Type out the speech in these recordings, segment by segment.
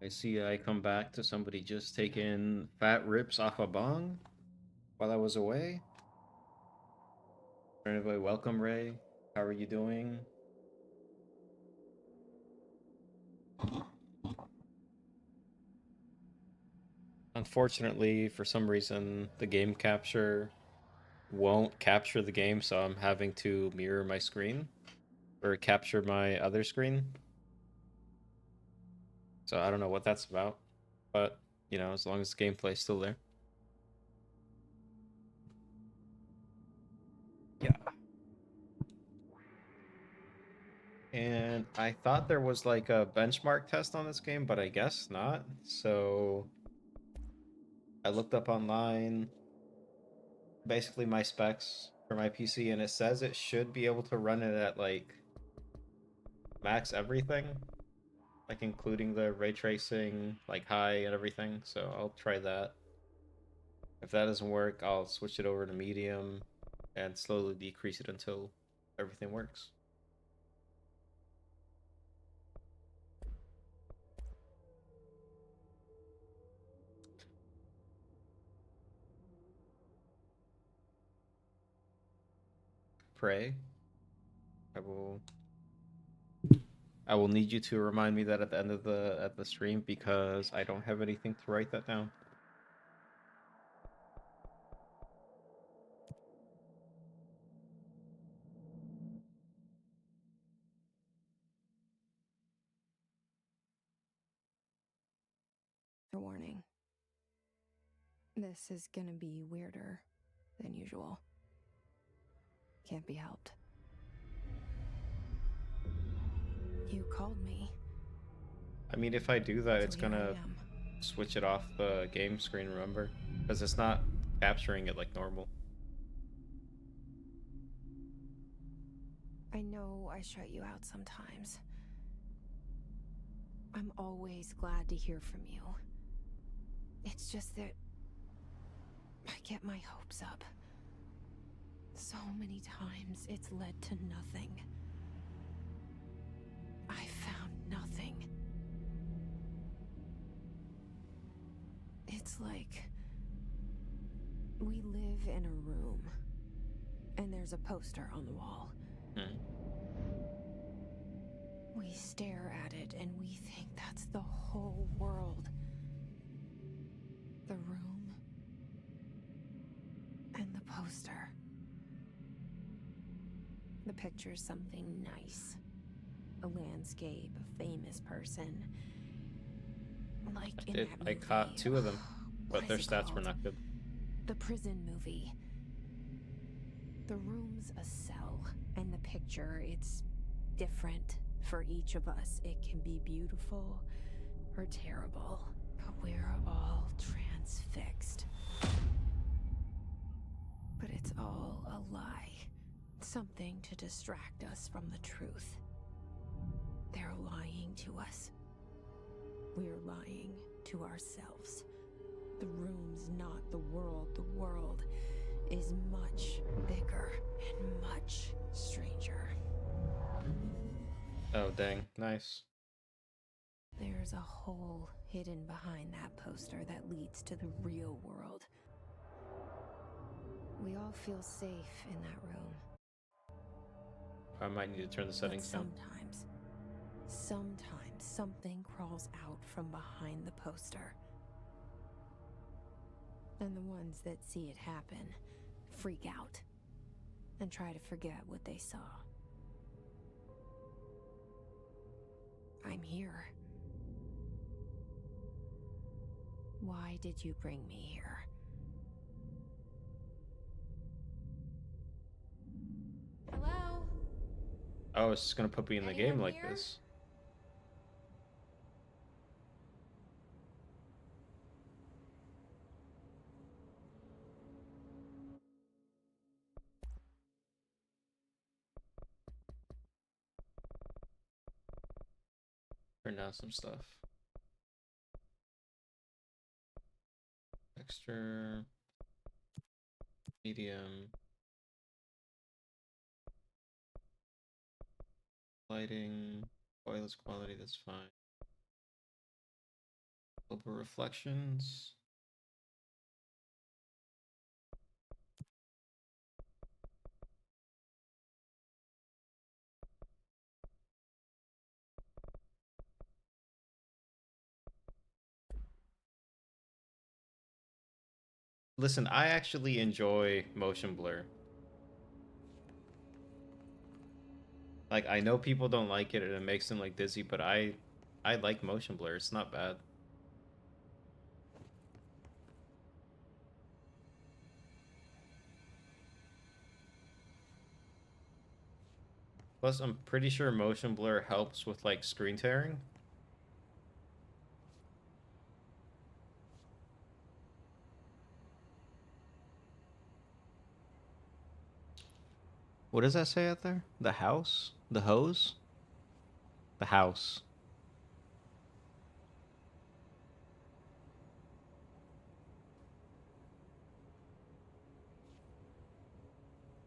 I see I come back to somebody just taking fat rips off a bong while I was away. Anyway, welcome, Ray. How are you doing? Unfortunately, for some reason, the game capture won't capture the game, so I'm having to mirror my screen or capture my other screen. So I don't know what that's about, but as long as the gameplay's still there. Yeah. And I thought there was like a benchmark test on this game, but I guess not. So I looked up online basically my specs for my PC, and it says it should be able to run it at like max everything, like including the ray tracing, like high and everything. So I'll try that. If that doesn't work, I'll switch it over to medium and slowly decrease it until everything works. Pray. I will I will need you to remind me that at the end of the stream because I don't have anything to write that down. A warning. This is gonna be weirder than usual. Can't be helped. You called me. I mean, if I do that, So it's here I gonna am. switch it off the game screen, remember? Because it's not capturing it like normal. I know I shut you out sometimes. I'm always glad to hear from you. It's just that I get my hopes up. So many times it's led to nothing. I found nothing. It's like we live in a room, and there's a poster on the wall. Hmm. We stare at it and we think that's the whole world. The room and the poster. The picture's something nice. A landscape, a famous person. Like in that I caught movie. two of them, What but their is it stats were called? not good. The prison movie. The room's a cell, and the picture, it's different for each of us. It can be beautiful or terrible, but we're all transfixed. But it's all a lie. Something to distract us from the truth. They're lying to us. We're lying to ourselves. The room's not the world. The world is much bigger and much stranger. Oh, dang. Nice. There's a hole hidden behind that poster that leads to the real world. We all feel safe in that room. I might need to turn the But settings down. sometimes something crawls out from behind the poster. And the ones that see it happen freak out and try to forget what they saw. I'm here. Why did you bring me here? Hello? Oh, it's just gonna put me in the game Anyone like here? this. Turn down some stuff. Texture, medium, lighting, wireless quality, that's fine. Global reflections. Listen, I actually enjoy motion blur. Like I know people don't like it and it makes them like dizzy, but I like motion blur. It's not bad. Plus, I'm pretty sure motion blur helps with like screen tearing. What does that say out there? The house? The hose? The house.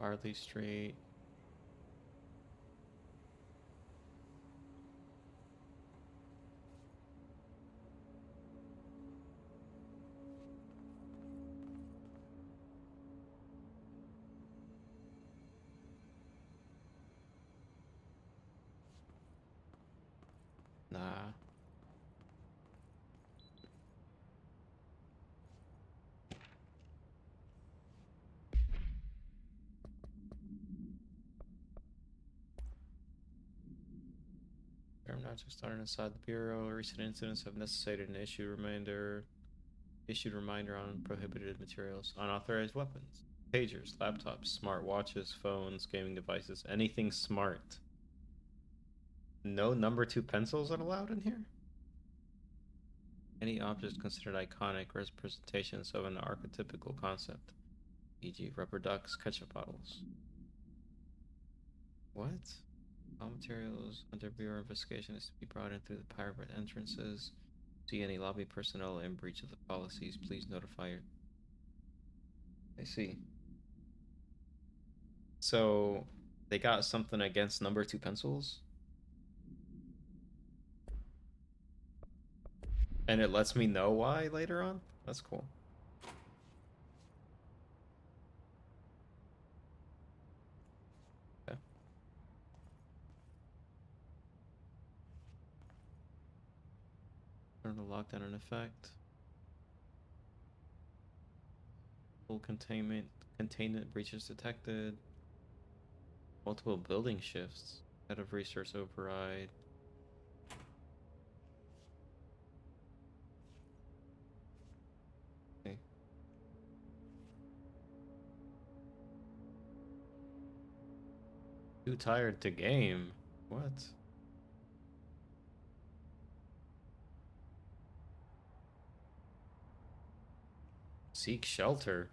Barley Street. Nah. Term not just started inside the bureau. Recent incidents have necessitated an issued reminder on prohibited materials, unauthorized weapons, pagers, laptops, smart watches, phones, gaming devices, anything smart. No number 2 pencils are allowed in here? Any objects considered iconic representations of an archetypical concept, e.g., rubber ducks, ketchup bottles. What? All materials under Bureau investigation is to be brought in through the private entrances. See any lobby personnel in breach of the policies, please notify your. I see. So they got something against number 2 pencils, and it lets me know why later on. That's cool. Okay. Turn the lockdown in effect. Full containment breaches detected. Multiple building shifts. Head of research override. Okay. Too tired to game. What? Seek shelter.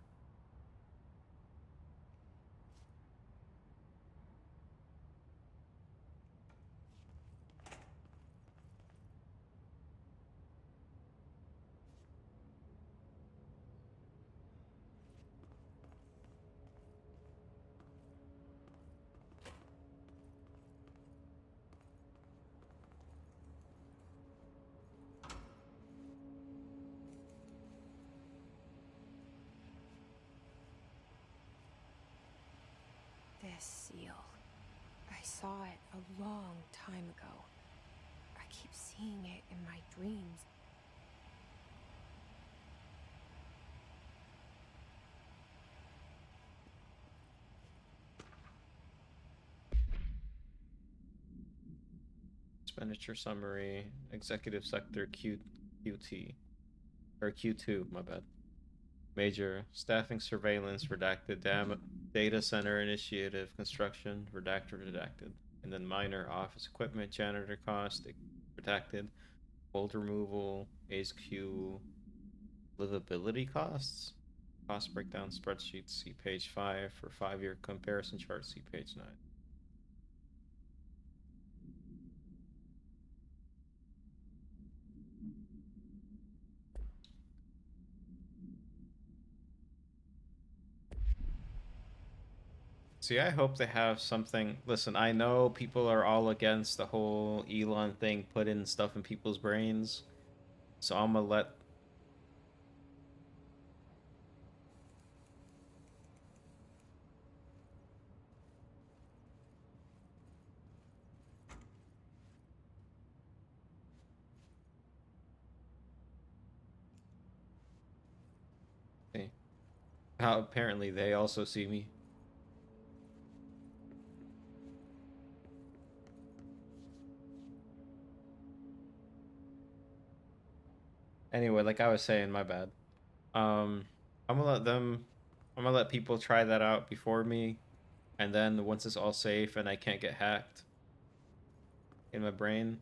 This seal. I saw it a long time ago. I keep seeing it in my dreams. Expenditure summary. Executive sector QT. Or Q2, my bad. Major. Staffing surveillance, redacted. Data center initiative, construction, redacted. And then minor office equipment, janitor cost, redacted. Mold removal, ASQ, livability costs. Cost breakdown spreadsheet, see page 5. For 5-year comparison chart, see page 9. See, I hope they have something. Listen, I know people are all against the whole Elon thing, putting stuff in people's brains. So I'm gonna let. See. How apparently they also see me. Anyway, like I was saying, my bad. Um, I'm gonna let them. I'm gonna let people try that out before me, and then once it's all safe and I can't get hacked in my brain,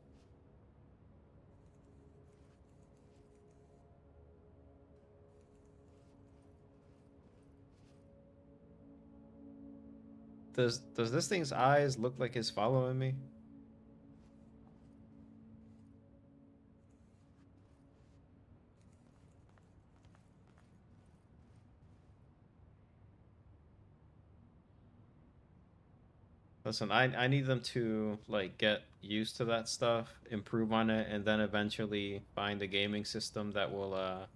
does this thing's eyes look like it's following me? Listen, I need them to like get used to that stuff, improve on it, and then eventually find a gaming system that will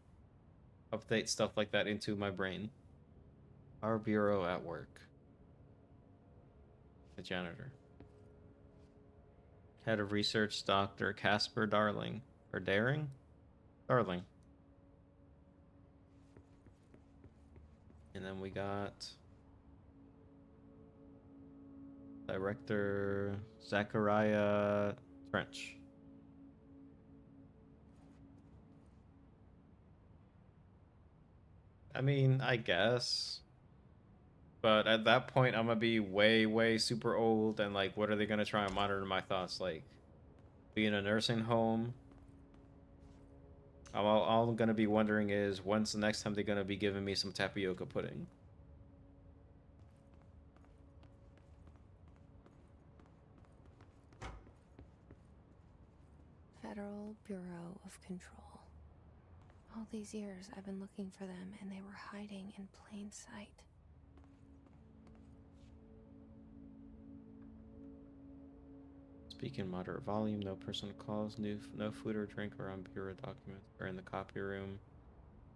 update stuff like that into my brain. Our bureau at work. The janitor. Head of research, Dr. Casper Darling. Or Daring? Darling. And then we got Director Zachariah Trench. I mean, I guess. But at that point, I'm gonna be way, way super old, and like, what are they gonna try and monitor my thoughts? Like, be in a nursing home? All I'm gonna be wondering is when's the next time they're gonna be giving me some tapioca pudding? Federal Bureau of Control. All these years I've been looking for them and they were hiding in plain sight. Speak in moderate volume, no personal calls, no food or drink around bureau documents or in the copy room.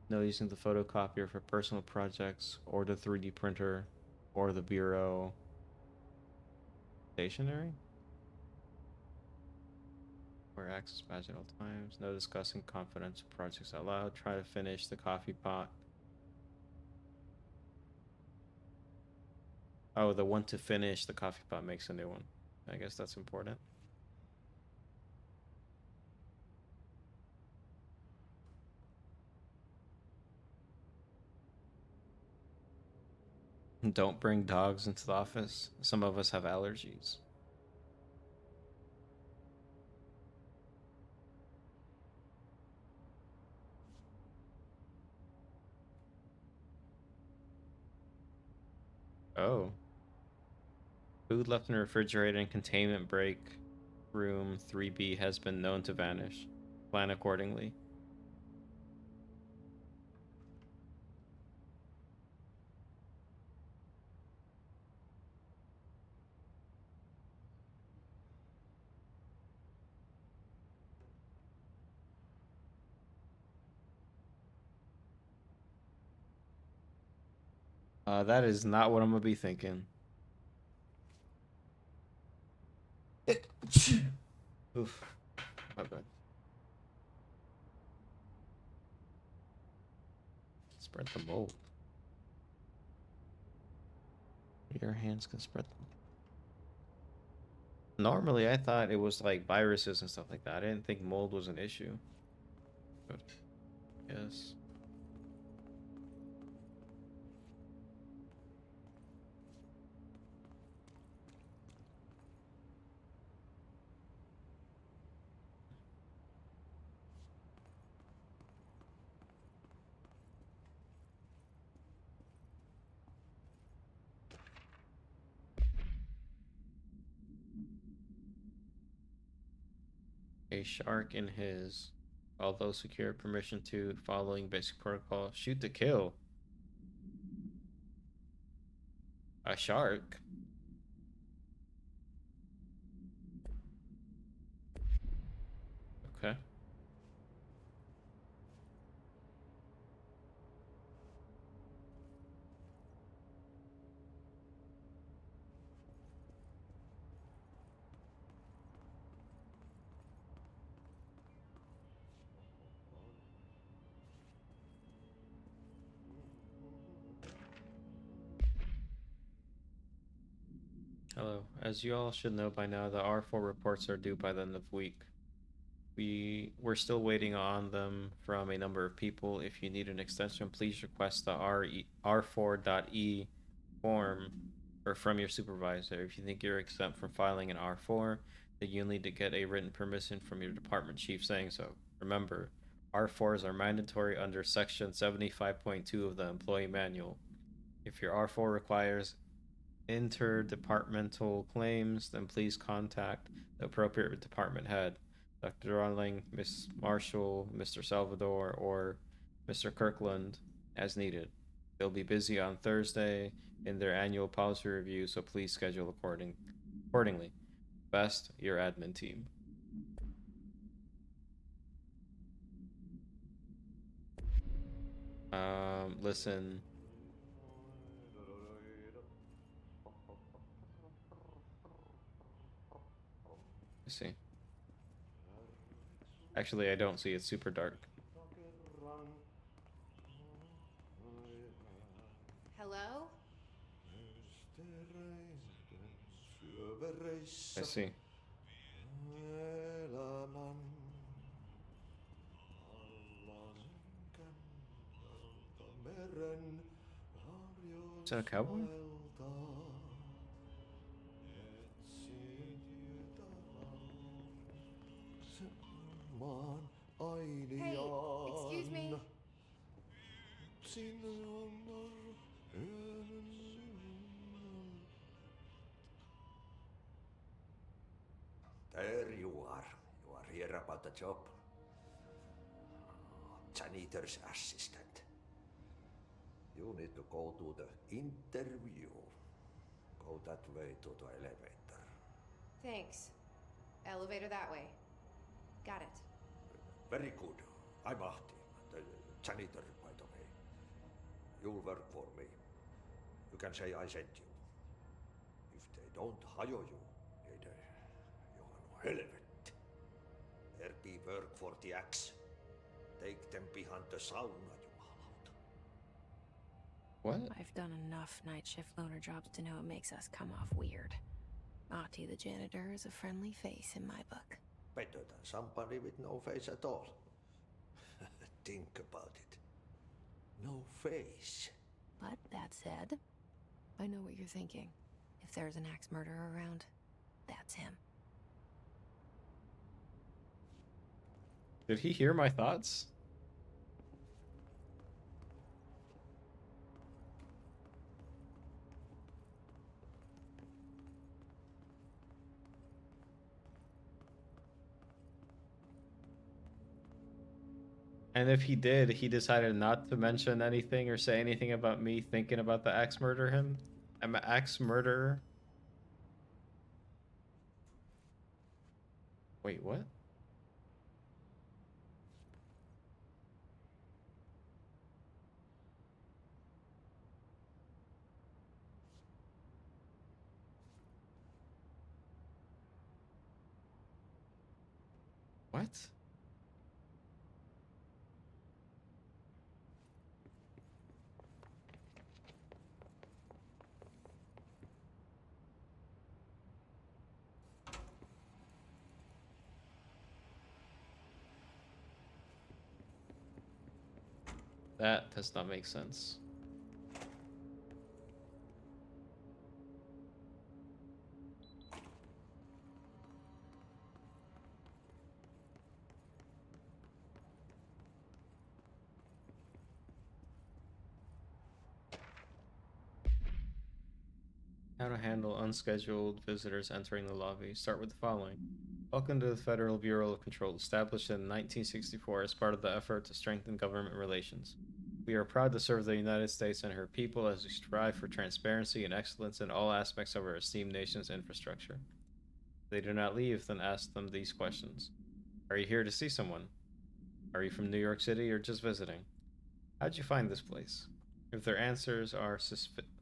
No using the photocopier for personal projects or the 3D printer or the bureau stationery. Wear access badge at all times. No discussing confidential projects out loud. Try to finish the coffee pot. Oh, the one to finish the coffee pot makes a new one. I guess that's important. Don't bring dogs into the office. Some of us have allergies. Oh. Food left in the refrigerator and containment break room 3B has been known to vanish. Plan accordingly. That is not what I'm gonna be thinking. Oof. My bad. Spread the mold. Your hands can spread them. Normally, I thought it was like viruses and stuff like that. I didn't think mold was an issue. But yes. A shark in his. Although secure permission to following basic protocol. Shoot to kill. A shark? Okay. Hello. As you all should know by now, the R4 reports are due by the end of the week. We're still waiting on them from a number of people. If you need an extension, please request the R4.E form or from your supervisor. If you think you're exempt from filing an R4, then you'll need to get a written permission from your department chief saying so. Remember, R4s are mandatory under section 75.2 of the employee manual. If your R4 requires interdepartmental claims, then please contact the appropriate department head, Dr. Darling, Miss Marshall, Mr. Salvador, or Mr. Kirkland, as needed. They'll be busy on Thursday in their annual policy review, so please schedule accordingly. Best, your admin team. Listen. I see. Actually, I don't see. It's super dark. Hello? I see. Is that a cowboy? Hey, excuse me. There you are. You are here about the job. Janitor's assistant. You need to go to the interview. Go that way to the elevator. Thanks. Elevator that way. Got it. Very good. I'm Ahti, the janitor, by the way. You'll work for me. You can say I sent you. If they don't hire you, niin Johan helvet. There be work for the axe. Take them behind the sauna, jumalauta. What? I've done enough night shift loner jobs to know it makes us come off weird. Ahti the janitor is a friendly face in my book. Better than somebody with no face at all. Think about it. No face. But that said, I know what you're thinking. If there's an axe murderer around, that's him. Did he hear my thoughts? And if he did, he decided not to mention anything or say anything about me thinking about the axe murder him. I'm an axe murderer. Wait, what? What? That does not make sense. How to handle unscheduled visitors entering the lobby. Start with the following. Welcome to the Federal Bureau of Control, established in 1964 as part of the effort to strengthen government relations. We are proud to serve the United States and her people as we strive for transparency and excellence in all aspects of our esteemed nation's infrastructure. If they do not leave, then ask them these questions. Are you here to see someone? Are you from New York City or just visiting? How'd you find this place? If their answers are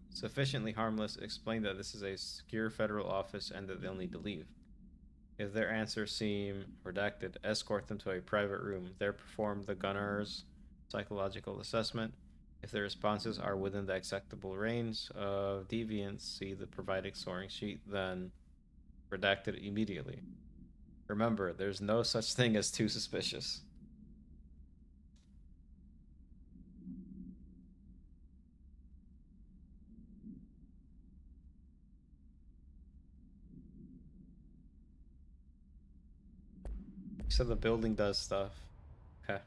sufficiently harmless, explain that this is a secure federal office and that they'll need to leave. If their answers seem redacted, escort them to a private room. There perform the gunner's psychological assessment. If the responses are within the acceptable range of deviance, see the provided scoring sheet, then redact it immediately. Remember, there's no such thing as too suspicious. So the building does stuff. Okay.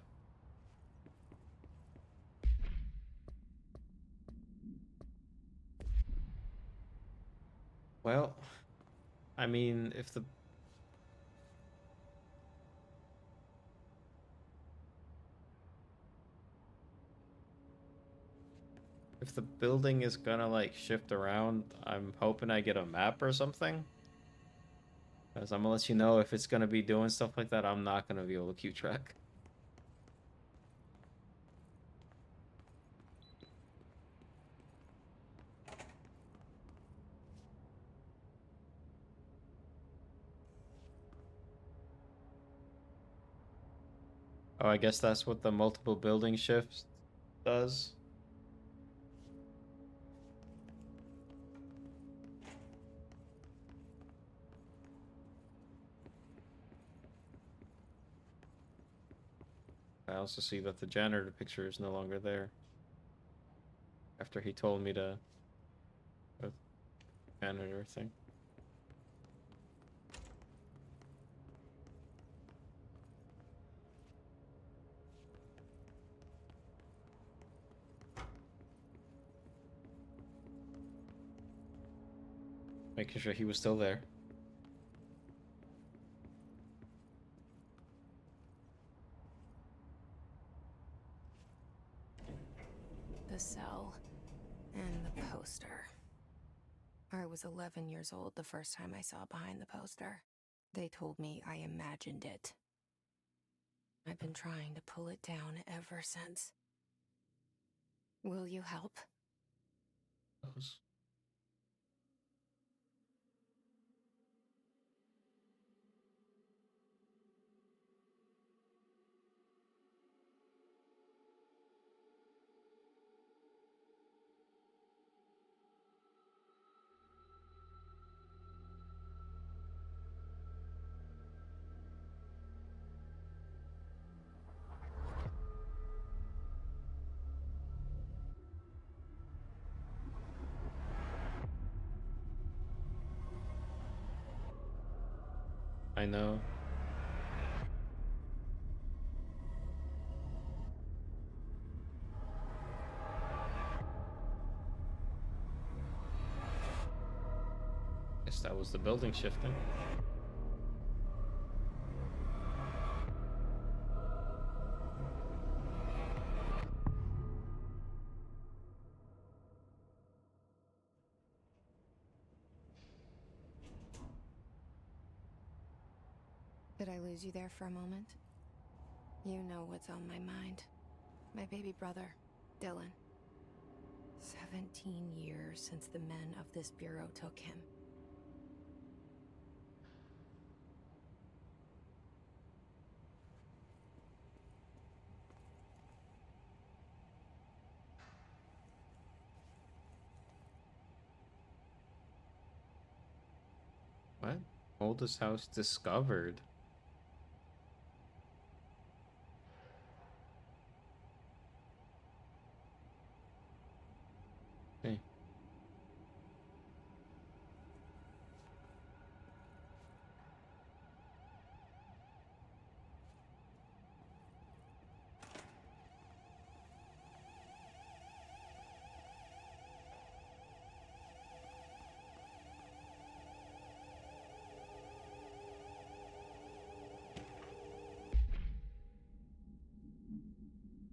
Well, I mean, if the building is gonna like shift around, I'm hoping I get a map or something. Because I'm gonna let you know if it's gonna be doing stuff like that, I'm not gonna be able to keep track. Oh, I guess that's what the multiple building shifts does. I also see that the janitor picture is no longer there. After he told me to janitor thing. Making sure he was still there. The cell and the poster. I was 11 years old the first time I saw behind the poster. They told me I imagined it. I've been trying to pull it down ever since. Will you help? I know. Guess that was the building shifting. Did I lose you there for a moment? You know what's on my mind. My baby brother, Dylan. 17 years since the men of this bureau took him. What? Oldest house discovered. Okay.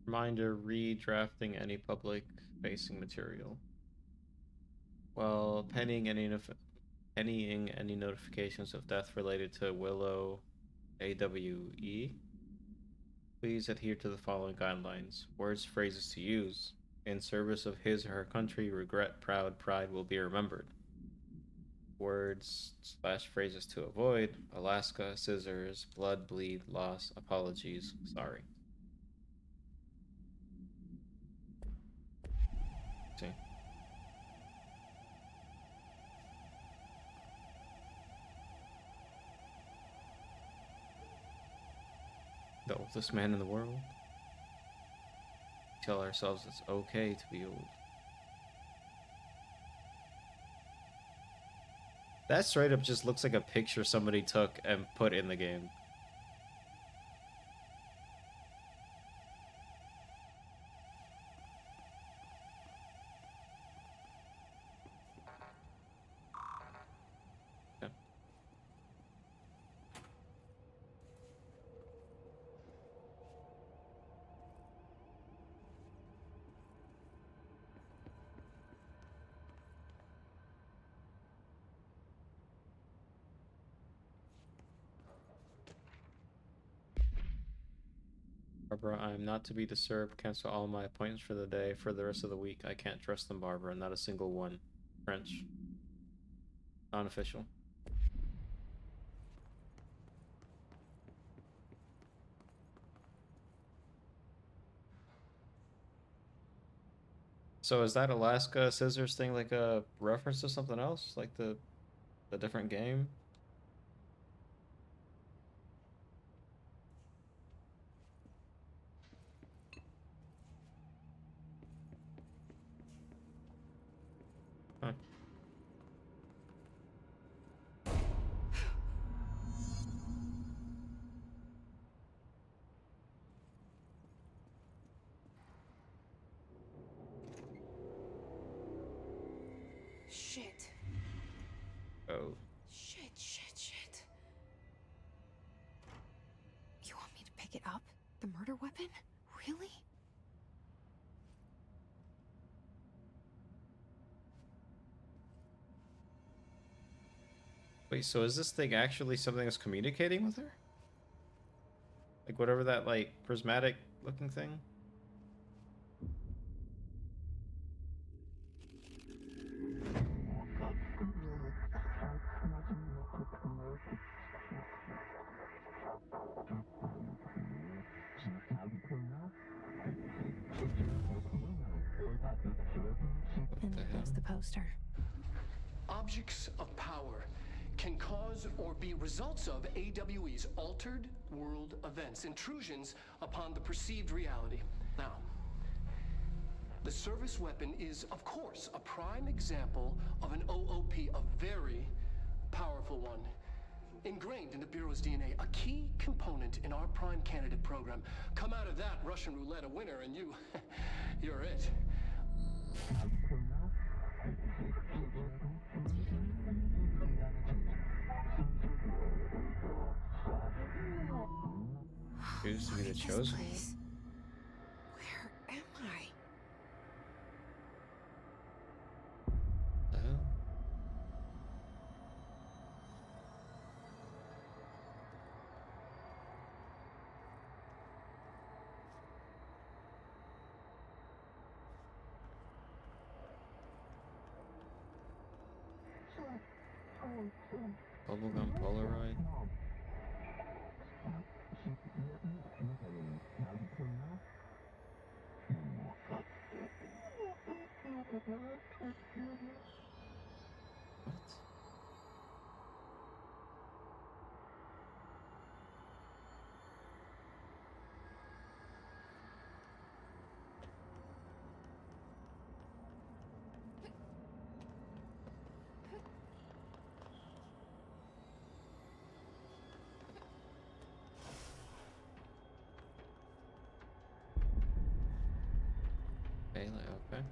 Reminder, redrafting any public facing material. Well, pennying any notifications of death related to Willow AWE. Please adhere to the following guidelines. Words, phrases to use. In service of his or her country, regret, proud, pride will be remembered. Words slash phrases to avoid. Alaska, scissors, blood, bleed, loss, apologies, sorry. The oldest man in the world. Tell ourselves it's okay to be old. That straight up just looks like a picture somebody took and put in the game. Yeah. Barbara, I'm not to be disturbed. Cancel all my appointments for the day. For the rest of the week, I can't trust them, Barbara. Not a single one. French. Unofficial. So is that Alaska Scissors thing like a reference to something else? Like the different game? Huh. Shit. Oh. Shit. You want me to pick it up? The murder weapon? Really? Wait, so is this thing actually something that's communicating with her? Like whatever that like prismatic looking thing? What And the there's hell? the poster. Objects of power can cause or be results of AWE's altered world events, intrusions upon the perceived reality. Now, the service weapon is, of course, a prime example of an OOP, a very powerful one. Ingrained in the Bureau's DNA, a key component in our prime candidate program. Come out of that Russian roulette a winner and you're it. Choose to be Look the at this chosen one. place. Where am I? The hell? Bubblegum Polaroid? What? Bailey, okay.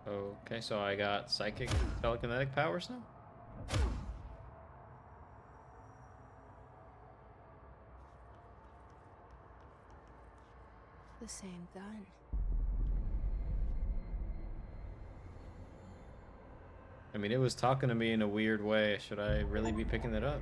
Okay, so I got psychic telekinetic powers now? The same gun. I mean, it was talking to me in a weird way. Should I really be picking it up?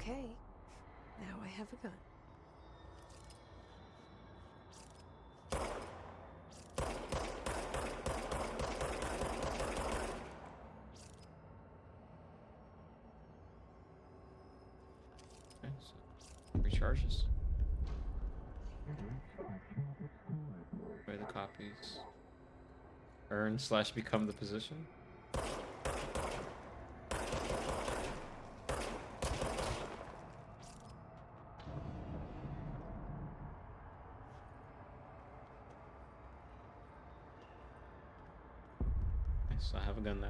Okay. Now I have a gun. charges. Play the copies. Earn / become the position. Nice, I have a gun now.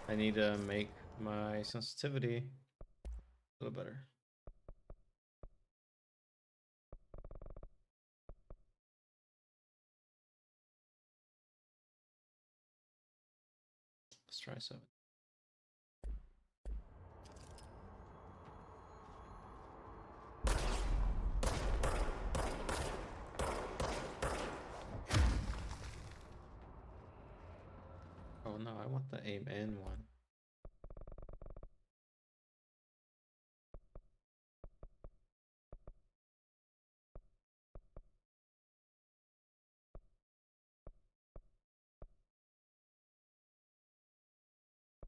I need to make my sensitivity a little better. Let's try 7. Oh no, I want the aim in one.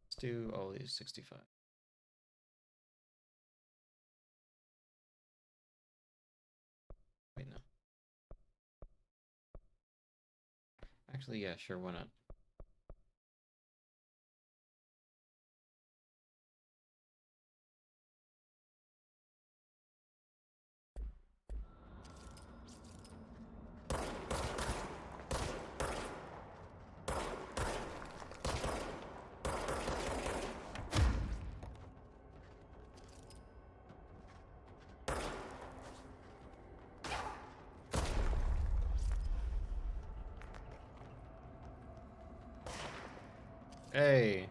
Let's do all these 65. Wait, no. Actually, yeah, sure, why not? Hey.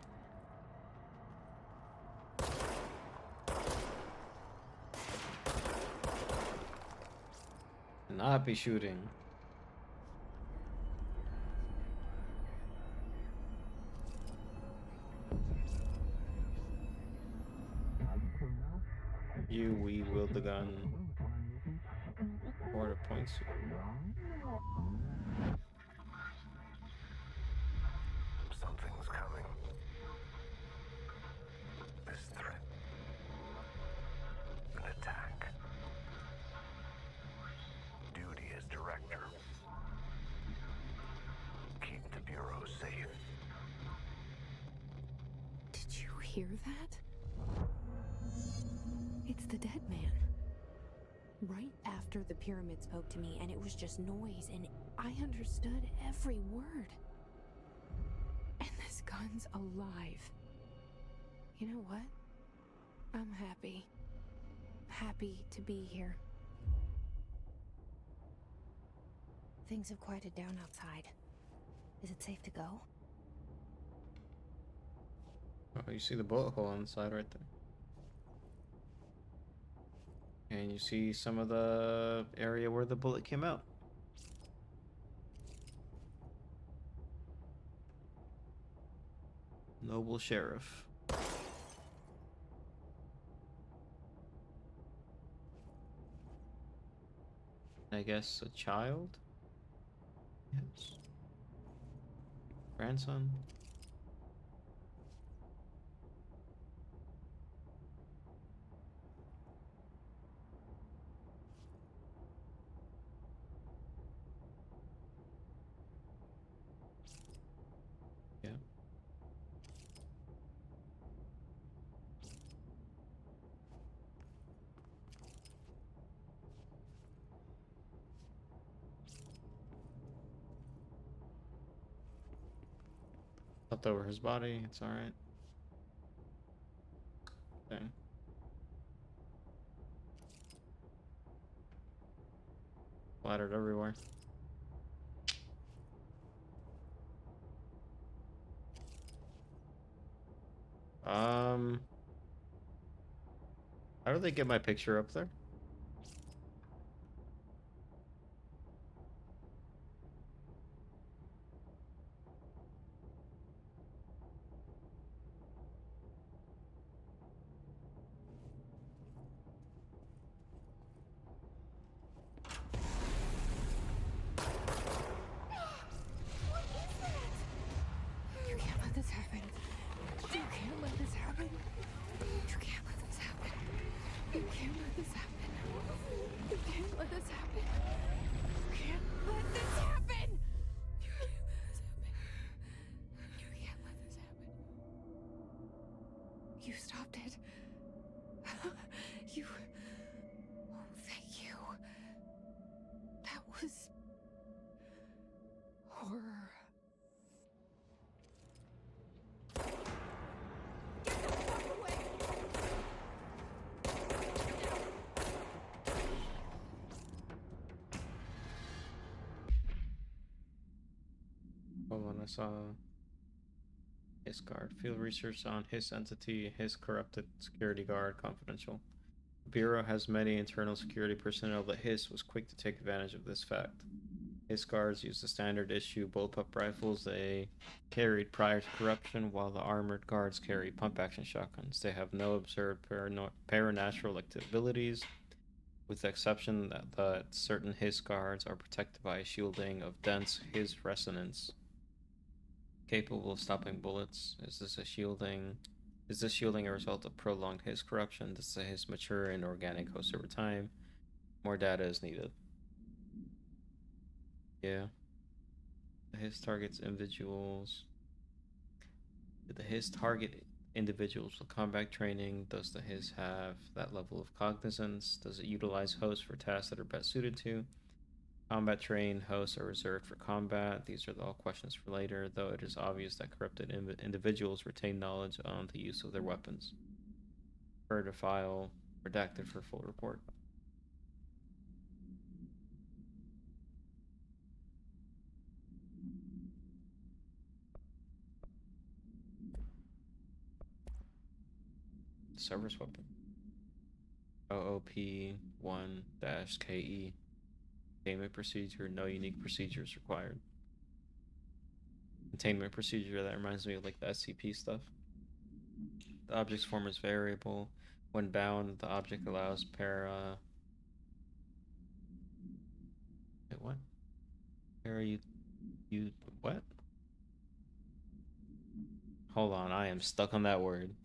Not be shooting. We wield the gun. Or the points. Something's coming. This threat. An attack. Duty as director. Keep the Bureau safe. Did you hear that? It's the dead man. Right after the pyramid spoke to me, and it was just noise, and I understood every word. And this gun's alive. You know what? I'm happy. Happy to be here. Things have quieted down outside. Is it safe to go? Oh, you see the bullet hole on the side right there. And you see some of the area where the bullet came out. Noble Sheriff. I guess a child? Yes. Grandson? Yeah. Flipped over his body, it's alright. Okay. Splattered everywhere. How do they get my picture up there? You stopped it. You... Oh, thank you. That was... horror. Get the fuck away! Hold on, I saw his guard. Field research on his entity, his corrupted security guard, confidential. The Bureau has many internal security personnel, but his was quick to take advantage of this fact. His guards used the standard issue bullpup rifles they carried prior to corruption, while the armored guards carry pump action shotguns. They have no observed paranatural abilities, with the exception that certain his guards are protected by a shielding of dense his resonance, capable of stopping bullets. Is this shielding a result of prolonged his corruption? Does the his mature in organic host over time? More data is needed. Yeah. The his targets individuals. Did the his target individuals with combat training? Does the his have that level of cognizance? Does it utilize hosts for tasks that are best suited to? Combat trained hosts are reserved for combat. These are all questions for later, though it is obvious that corrupted individuals retain knowledge on the use of their weapons. Refer to file redacted for full report. Service weapon. OOP-1-KE. Containment procedure. No unique procedures required. Containment procedure, that reminds me of like the SCP stuff. The object's form is variable. When bound, the object allows Wait, what? What? Hold on, I am stuck on that word.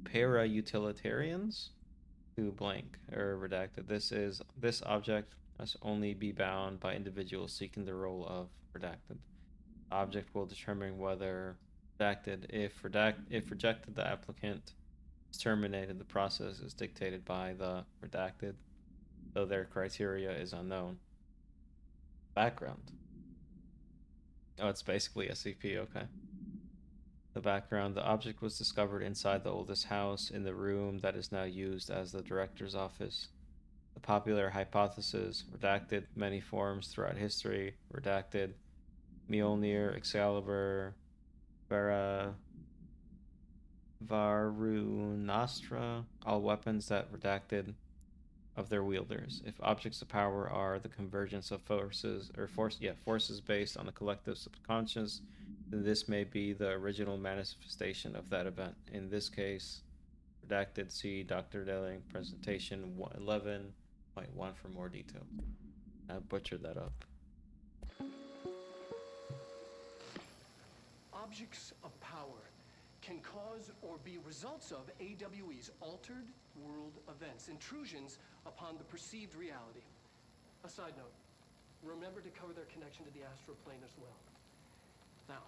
Para-utilitarians? To blank or redacted. This object must only be bound by individuals seeking the role of redacted. The object will determine whether redacted. If rejected, the applicant is terminated. The process is dictated by the redacted, though their criteria is unknown. Background. Oh, it's basically SCP. Okay. The background: the object was discovered inside the oldest house in the room that is now used as the director's office. The popular hypothesis: redacted, many forms throughout history, redacted, Mjolnir, Excalibur, Varunastra, all weapons that redacted of their wielders. If objects of power are the convergence of forces based on the collective subconscious, then this may be the original manifestation of that event. In this case, redacted. See Dr. Delling presentation 11.1 for more details. I butchered that up. Objects of power can cause or be results of AWE's altered world events, intrusions upon the perceived reality. A side note, remember to cover their connection to the astral plane as well. Now,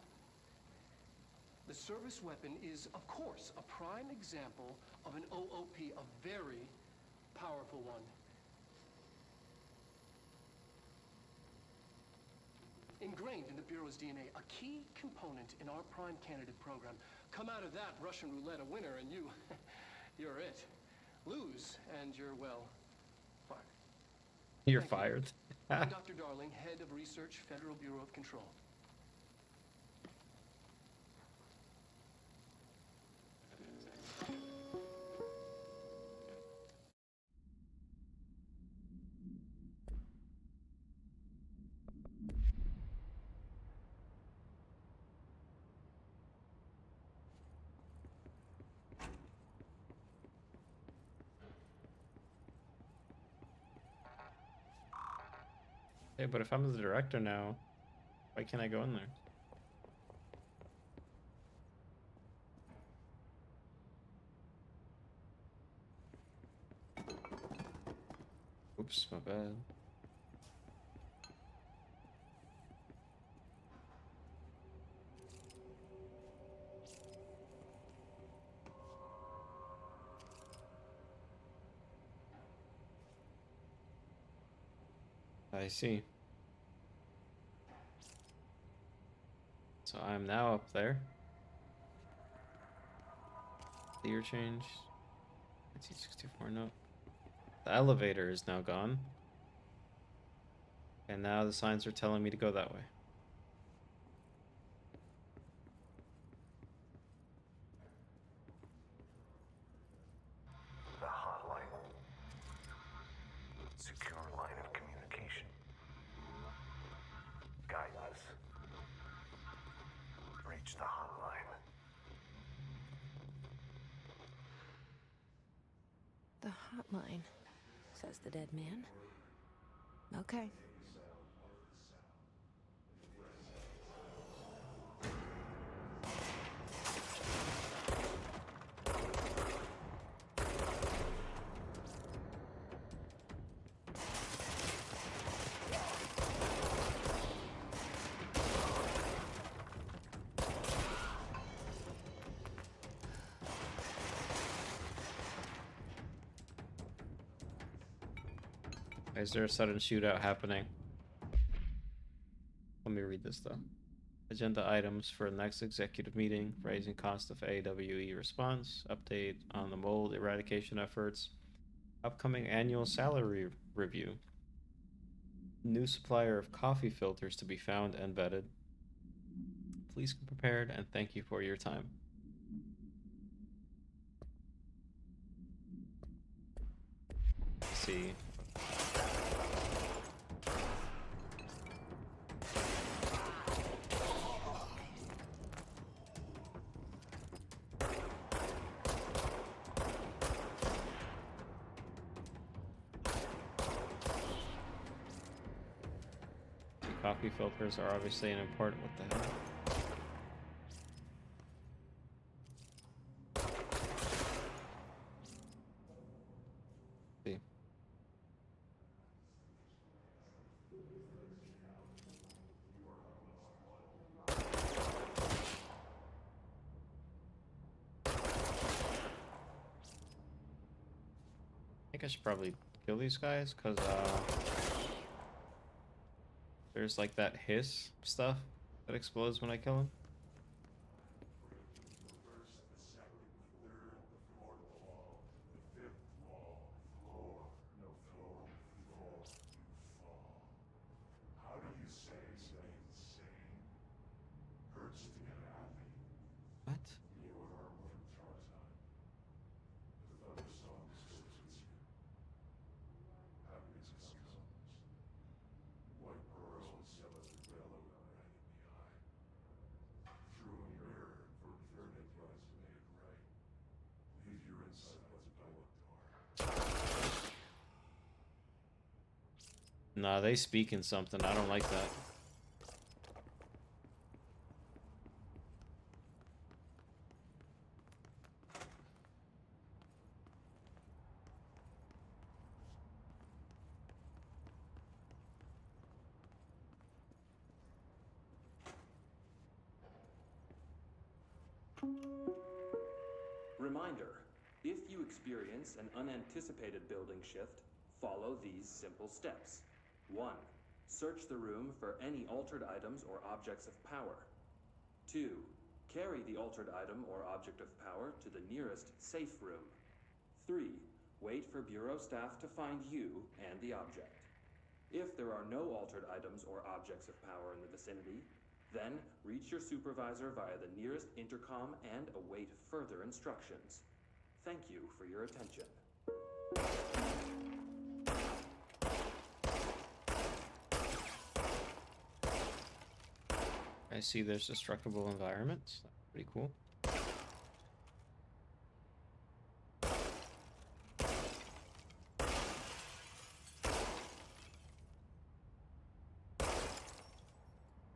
the service weapon is, of course, a prime example of an OOP, a very powerful one. Ingrained in the Bureau's DNA, a key component in our prime candidate program. Come out of that Russian roulette a winner and you're it. Lose and you're, well, fired. You're Thank fired. You. I'm Dr. Darling, Head of Research, Federal Bureau of Control. Hey, but if I'm the director now, why can't I go in there? Oops, my bad. I see. So I'm now up there. Clear change. 1964 note. The elevator is now gone. And now the signs are telling me to go that way. The hotline. Secure line of communication. Guidance. Reach the hotline. The hotline, says the dead man. Okay. Is there a sudden shootout happening? Let me read this though. Agenda items for next executive meeting: raising cost of AWE response, update on the mold eradication efforts, upcoming annual salary review, new supplier of coffee filters to be found and vetted. Please come prepared and thank you for your time. Let's see. Coffee filters are obviously an important. What the hell? See. I think I should probably kill these guys because there's like that hiss stuff that explodes when I kill them. What? Nah, they speaking something. I don't like that. Reminder, if you experience an unanticipated building shift, follow these simple steps. 1. Search the room for any altered items or objects of power. 2. Carry the altered item or object of power to the nearest safe room. 3. Wait for Bureau staff to find you and the object. If there are no altered items or objects of power in the vicinity, then reach your supervisor via the nearest intercom and await further instructions. Thank you for your attention. I see there's destructible environments. That's pretty cool.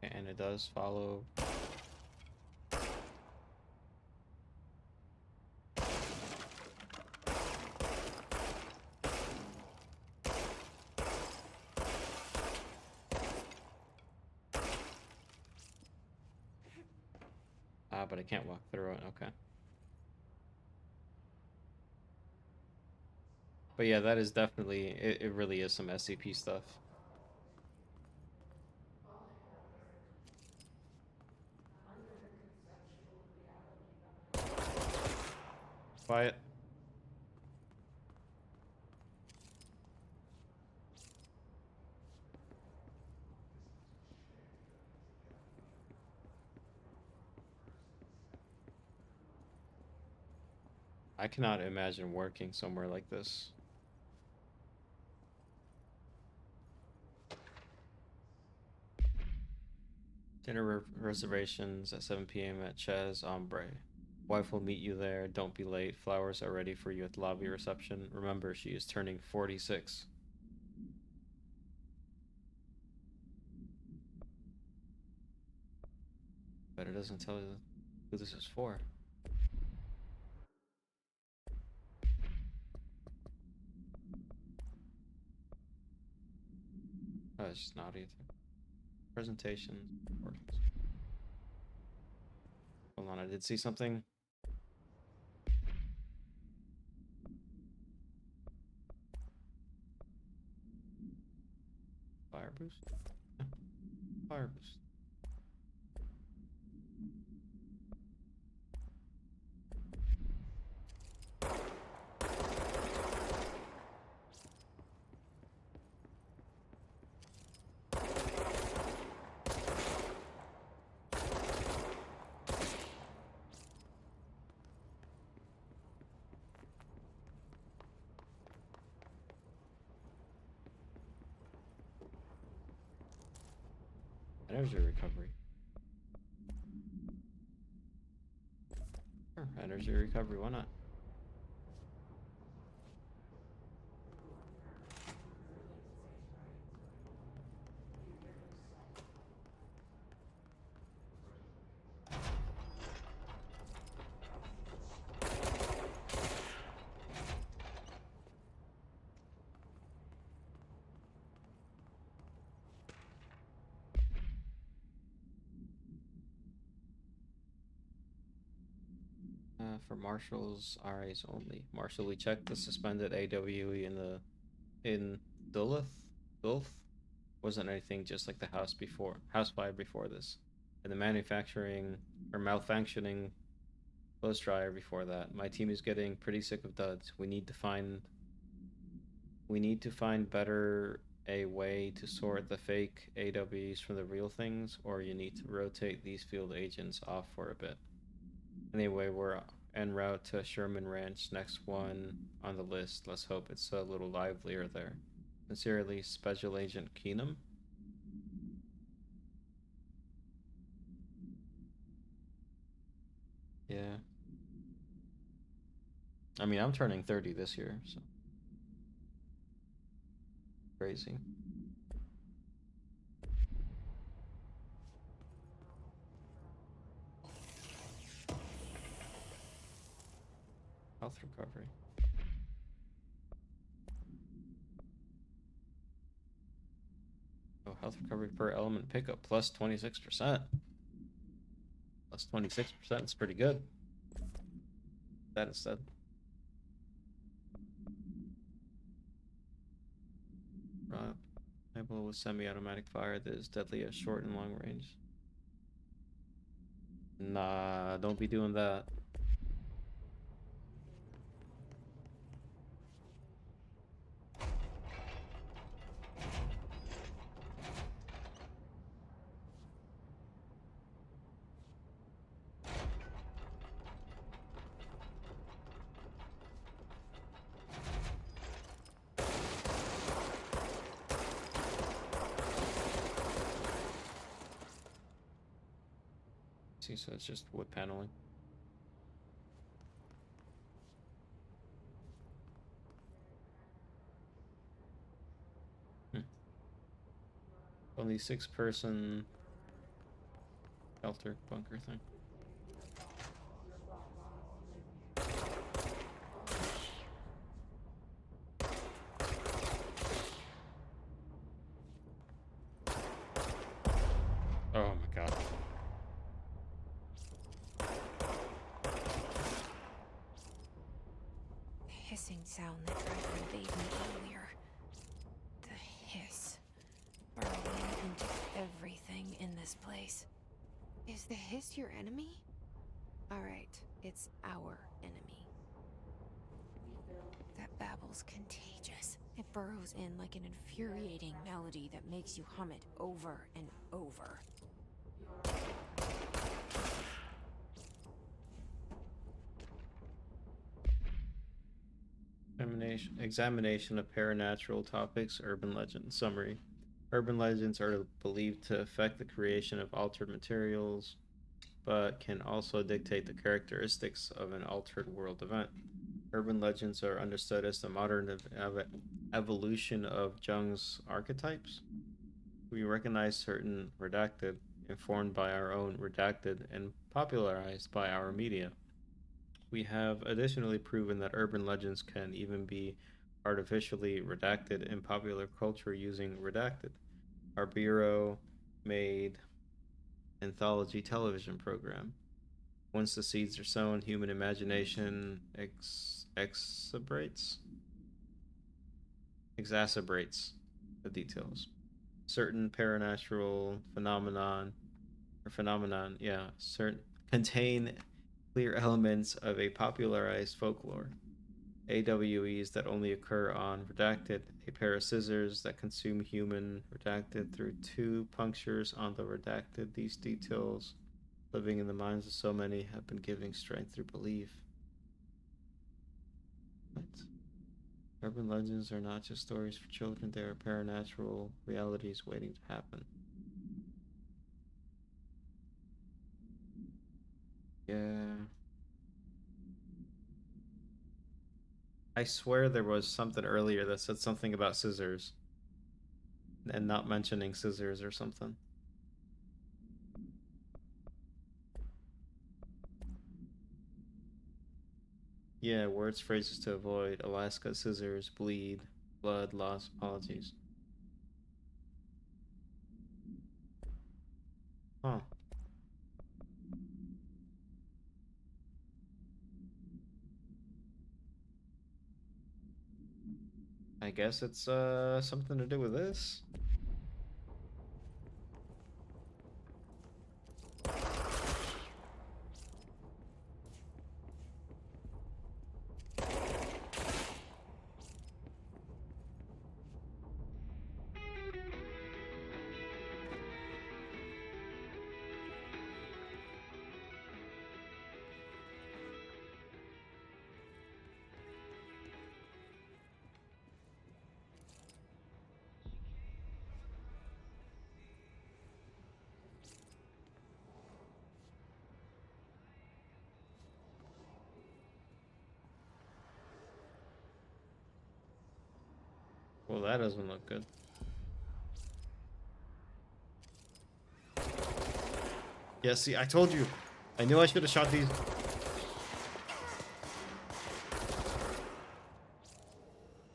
And it does follow. But I can't walk through it. Okay. But yeah, that is definitely, it really is some SCP stuff. Quiet. I cannot imagine working somewhere like this. Dinner reservations at 7 p.m. at Chez Ombre. Wife will meet you there. Don't be late. Flowers are ready for you at the lobby reception. Remember, she is turning 46. But it doesn't tell you who this is for. Oh, it's just not either. Presentations. Recordings. Hold on, I did see something. Fire boost? Yeah. Fire boost. Energy recovery. Sure, energy recovery, why not? For marshals, RAs only. Marshal, we checked the suspended AWE in Duluth. Duluth wasn't anything just like the house fire before this, and the manufacturing or malfunctioning clothes dryer before that. My team is getting pretty sick of duds. We need to find better a way to sort the fake AWEs from the real things, or you need to rotate these field agents off for a bit. Anyway, we're en route to Sherman Ranch, next one on the list. Let's hope it's a little livelier there. Sincerely, Special Agent Keenum. Yeah. I mean, I'm turning 30 this year, so. Crazy. Health recovery. Oh, health recovery per element pickup plus 26%. Plus 26% is pretty good. That instead. Able with semi-automatic fire that is deadly at short and long range. Nah, don't be doing that. See, so it's just wood paneling. Only 6-person shelter bunker thing. Oh my god. The hissing sound that tried to invade me earlier. The hiss. Burrowing into everything in this place. Is the hiss your enemy? Alright, it's our enemy. That babble's contagious. It burrows in like an infuriating melody that makes you hum it over and over. Examination of paranatural topics, urban legend. Summary. Urban legends are believed to affect the creation of altered materials, but can also dictate the characteristics of an altered world event. Urban legends are understood as the modern evolution of Jung's archetypes. We recognize certain redacted, informed by our own redacted, and popularized by our media. We have additionally proven that urban legends can even be artificially redacted in popular culture using redacted. Our Bureau made anthology television program. Once the seeds are sown, human imagination exacerbates the details. Certain paranatural phenomenon, yeah, certain contain clear elements of a popularized folklore. AWEs that only occur on redacted, a pair of scissors that consume human redacted through two punctures on the redacted. These details, living in the minds of so many, have been giving strength through belief. What? Urban legends are not just stories for children, they are paranatural realities waiting to happen. Yeah. I swear there was something earlier that said something about scissors and not mentioning scissors or something. Yeah, words, phrases to avoid: Alaska, scissors, bleed, blood, loss, apologies. Huh. I guess it's something to do with this. Well, that doesn't look good. Yeah, see, I told you. I knew I should have shot these.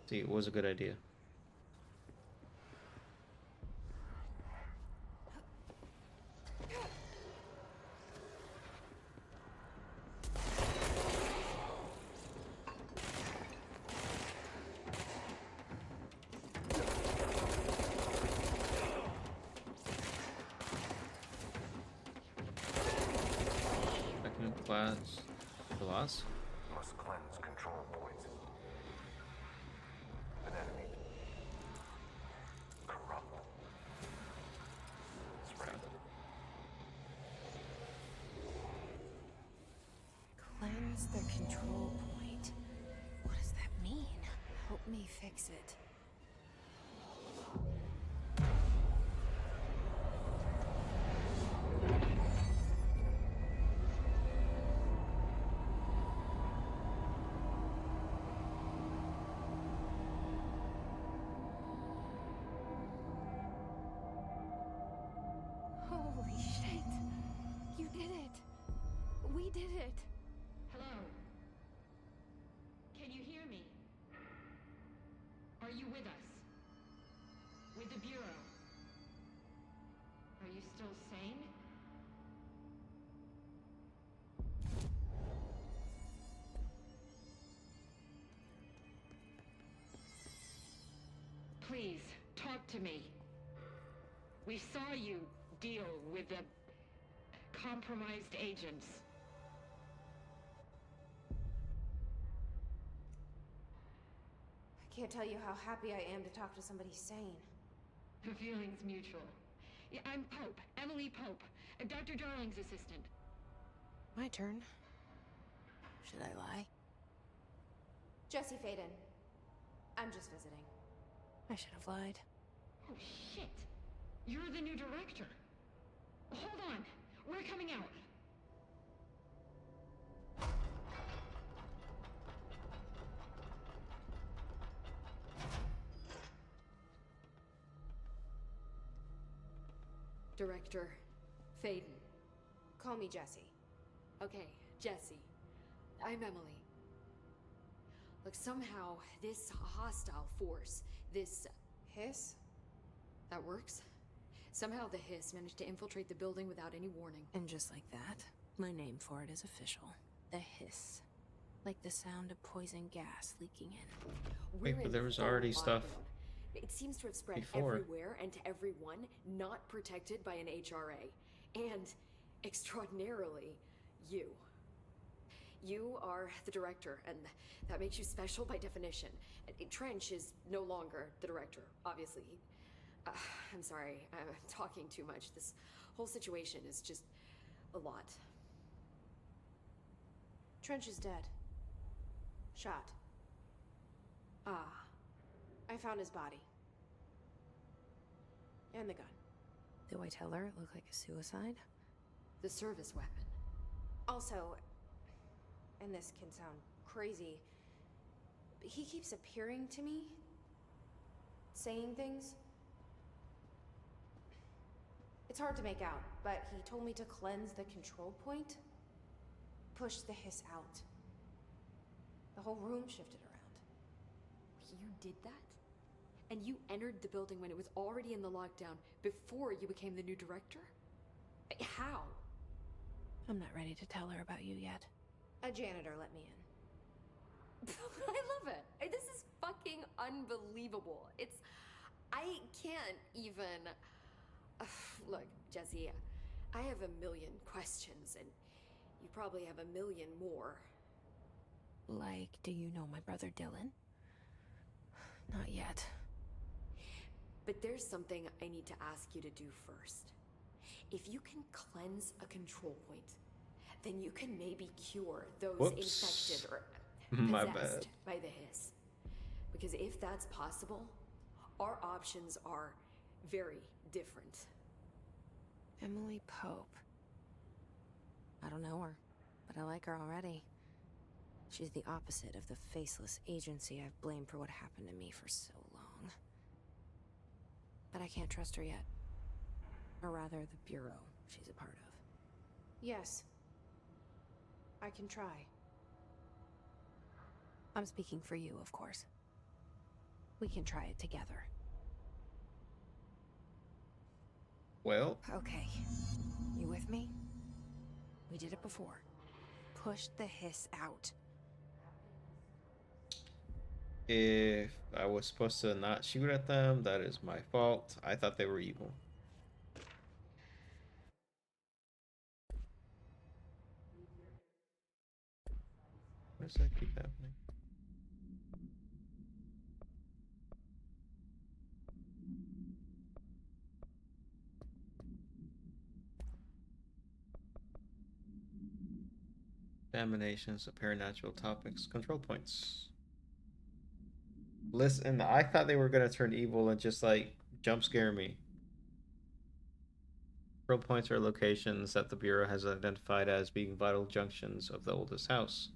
See, it was a good idea. Second class. Class? Must cleanse control points. An enemy. Corrupt. Spread. Cleanse the control point. What does that mean? Help me fix it. Holy shit! You did it! We did it! Hello? Can you hear me? Are you with us? With the Bureau? Are you still sane? Please, talk to me. We saw you deal with the compromised agents. can't tell you how happy I am to talk to somebody sane. The feeling's mutual. Yeah, I'm Pope, Emily Pope, Dr. Darling's assistant. My turn. Should I lie? Jesse Faden. I'm just visiting. I should have lied. Oh, shit. You're the new director. Hold on. We're coming out. Director Faden. Call me Jesse. Okay, Jesse. I'm Emily. Look, somehow this hostile force, this Hiss? that works? Somehow the hiss managed to infiltrate the building without any warning. And just like that, my name for it is official. The hiss. Like the sound of poison gas leaking in. Wait, We're but in there was full already stuff lockdown. It seems to have spread before. everywhere and to everyone not protected by an HRA. And, extraordinarily, you. You are the director, and that makes you special by definition. Trench is no longer the director, obviously. I'm sorry, I'm talking too much. This whole situation is just a lot. Trench is dead. Shot. Ah, I found his body. And the gun. Do I tell her it looked like a suicide? the service weapon. Also, and this can sound crazy, but he keeps appearing to me, saying things. It's hard to make out, but he told me to cleanse the control point, push the hiss out. The whole room shifted around. You did that? And you entered the building when it was already in the lockdown before you became the new director? How? I'm not ready to tell her about you yet. A janitor let me in. I love it. This is fucking unbelievable. I can't even... Look, Jesse, I have a million questions, and you probably have a million more. Like, do you know my brother Dylan? Not yet. But there's something I need to ask you to do first. If you can cleanse a control point, then you can maybe cure those infected or My possessed bad. by the hiss. Because if that's possible, our options are very different. Emily Pope. I don't know her, but I like her already. She's the opposite of the faceless agency I've blamed for what happened to me for so long. But I can't trust her yet. Or rather, the Bureau she's a part of. Yes. I can try. I'm speaking for you, of course. We can try it together. Well, Okay. You with me? We did it before. Push the hiss out. if I was supposed to not shoot at them, that is my fault. I thought they were evil. Why does that keep happening? Examinations of paranatural topics, control points. Listen, I thought they were gonna turn evil and just like jump scare me. Control points are locations that the Bureau has identified as being vital junctions of the oldest house.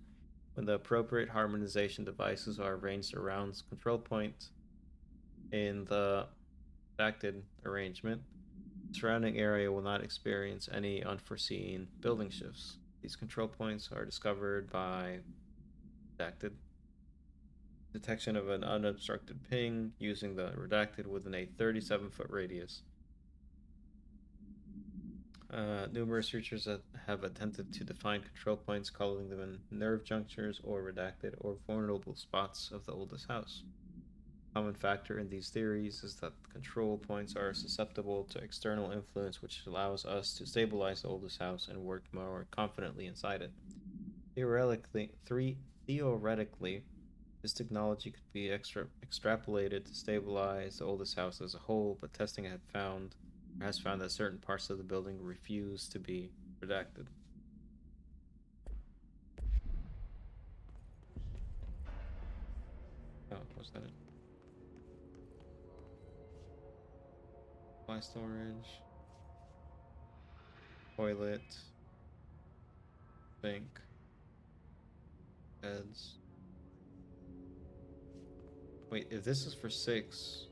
When the appropriate harmonization devices are arranged around control point in the acted arrangement, the surrounding area will not experience any unforeseen building shifts. These control points are discovered by redacted detection of an unobstructed ping using the redacted within a 37-foot radius. Numerous researchers have attempted to define control points, calling them nerve junctures or redacted or vulnerable spots of the oldest house. A common factor in these theories is that control points are susceptible to external influence, which allows us to stabilize the oldest house and work more confidently inside it. Theoretically, This technology could be extrapolated to stabilize the oldest house as a whole, but testing has found that certain parts of the building refuse to be redacted. Oh, was that it? My storage, toilet, sink, beds. Wait, if this is for 6.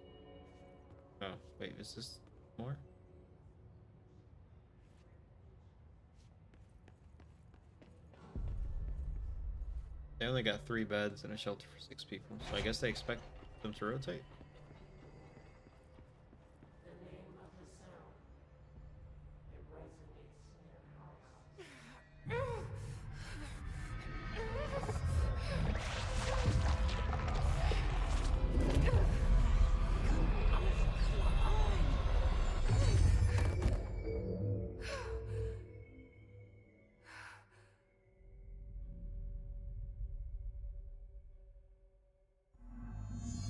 Oh, wait, is this more? They only got 3 beds and a shelter for 6 people, so I guess they expect them to rotate?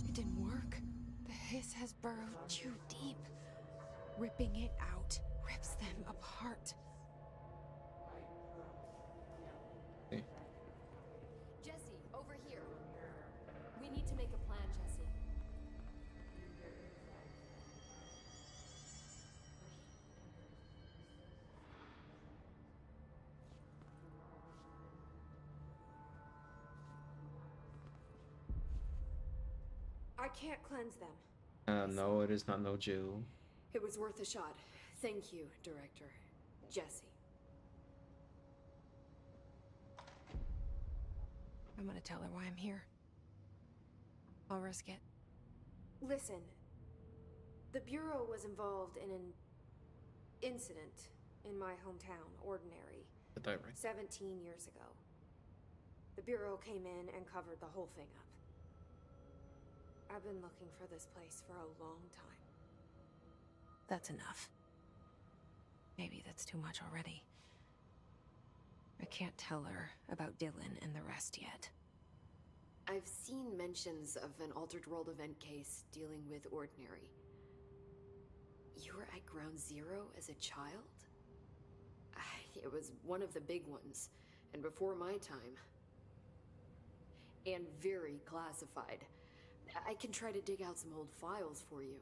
It didn't work. The hiss has burrowed too deep. Ripping it out rips them apart. Okay. Jesse, over here. We need to make a plan, Jesse. I can't cleanse them. No, it is not no Jew. It was worth a shot. Thank you, Director. Jesse. I'm gonna tell her why I'm here. I'll risk it. Listen, the Bureau was involved in an incident in my hometown, Ordinary, Get that right. 17 years ago. The Bureau came in and covered the whole thing up. I've been looking for this place for a long time. That's enough. Maybe that's too much already. I can't tell her about Dylan and the rest yet. I've seen mentions of an Altered World event case dealing with Ordinary. You were at Ground Zero as a child? It was one of the big ones, and before my time. And very classified. I can try to dig out some old files for you.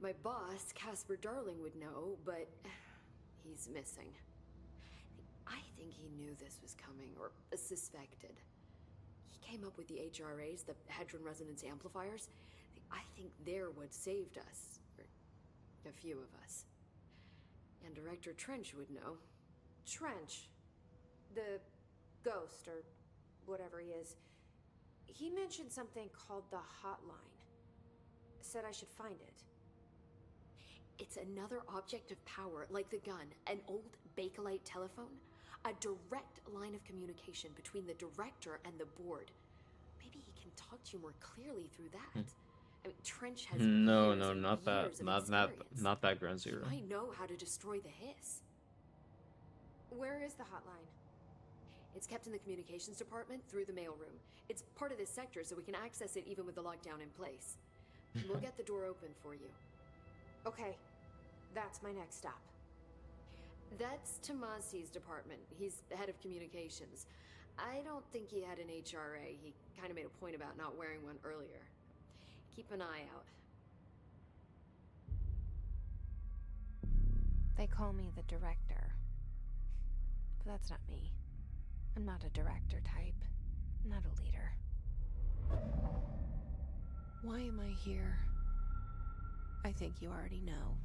My boss, Casper Darling, would know, but he's missing. I think he knew this was coming, or suspected. He came up with the HRAs, the Hadron Resonance Amplifiers. I think they're what saved us. Or a few of us. And Director Trench would know. Trench, the ghost, or whatever he is, he mentioned something called the Hotline. Said I should find it. It's another object of power, like the gun, an old Bakelite telephone. A direct line of communication between the director and the board. Maybe he can talk to you more clearly through that. I mean, Trench has No, years no, and not that. years of Not experience. that Ground Zero. I know how to destroy the hiss. Where is the hotline? It's kept in the communications department through the mailroom. It's part of this sector, so we can access it even with the lockdown in place. We'll get the door open for you. Okay, that's my next stop. That's Tomasi's department. He's the head of communications. I don't think he had an HRA. He kind of made a point about not wearing one earlier. Keep an eye out. They call me the director. But that's not me. I'm not a director type. I'm not a leader. Why am I here? I think you already know.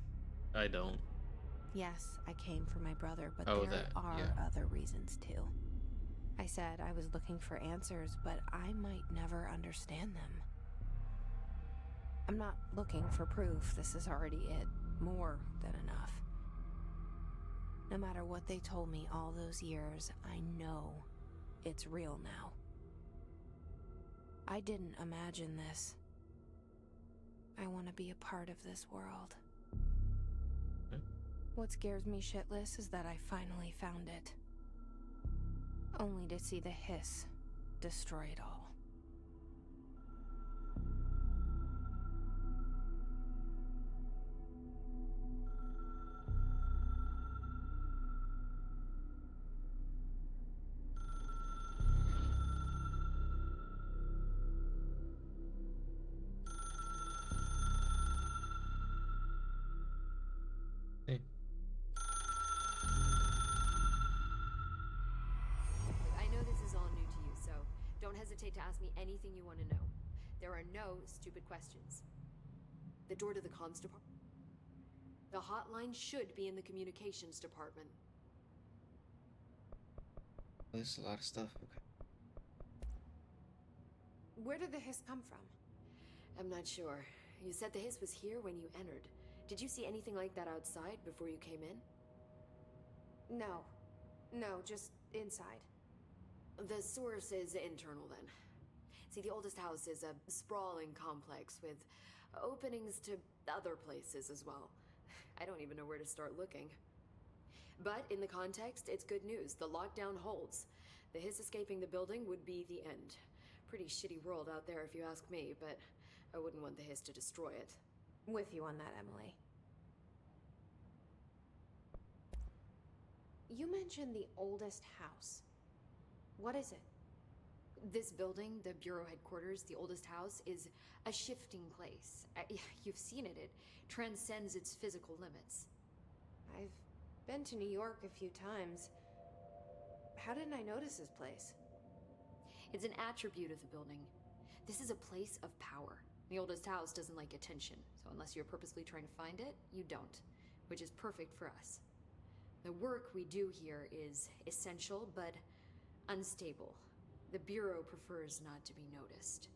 I don't. Yes, I came for my brother, but Oh, there that, are yeah. other reasons too. I said I was looking for answers, but I might never understand them. I'm not looking for proof. This is already it. More than enough. No matter what they told me all those years, I know it's real now. I didn't imagine this. I want to be a part of this world. What scares me shitless is that I finally found it. Only to see the hiss destroy it all. hesitate to ask me anything you want to know. There are no stupid questions. The door to the comms department. The hotline should be in the communications department. There's a lot of stuff. Okay. Where did the hiss come from? I'm not sure. You said the hiss was here when you entered. Did you see anything like that outside before you came in? No. No, just inside. The source is internal then. See, the oldest house is a sprawling complex with openings to other places as well. I don't even know where to start looking. But in the context, it's good news. The lockdown holds. The hiss escaping the building would be the end. Pretty shitty world out there if you ask me, but I wouldn't want the hiss to destroy it. With you on that, Emily. You mentioned the oldest house. What is it? This building, the Bureau headquarters, the oldest house, is a shifting place. You've seen it. It transcends its physical limits. I've been to New York a few times. How didn't I notice this place? It's an attribute of the building. This is a place of power. The oldest house doesn't like attention, so unless you're purposely trying to find it, you don't, which is perfect for us. The work we do here is essential, but unstable. The Bureau prefers not to be noticed.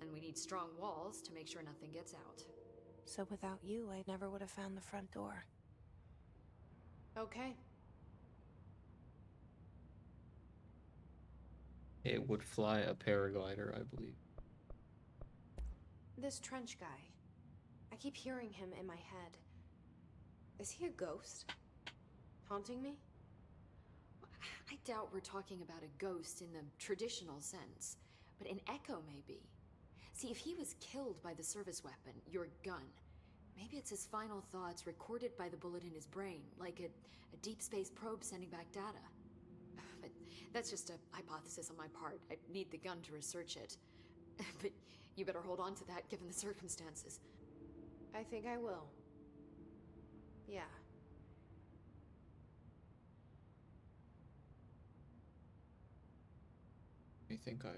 And we need strong walls to make sure nothing gets out. So without you, I never would have found the front door. Okay. It would fly a paraglider, I believe. This trench guy. I keep hearing him in my head. Is he a ghost? Haunting me? I doubt we're talking about a ghost in the traditional sense, but an echo maybe. See, if he was killed by the service weapon, your gun, maybe it's his final thoughts recorded by the bullet in his brain, like a deep space probe sending back data. But that's just a hypothesis on my part. I need the gun to research it. But you better hold on to that given the circumstances. I think I will. Yeah. I think I...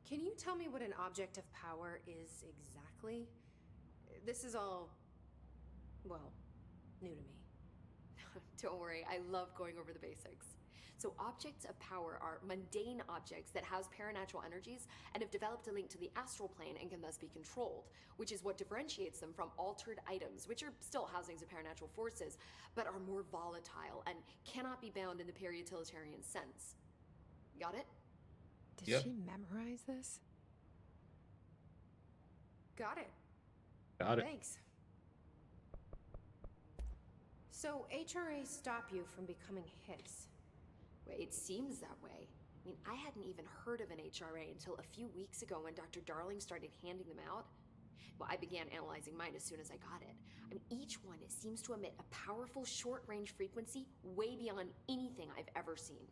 Can you tell me what an object of power is exactly? This is all, well, new to me. Don't worry, I love going over the basics. So objects of power are mundane objects that house paranatural energies and have developed a link to the astral plane and can thus be controlled, which is what differentiates them from altered items, which are still housings of paranatural forces, but are more volatile and cannot be bound in the peri-utilitarian sense. Got it? Did Yep. she memorize this? Got it. Got it. Thanks. So HRA stop you from becoming hiss? Well, it seems that way. I mean, I hadn't even heard of an HRA until a few weeks ago when Dr. Darling started handing them out. Well, I began analyzing mine as soon as I got it. I mean, each one seems to emit a powerful short-range frequency way beyond anything I've ever seen.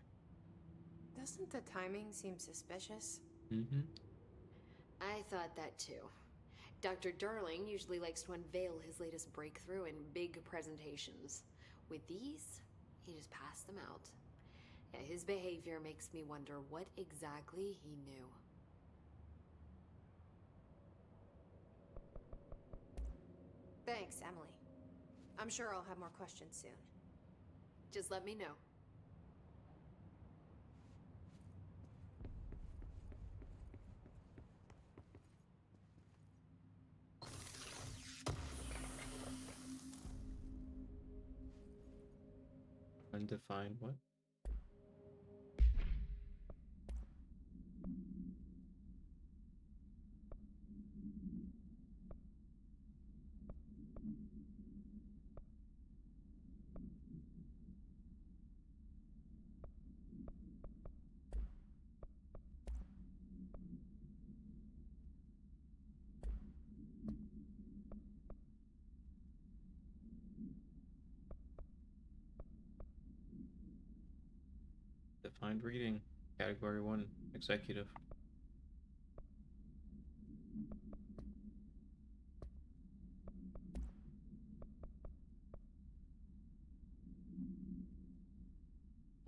Doesn't the timing seem suspicious? Mm-hmm. I thought that too. Dr. Darling usually likes to unveil his latest breakthrough in big presentations. With these, he just passed them out. Yeah, his behavior makes me wonder what exactly he knew. Thanks, Emily. I'm sure I'll have more questions soon. Just let me know. Undefined what? Defined reading. Category 1. Executive.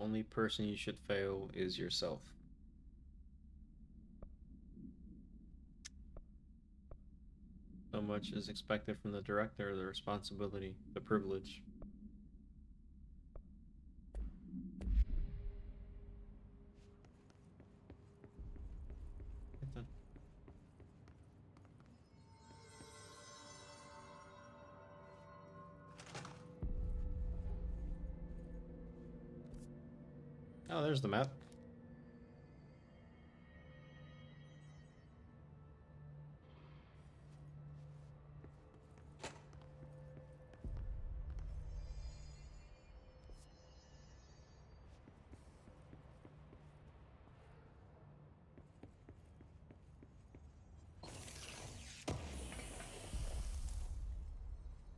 Only person you should fail is yourself. So much is expected from the director, the responsibility, the privilege. Oh, there's the map.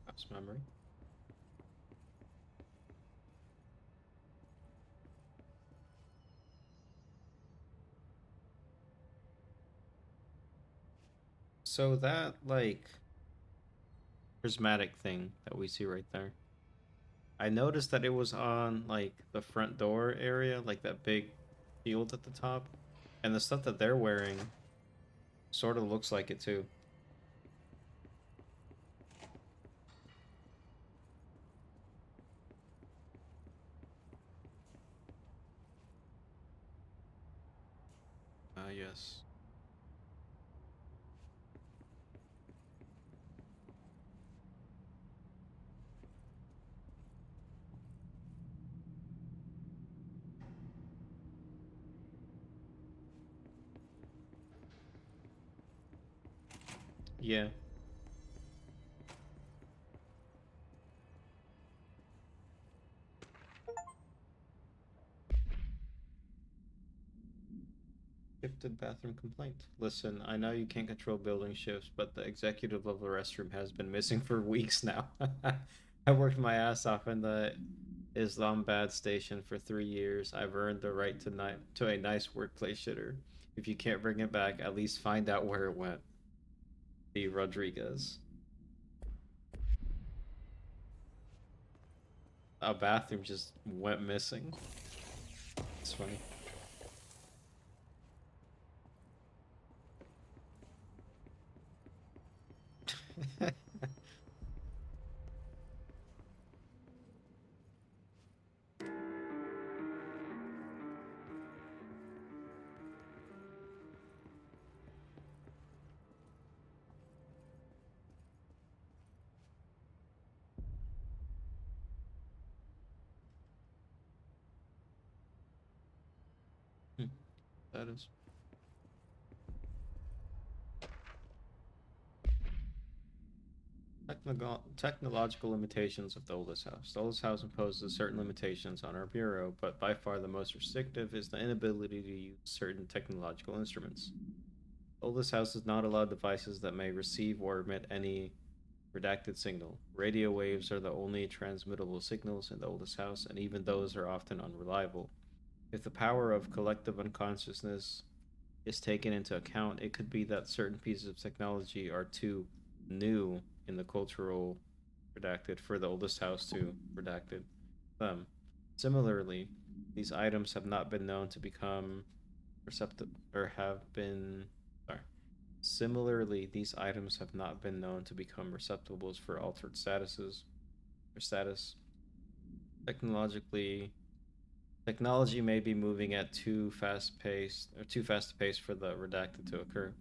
House memory. So that, like, prismatic thing that we see right there. I noticed that it was on, like, the front door area, like that big shield at the top. And the stuff that they're wearing sort of looks like it too. Yes. Yeah. Gifted bathroom complaint. Listen, I know you can't control building shifts, but the executive level restroom has been missing for weeks now. I worked my ass off in the Islamabad station for 3 years. I've earned the right to a nice workplace shitter. If you can't bring it back, at least find out where it went. D. Rodriguez. A bathroom just went missing. It's funny. That is. Technological limitations of the oldest house. The oldest house imposes certain limitations on our bureau, but by far the most restrictive is the inability to use certain technological instruments. The oldest house does not allow devices that may receive or emit any redacted signal. Radio waves are the only transmittable signals in the oldest house, and even those are often unreliable. If the power of collective unconsciousness is taken into account, it could be that certain pieces of technology are too new in the cultural redacted for the oldest house to redacted them. Similarly, these items have not been known to become receptive or have been sorry. Similarly, these items have not been known to become receptacles for altered statuses or status. Technologically Technology may be moving at too fast a pace for the redacted to occur.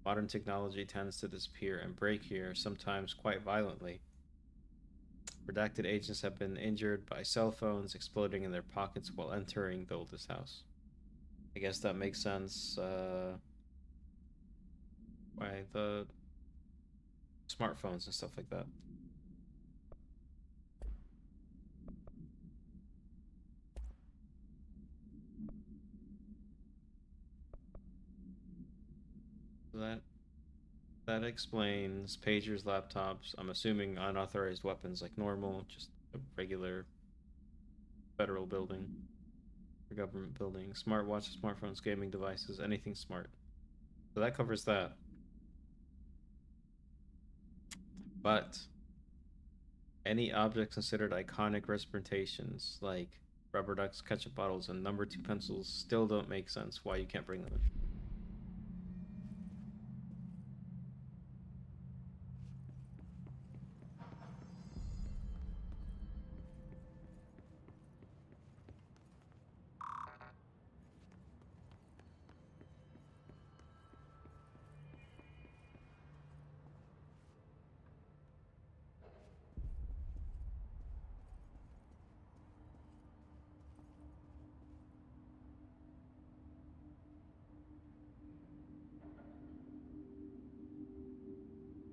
Modern technology tends to disappear and break here, sometimes quite violently. Redacted agents have been injured by cell phones exploding in their pockets while entering the oldest house. I guess that makes sense. Why the smartphones and stuff like that. That that explains pagers, laptops. I'm assuming unauthorized weapons like normal, just a regular federal building or government building. Smartwatches, smartphones, gaming devices, anything smart. So that covers that. But any objects considered iconic representations, like rubber ducks, ketchup bottles, and number 2 pencils still don't make sense why you can't bring them in.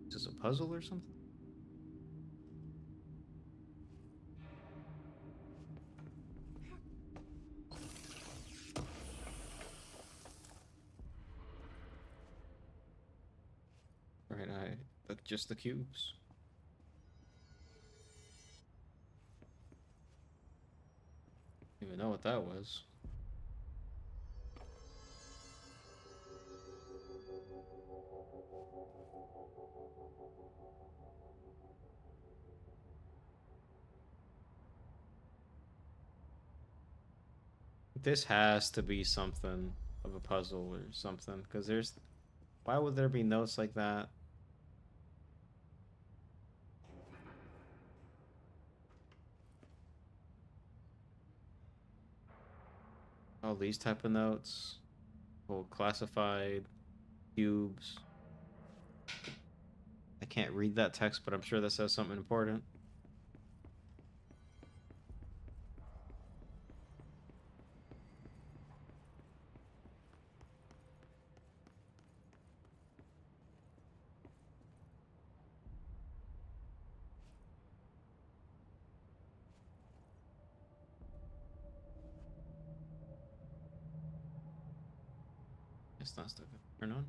Is this a puzzle or something? Right, just the cubes. Didn't even know what that was. This has to be something of a puzzle or something, because there's... Why would there be notes like that? All these type of notes. Whole classified cubes. I can't read that text, but I'm sure that says something important. It's not stuck. Turn on.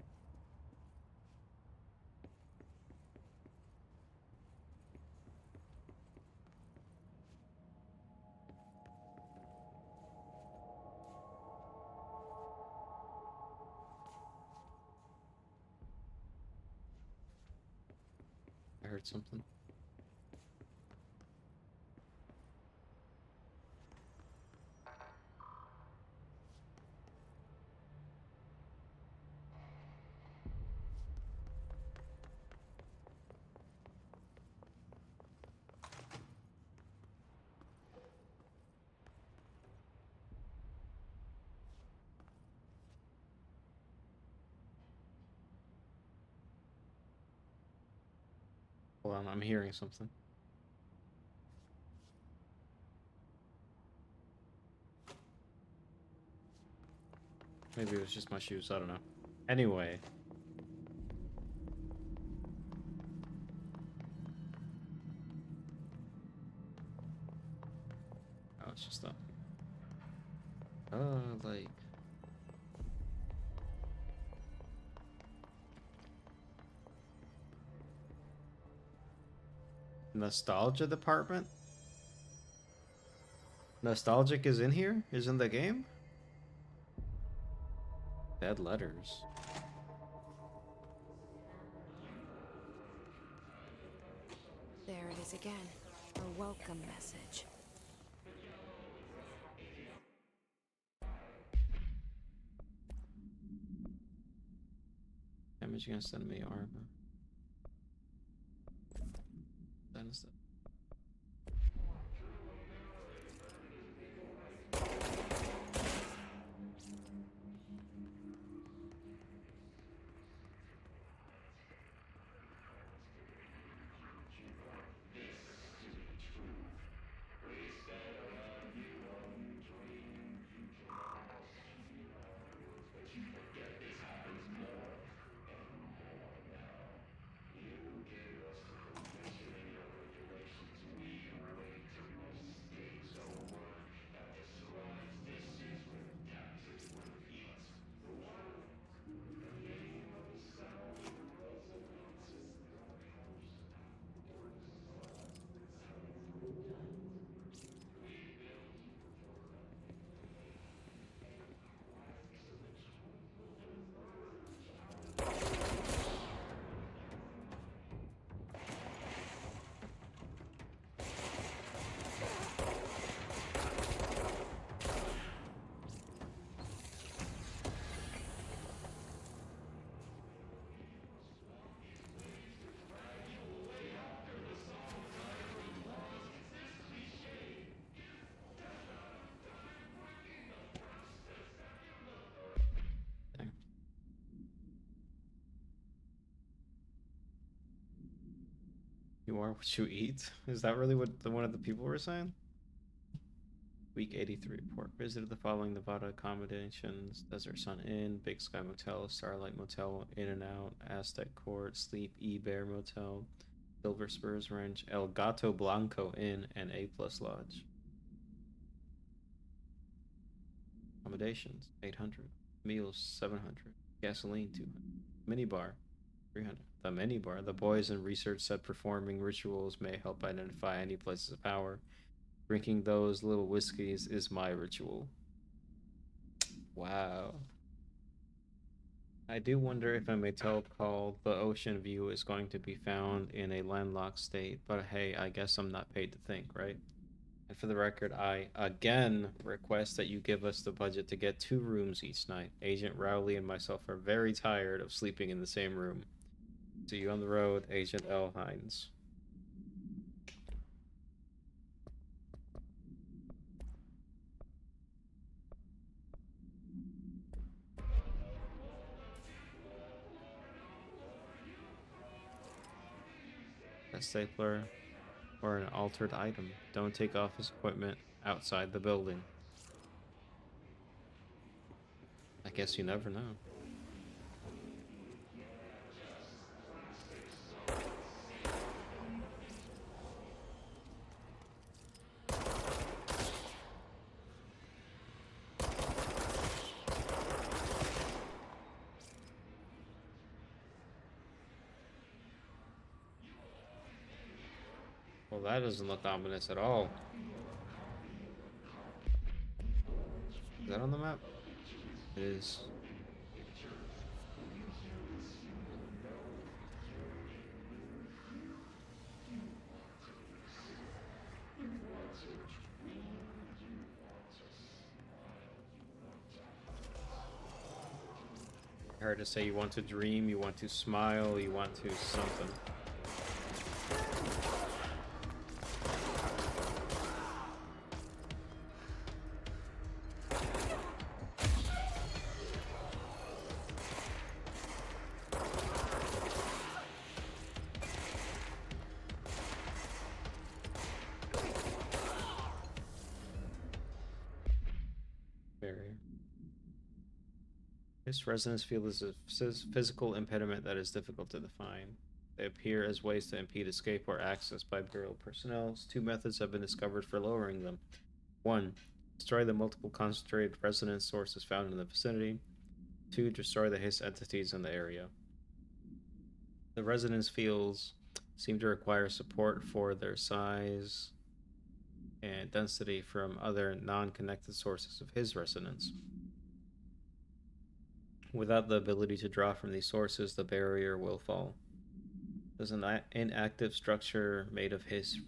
I heard something. Hold on, I'm hearing something. Maybe it was just my shoes, I don't know. Anyway. Oh, it's just that. Like... Nostalgia department? Nostalgic is in here? Is in the game? Dead letters. There it is again. A welcome message. Damage against enemy armor. That is the... You are what you eat? Is that really what one of the people were saying? Week 83 report. Visited the following Nevada accommodations: Desert Sun Inn, Big Sky Motel, Starlight Motel, In and Out, Aztec Court, Sleep E Bear Motel, Silver Spurs Ranch, El Gato Blanco Inn, and A Plus Lodge. Accommodations 800, meals 700, gasoline 200, minibar 300. The minibar. The boys in research said performing rituals may help identify any places of power. Drinking those little whiskeys is my ritual. Wow. I do wonder if a motel called the Ocean View is going to be found in a landlocked state, but hey, I guess I'm not paid to think, right? And for the record, I again request that you give us the budget to get 2 rooms each night. Agent Rowley and myself are very tired of sleeping in the same room. See you on the road, Agent L. Hines. A stapler or an altered item. Don't take office equipment outside the building. I guess you never know. Well, that doesn't look ominous at all. Is that on the map? It is. I heard it say you want to dream, you want to smile, you want to something. Barrier. This resonance field is a physical impediment that is difficult to define. They appear as ways to impede escape or access by Bureau personnel. 2 methods have been discovered for lowering them. 1. Destroy the multiple concentrated resonance sources found in the vicinity. 2. Destroy the hiss entities in the area. The resonance fields seem to require support for their size and density from other non-connected sources of his resonance. Without the ability to draw from these sources, the barrier will fall. Does an inactive structure made of his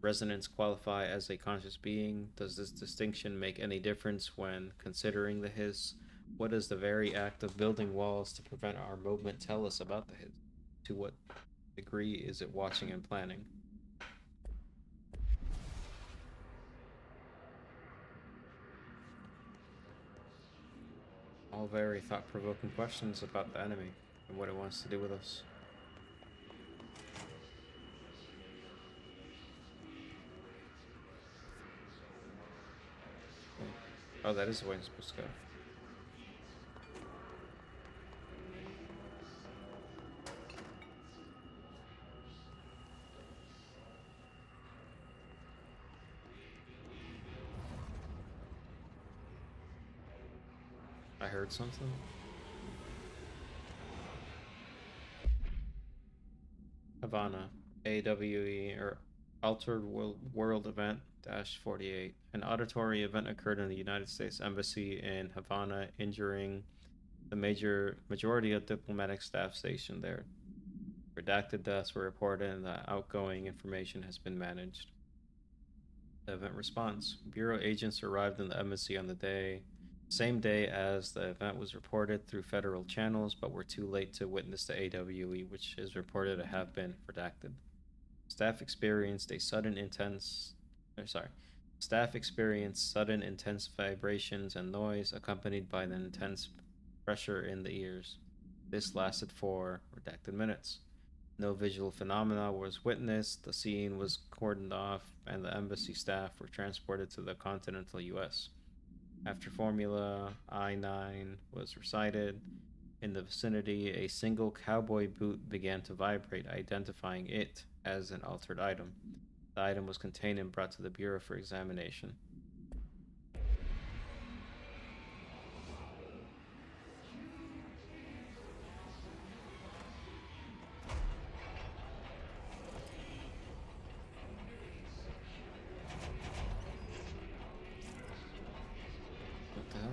resonance qualify as a conscious being? Does this distinction make any difference when considering the his? What does the very act of building walls to prevent our movement tell us about the his? To what degree is it watching and planning? All very thought-provoking questions about the enemy and what it wants to do with us. Oh, that is the way I'm supposed to go. I heard something. Havana, AWE, or Altered World Event 48. An auditory event occurred in the United States Embassy in Havana, injuring the majority of diplomatic staff stationed there. Redacted deaths were reported and the outgoing information has been managed. The event response. Bureau agents arrived in the embassy on the same day as the event was reported through federal channels, but were too late to witness the AWE, which is reported to have been redacted. Staff experienced sudden intense vibrations and noise accompanied by an intense pressure in the ears. This lasted for redacted minutes. No visual phenomena was witnessed, the scene was cordoned off, and the embassy staff were transported to the continental US. After Formula I-9 was recited, in the vicinity, a single cowboy boot began to vibrate, identifying it as an altered item. The item was contained and brought to the Bureau for examination. What the hell?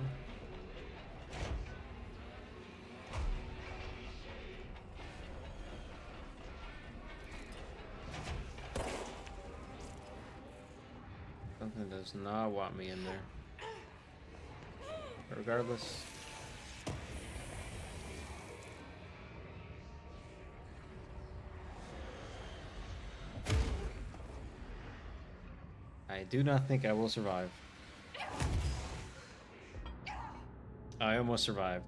Something does not want me in there. But regardless. I do not think I will survive. I almost survived.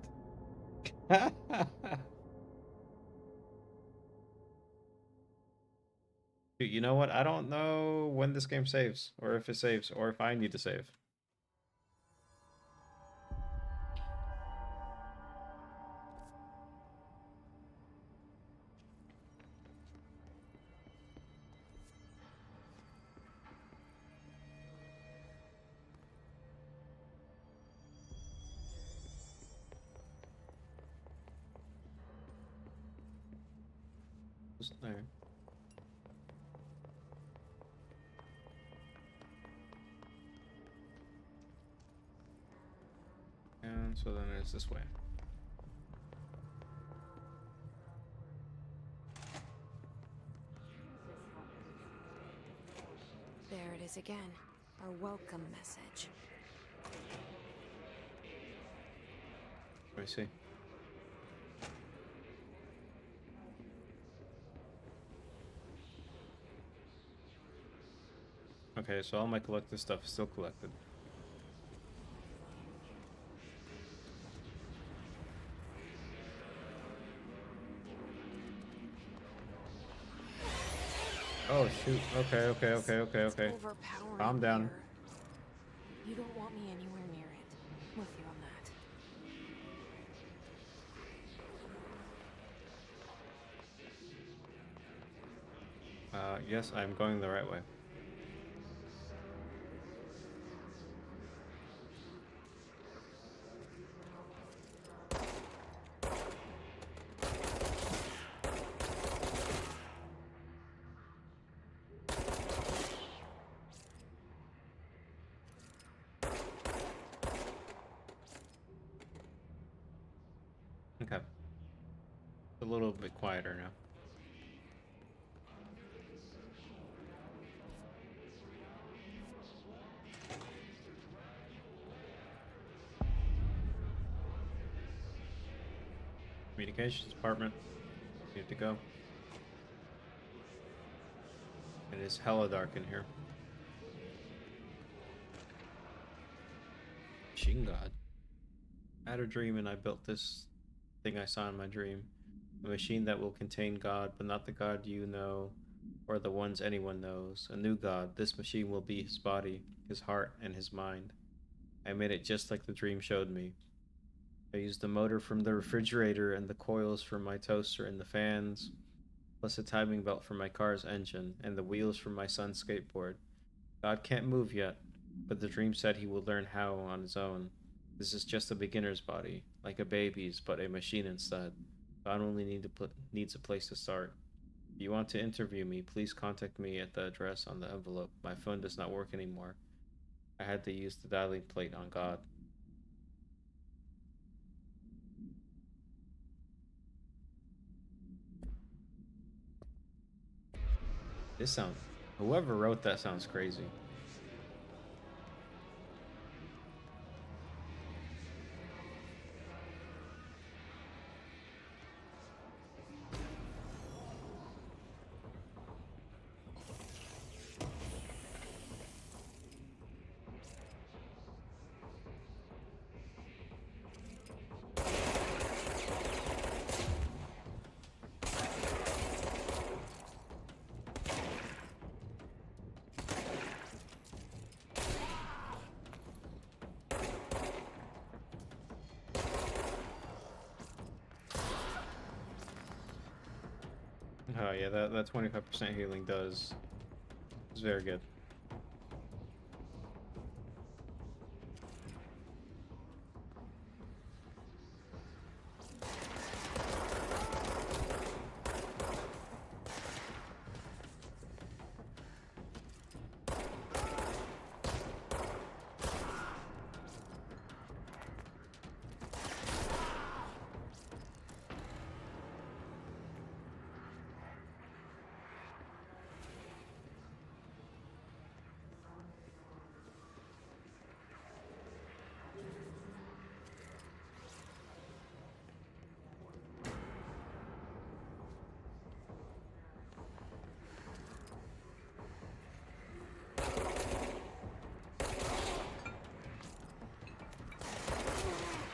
Dude, you know what? I don't know when this game saves, or if it saves, or if I need to save. There. And so then it's this way. There it is again. Our welcome message. Let me see. Okay, so all my collected stuff is still collected. Oh shoot. Okay. Calm down. Here. You don't want me anywhere near it. With you on that. Yes, I'm going the right way. Okay. It's a little bit quieter now. Communications department. Need to go. It is hella dark in here. Machine God. I had a dream and I built this thing I saw in my dream. A machine that will contain God, but not the God you know or the ones anyone knows. A new God. This machine will be his body, his heart, and his mind. I made it just like the dream showed me. I used the motor from the refrigerator and the coils from my toaster and the fans, plus a timing belt for my car's engine and the wheels from my son's skateboard. God can't move yet, but the dream said he will learn how on his own. This is just a beginner's body, like a baby's, but a machine instead. God only needs a place to start. If you want to interview me, please contact me at the address on the envelope. My phone does not work anymore. I had to use the dialing plate on God. This sounds... Whoever wrote that sounds crazy. Oh yeah, that 25% healing is very good.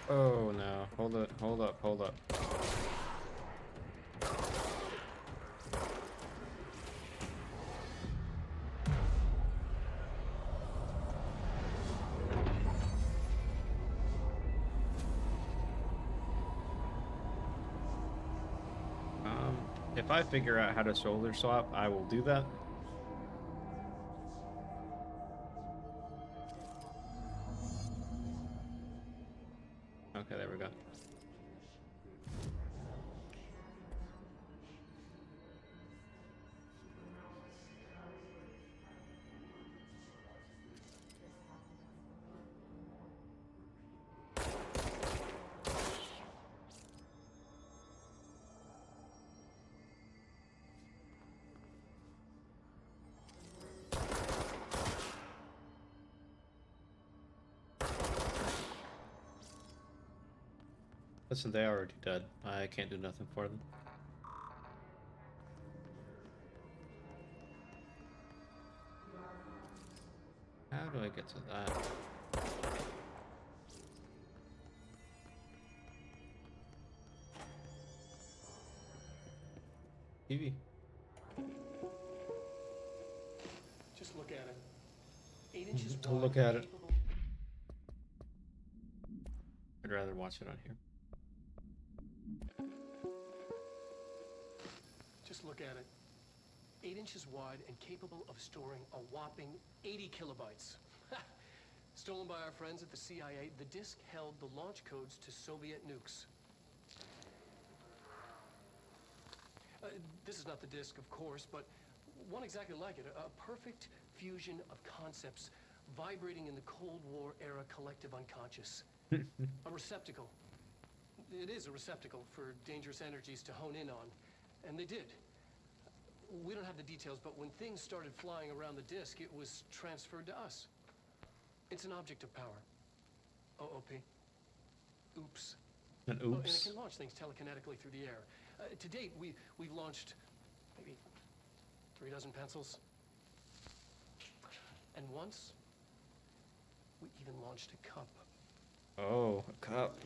Oh no, hold it, hold up, hold up. If I figure out how to shoulder swap, I will do that. Okay, there we go. Listen, they are already dead. I can't do nothing for them. How do I get to that? TV. Just look at it. 8 inches To wide. look at it. I'd rather watch it on here. Just look at it. 8 inches wide and capable of storing a whopping 80 kilobytes. Stolen by our friends at the CIA, the disk held the launch codes to Soviet nukes. This is not the disk, of course, but one exactly like it. A perfect fusion of concepts vibrating in the Cold War era collective unconscious. A receptacle. It is a receptacle for dangerous energies to hone in on. And they did. We don't have the details, but when things started flying around the disk, it was transferred to us. It's an object of power. OOP. Oops. An Oh, and it oops. can launch things telekinetically through the air. To date, we've launched maybe 3 dozen pencils. And once, we even launched a cup. Oh, a cup.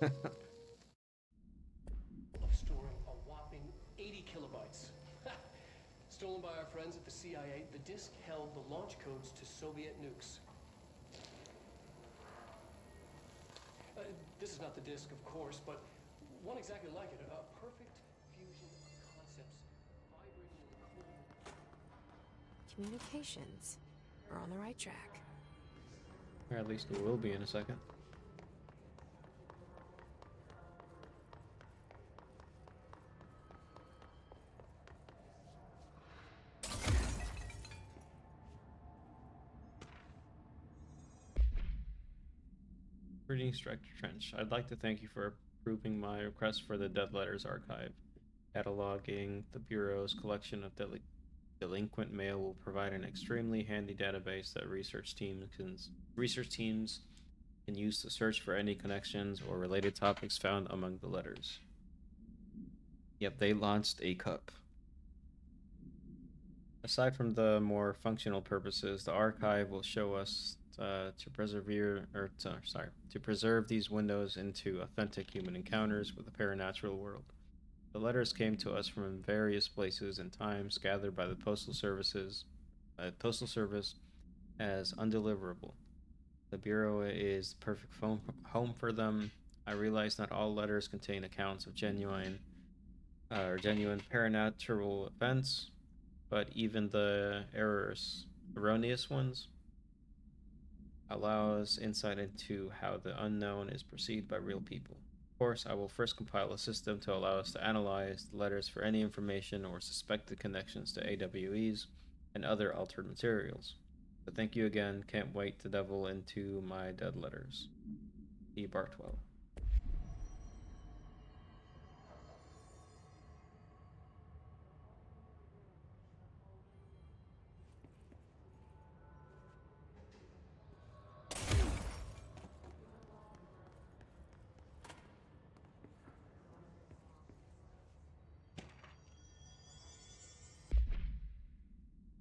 Of storing a whopping 80 kilobytes. Stolen by our friends at the CIA, the disk held the launch codes to Soviet nukes. This is not the disk, of course, but one exactly like it. A perfect fusion of concepts vibrating in the cold. Communications. We're on the right track. Or at least it will be in a second. Greetings, Director Trench. I'd like to thank you for approving my request for the Dead Letters Archive. Cataloging the Bureau's collection of delinquent mail will provide an extremely handy database that research teams can use to search for any connections or related topics found among the letters. Yep, they launched a cup. Aside from the more functional purposes, the archive will show us to preserve these windows into authentic human encounters with the paranatural world. The letters came to us from various places and times, gathered by the Postal Service as undeliverable. The Bureau is the perfect home for them. I realize not all letters contain accounts of genuine or genuine paranatural events, but even the erroneous ones, allows insight into how the unknown is perceived by real people. Of course, I will first compile a system to allow us to analyze the letters for any information or suspected connections to AWEs and other altered materials. So thank you again. Can't wait to delve into my dead letters. E. Bartwell.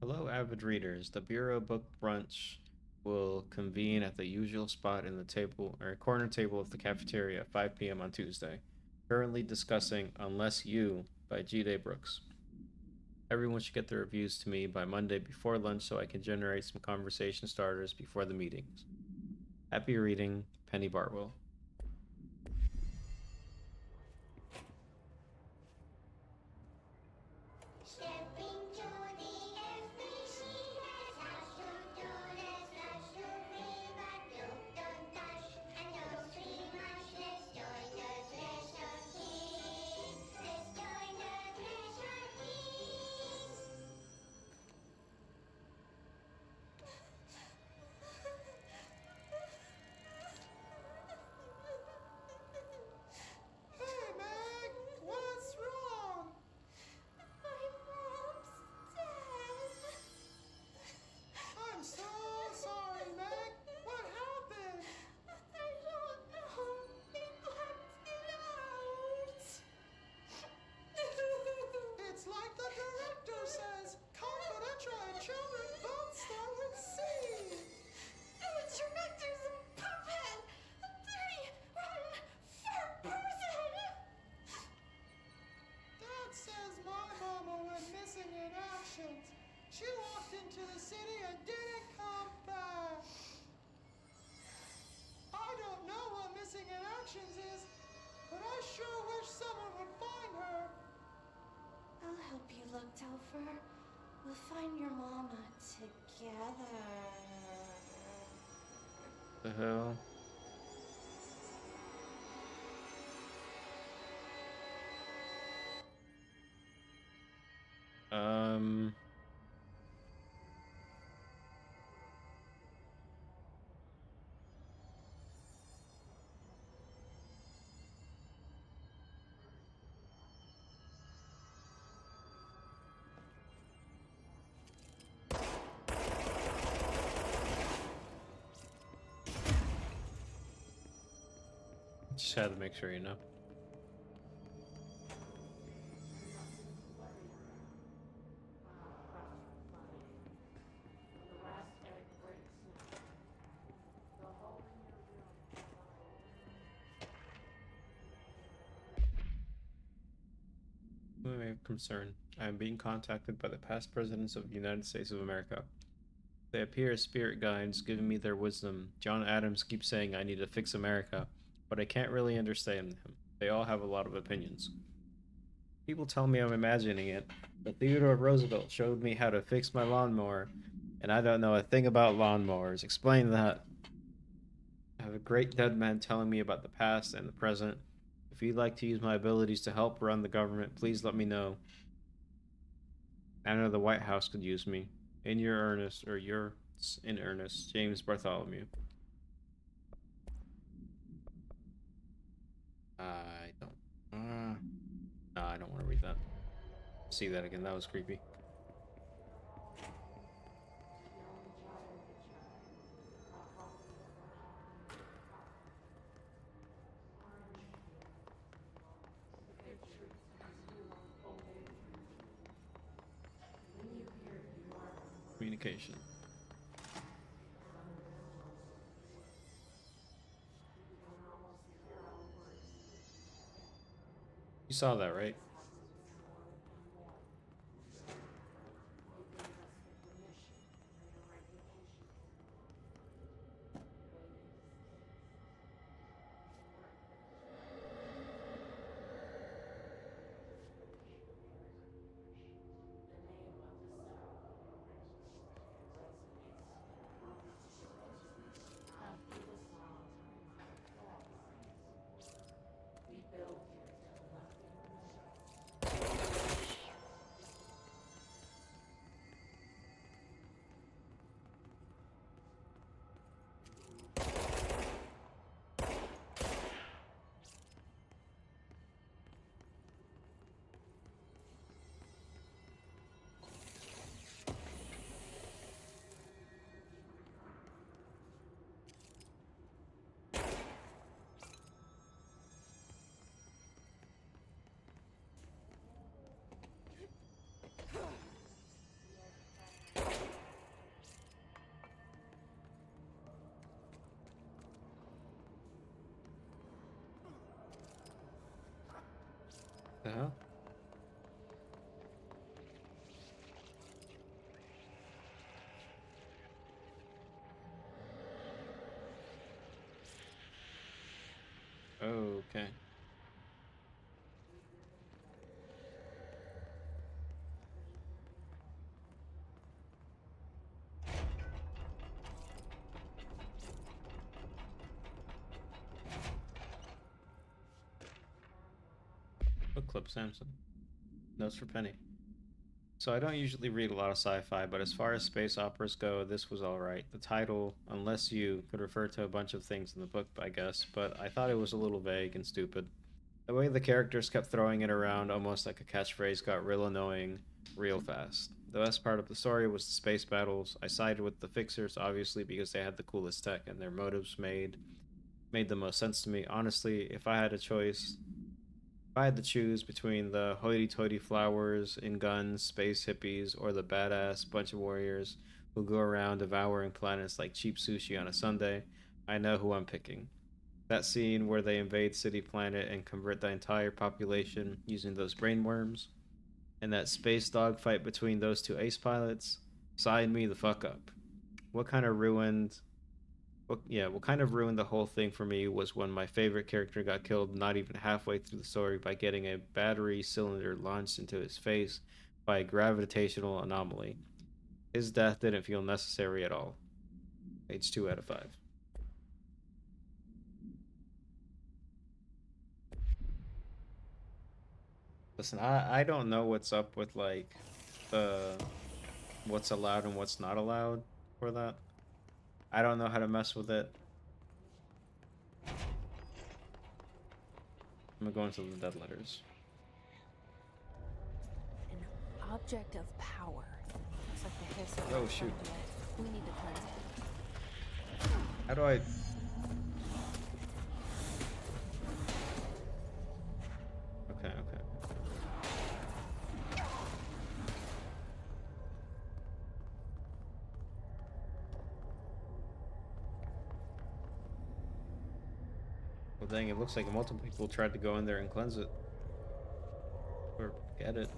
Hello, avid readers. The Bureau Book Brunch will convene at the usual spot in the table or corner table of the cafeteria at 5 p.m. on Tuesday. Currently discussing Unless You by G. Day Brooks. Everyone should get their reviews to me by Monday before lunch so I can generate some conversation starters before the meetings. Happy reading, Penny Bartwell. She walked into the city and didn't come back. I don't know what missing in actions is, but I sure wish someone would find her. I'll help you look, Topher. We'll find your mama together. The hell? Um. Just had to make sure, you know. My concern. I am being contacted by the past presidents of the United States of America. They appear as spirit guides, giving me their wisdom. John Adams keeps saying I need to fix America, but I can't really understand him. They all have a lot of opinions. People tell me I'm imagining it, but Theodore Roosevelt showed me how to fix my lawnmower, and I don't know a thing about lawnmowers. Explain that. I have a great dead man telling me about the past and the present. If you'd like to use my abilities to help run the government, please let me know. I know the White House could use me. In your earnest, or your in earnest, James Bartholomew. I don't. No, I don't want to read that. See that again. That was creepy. Communication. You saw that, right? hell? Okay. Book Club Samson. Notes for Penny. So I don't usually read a lot of sci-fi, but as far as space operas go, this was alright. The title, Unless You, could refer to a bunch of things in the book, I guess, but I thought it was a little vague and stupid. The way the characters kept throwing it around almost like a catchphrase got real annoying real fast. The best part of the story was the space battles. I sided with the Fixers, obviously, because they had the coolest tech and their motives made the most sense to me. Honestly, if I had to choose between the hoity-toity flowers and guns, space hippies, or the badass bunch of warriors who go around devouring planets like cheap sushi on a Sunday, I know who I'm picking. That scene where they invade City Planet and convert the entire population using those brainworms, and that space dogfight between those two ace pilots, sign me the fuck up. What kind of ruined what kind of ruined the whole thing for me was when my favorite character got killed not even halfway through the story by getting a battery cylinder launched into his face by a gravitational anomaly. His death didn't feel necessary at all. Page 2 out of 5. Listen, I don't know what's up with like the what's allowed and what's not allowed for that. I don't know how to mess with it. I'm gonna go into the dead letters. An object of power. Looks like the hiss of Oh shoot. We need to cleanse it. How do I Okay. Well, dang, it looks like multiple people tried to go in there and cleanse it. Or get it.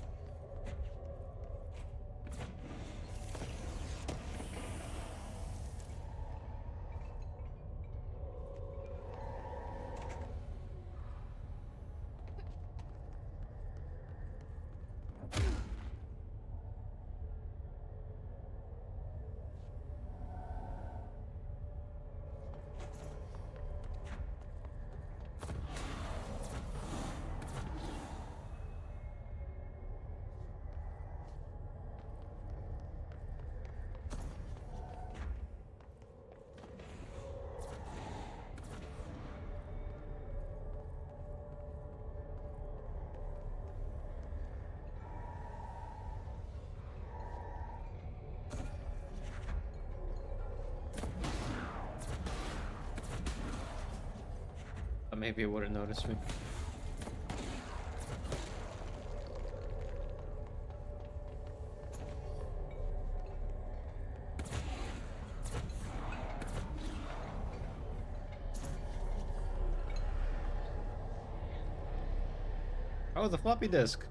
Maybe it wouldn't notice me. Oh, the floppy disk.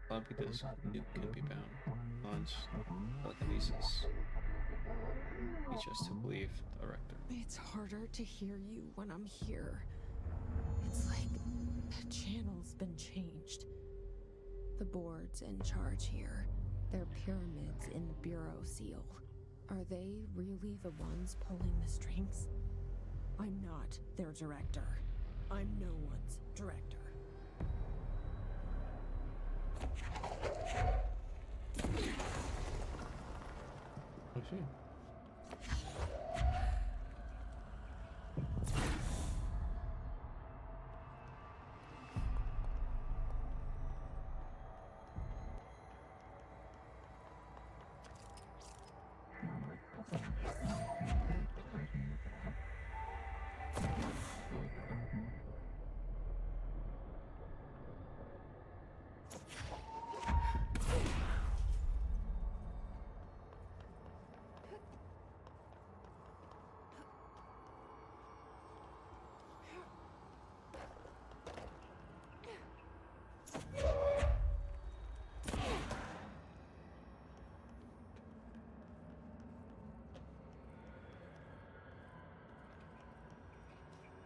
Floppy disk nuke can be bound. Launch telekinesis. Teach us to believe, director. It's harder to hear you when I'm here. It's like the channel's been changed. The board's in charge here. They're pyramids in the Bureau seal. Are they really the ones pulling the strings? I'm not their director. I'm no one's director. Oh, shit.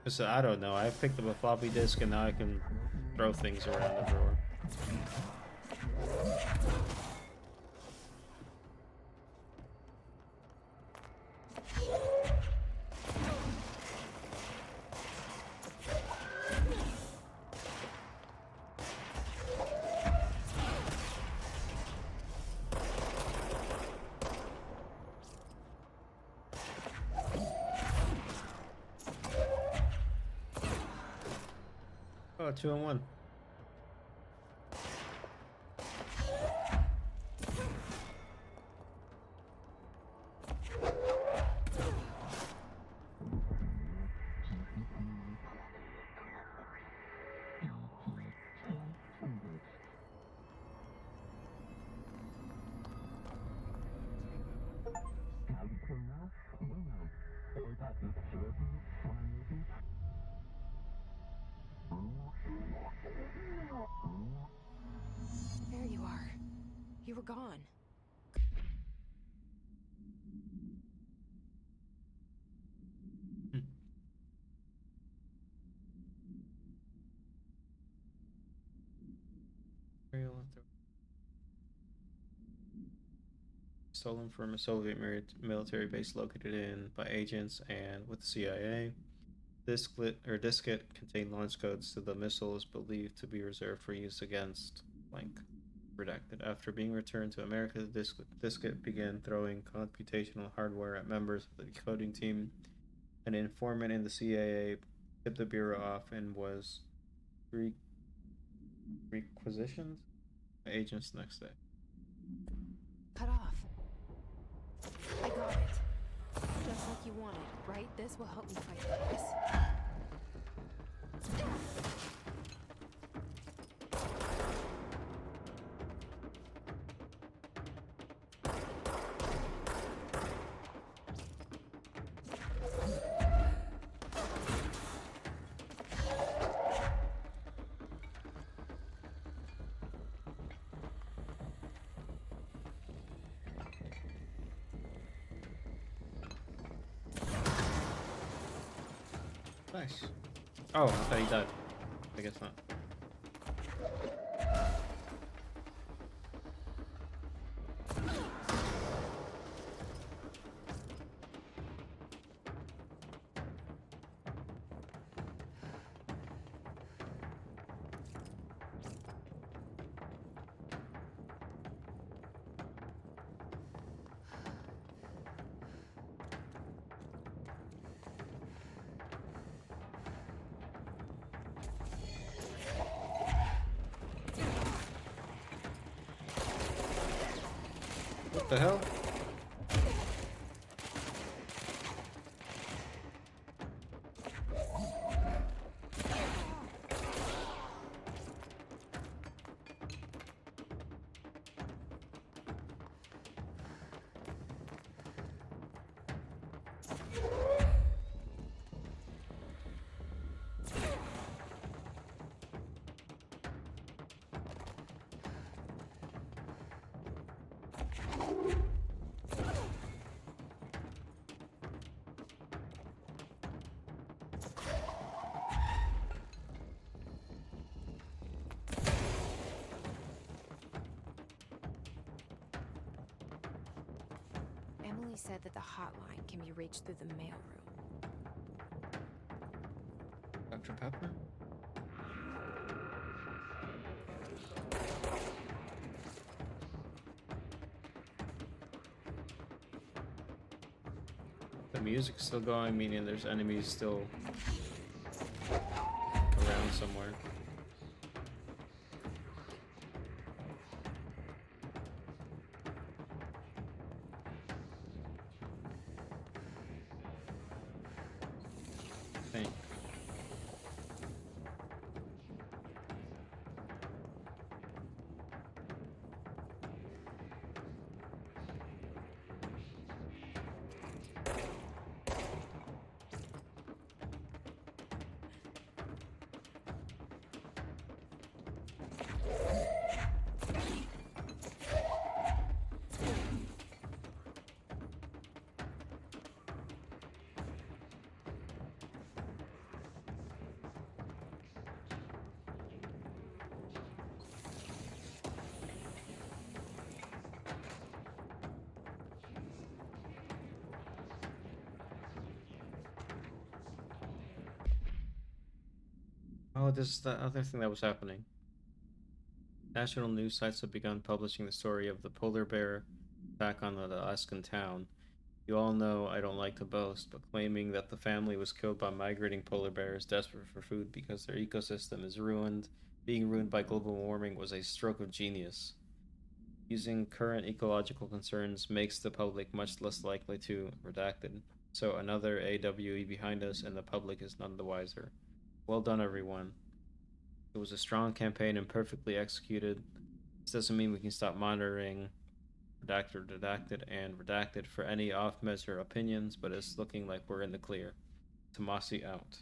So I don't know. I picked up a floppy disk and now I can throw things around everywhere. Oh, 2-on-1. There you are. You were gone. Stolen from a Soviet military base located in by agents and with the CIA. This diskette contained launch codes to the missiles believed to be reserved for use against blank. Redacted. After being returned to America, the diskette began throwing computational hardware at members of the decoding team. An informant in the CIA tipped the bureau off and was requisitioned by agents the next day. Cut off. I got it. Just like you wanted, right? This will help me fight this. Nice. Oh, I thought he died. I guess not. What the hell? Emily said that the hotline can be reached through the mailroom. Dr. Pepper? The music's still going, meaning there's enemies still around somewhere. Think. Oh, this is the other thing that was happening. National news sites have begun publishing the story of the polar bear attack on the Alaskan town. You all know I don't like to boast, but claiming that the family was killed by migrating polar bears desperate for food because their ecosystem is being ruined by global warming was a stroke of genius. Using current ecological concerns makes the public much less likely to redacted. So another AWE behind us and the public is none the wiser. Well done, everyone. It was a strong campaign and perfectly executed. This doesn't mean we can stop monitoring redacted for any off-measure opinions, but it's looking like we're in the clear. Tomasi out.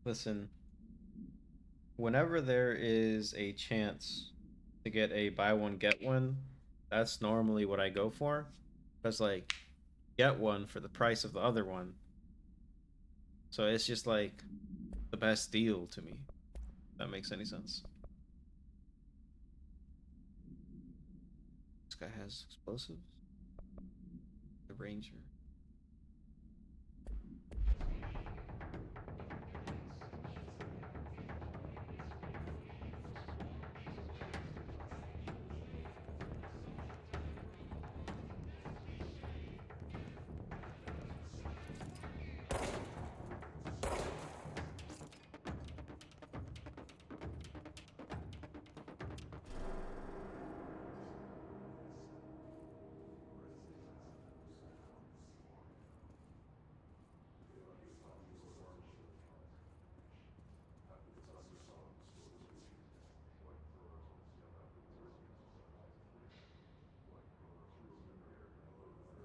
Listen, whenever there is a chance to get a buy one get one, that's normally what I go for. Because like get one for the price of the other one. So it's just like the best deal to me. If that makes any sense. This guy has explosives. The ranger.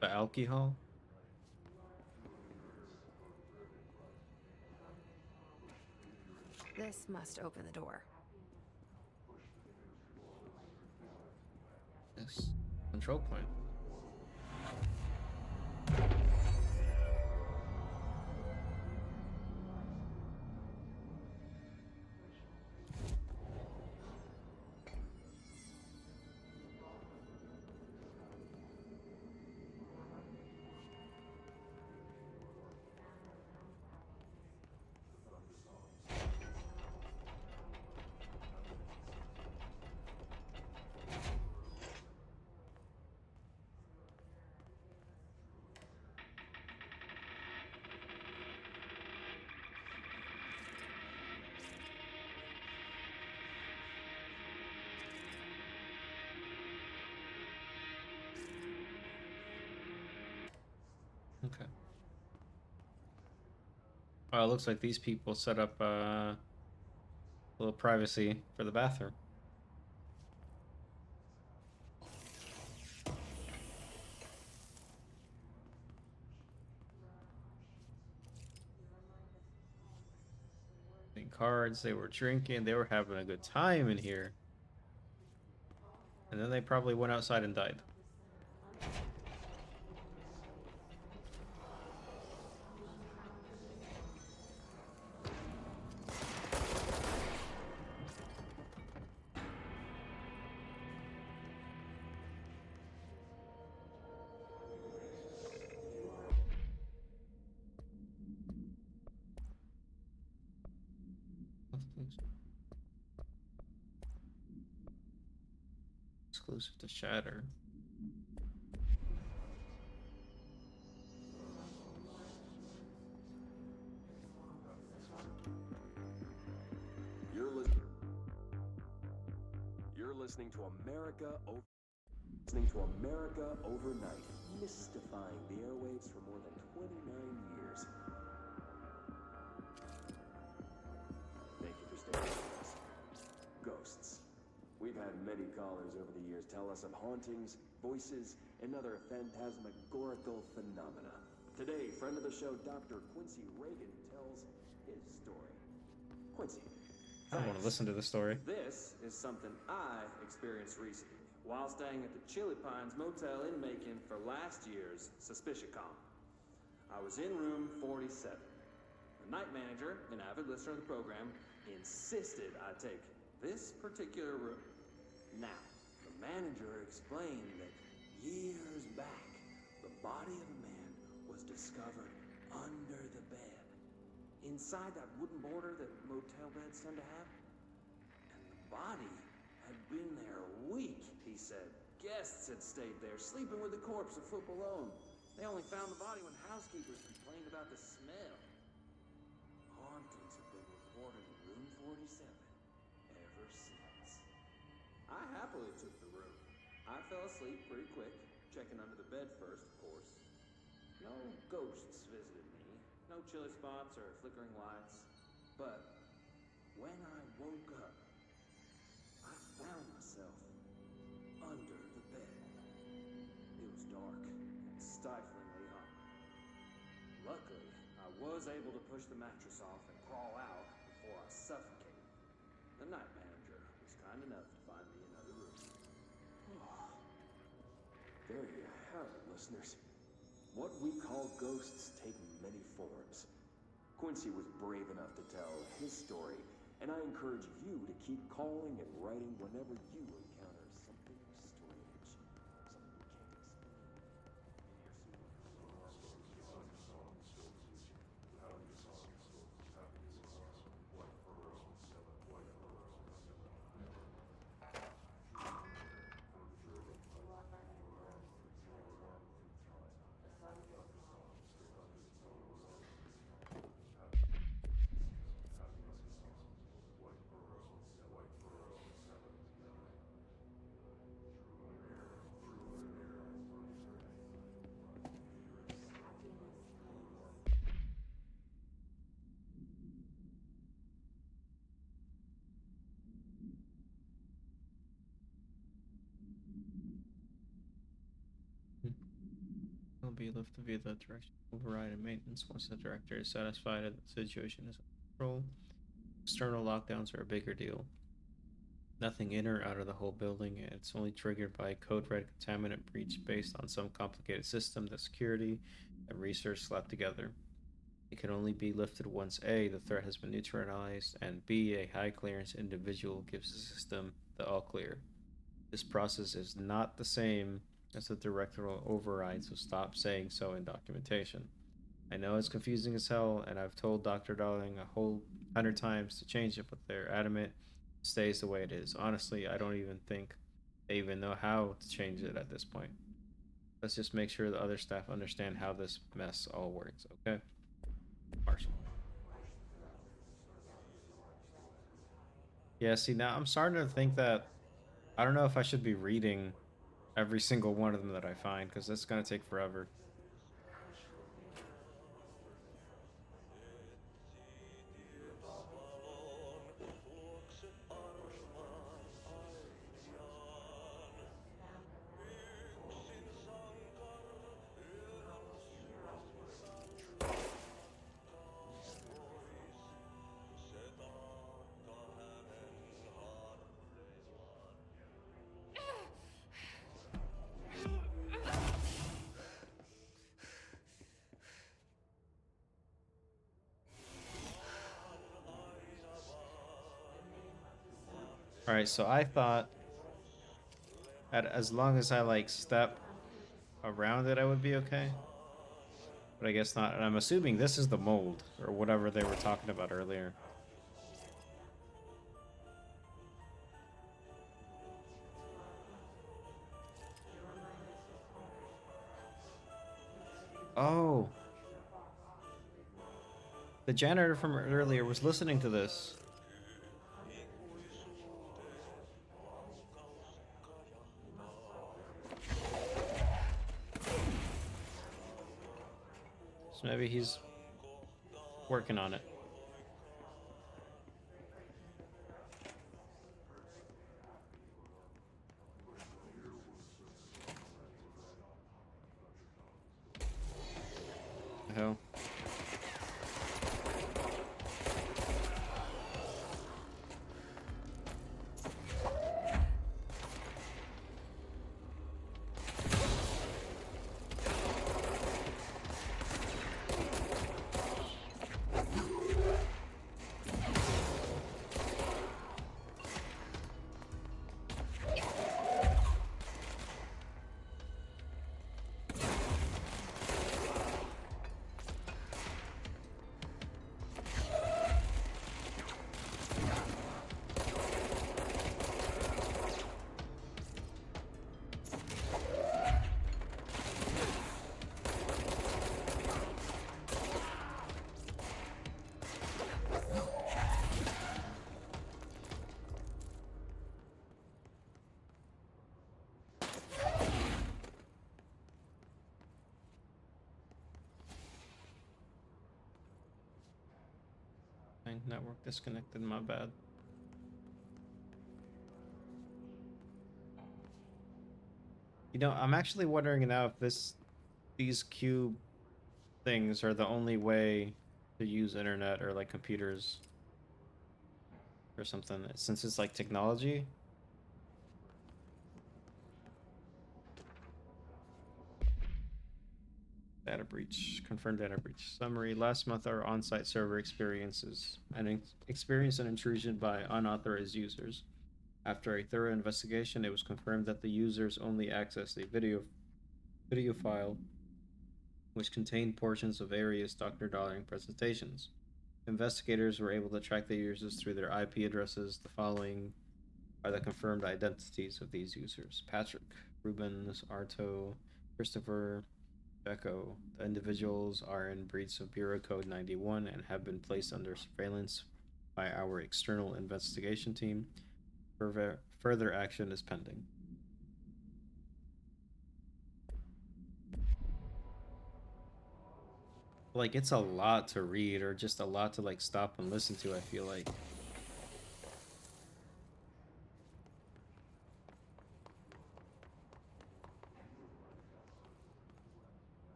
The alcohol. This must open the door. Yes. Control point. Okay. Oh, it looks like these people set up a little privacy for the bathroom. Playing cards, they were drinking, they were having a good time in here. And then they probably went outside and died. Exclusive to Shatter. You're listening to America Overnight, mystifying the airwaves for more than 29 years. Thank you for staying with us. Ghosts. We've had many callers over the years tell us of hauntings, voices, and other phantasmagorical phenomena. Today, friend of the show, Dr. Quincy Reagan tells his story. Quincy. I don't want to listen to the story. This is something I experienced recently while staying at the Chili Pines Motel in Macon for last year's SuspiciaCon. I was in room 47. The night manager, an avid listener of the program, insisted I take this particular room. Now, the manager explained that years back, the body of a man was discovered under the bed, inside that wooden border that motel beds tend to have. And the body had been there a week, he said. Guests had stayed there, sleeping with the corpse a foot below them. They only found the body when housekeepers complained about the smell. Hauntings have been reported in room 47 ever since. I happily took the room. I fell asleep pretty quick, checking under the bed first, of course. No ghosts visited me, no chilly spots or flickering lights. But when I woke up, I found myself under the bed. It was dark and stiflingly hot. Luckily, I was able to push the mattress off and crawl out before I suffocated. The night manager was kind enough to find me another room. There you have it, listeners. What we call ghosts take many forms. Quincy was brave enough to tell his story, and I encourage you to keep calling and writing whenever you encounter something strange, something you can't Will be left to be the direction override and maintenance once the director is satisfied that the situation is under control. External lockdowns are a bigger deal. Nothing in or out of the whole building, and it's only triggered by a code red contaminant breach based on some complicated system that security and research slapped together. It can only be lifted once A, the threat has been neutralized, and B, a high clearance individual gives the system the all clear. This process is not the same as the directorial override, so stop saying so in documentation. I know it's confusing as hell, and I've told Dr. Darling a whole 100 times to change it, but they're adamant it stays the way it is. Honestly, I don't even think they even know how to change it at this point. Let's just make sure the other staff understand how this mess all works, okay? Marshall. Yeah, see, now I'm starting to think that I don't know if I should be reading every single one of them that I find, because that's going to take forever. All right, so I thought that as long as I like step around it, I would be okay. But I guess not. And I'm assuming this is the mold or whatever they were talking about earlier. Oh. The janitor from earlier was listening to this. So maybe he's working on it. The hell? network disconnected, my bad. You know, I'm actually wondering now if these cube things are the only way to use internet or like computers or something, since it's like technology. Data breach. Confirmed data breach. Summary. Last month, our on-site server experienced an intrusion by unauthorized users. After a thorough investigation, it was confirmed that the users only accessed a video file which contained portions of various Dr. Darling presentations. Investigators were able to track the users through their IP addresses. The following are the confirmed identities of these users: Patrick, Rubens, Arto, Christopher, Becco. The individuals are in breach of Bureau Code 91 and have been placed under surveillance by our external investigation team. Further action is pending. Like, it's a lot to read, or just a lot to like stop and listen to, I feel like.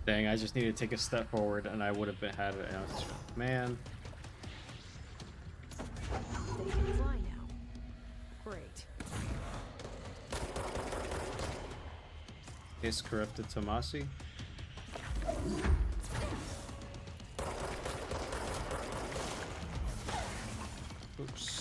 Dang, I just need to take a step forward and I would have had it. Man. They can fly now. Great. Is corrupted Tomasi? Oops.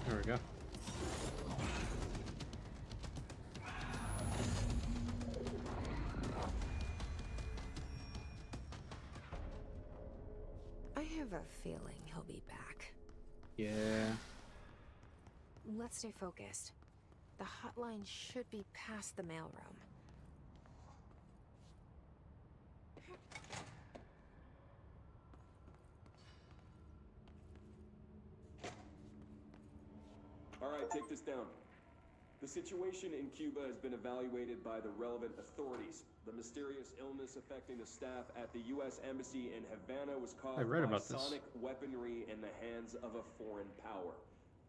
There we go. I have a feeling he'll be back. Yeah. Let's stay focused. The hotline should be past the mailroom. Alright, take this down. The situation in Cuba has been evaluated by the relevant authorities. The mysterious illness affecting the staff at the U.S. Embassy in Havana was caused by sonic weaponry in the hands of a foreign power.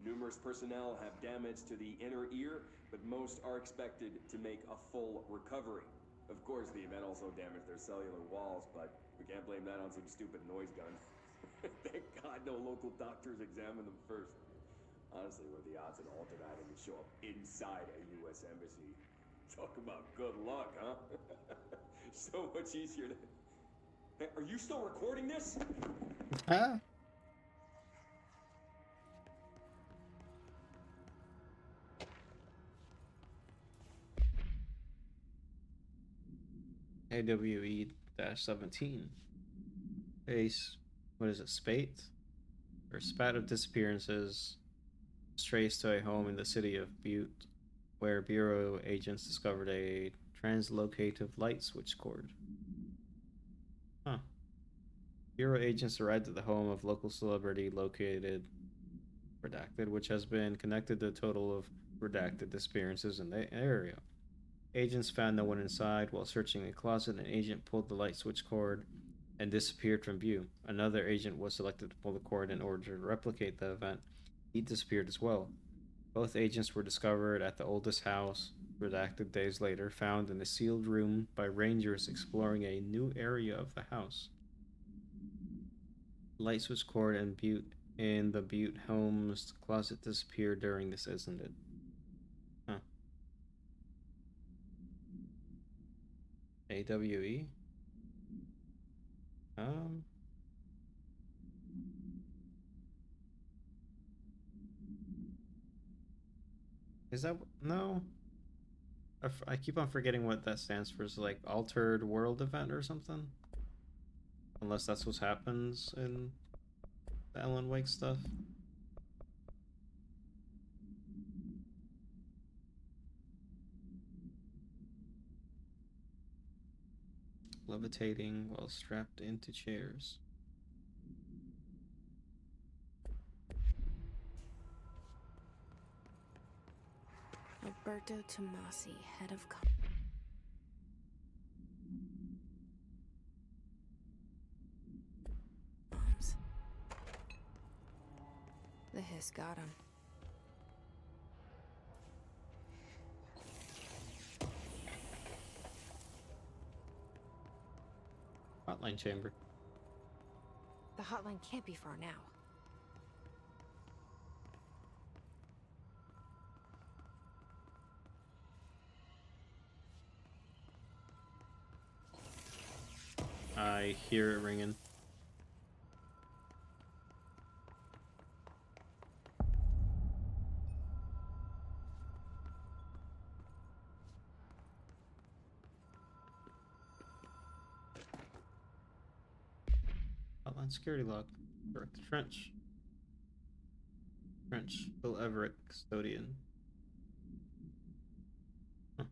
Numerous personnel have damage to the inner ear, but most are expected to make a full recovery. Of course, the event also damaged their cellular walls, but we can't blame that on some stupid noise gun. Thank God no local doctors examined them first. Honestly, what are the odds an altered item would show up inside a U.S. embassy? Talk about good luck, huh? So much easier to... Hey, are you still recording this? Ah. AWE-17. Ace, what is it, spate? Or spat of disappearances traced to a home in the city of Butte, where Bureau agents discovered a translocative light switch cord. Huh. Bureau agents arrived at the home of local celebrity located redacted, which has been connected to a total of redacted disappearances in the area. Agents found no one inside. While searching a closet, an agent pulled the light switch cord and disappeared from view. Another agent was selected to pull the cord in order to replicate the event. He disappeared as well. Both agents were discovered at the oldest house Redacted days later, found in a sealed room by rangers exploring a new area of the house. Light switch cord and Butte in the Butte home's closet disappeared during this incident. Huh. AWE? Um. Is that no? I keep on forgetting what that stands for. Is it like altered world event or something? Unless that's what happens in the Alan Wake stuff. Levitating while strapped into chairs. Alberto Tomasi, head of comms. The hiss got him. Hotline chamber. The hotline can't be far now. I hear it ringing. Hotline security log. Director Trench. Trench. Bill Everett, custodian. Huh.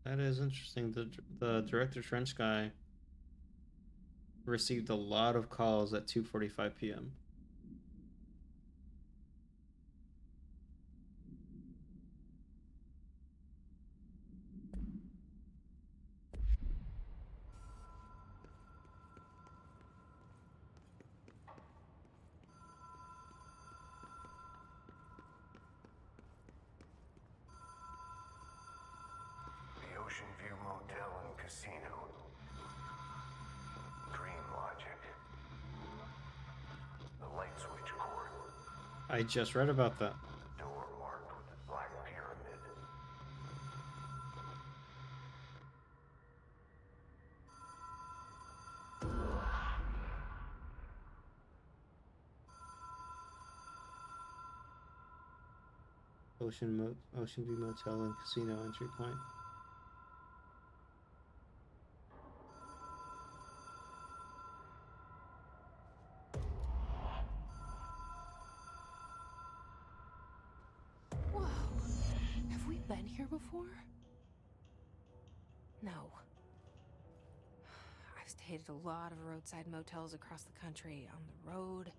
That is interesting. The Director Trench guy received a lot of calls at 2:45 p.m. The Ocean View Motel and Casino. Dream logic. The light switch cord. I just read about that. Door marked with the Black Pyramid. Ocean View Motel and Casino entry point. Whoa. Have we been here before? No. I've stayed at a lot of roadside motels across the country, on the road,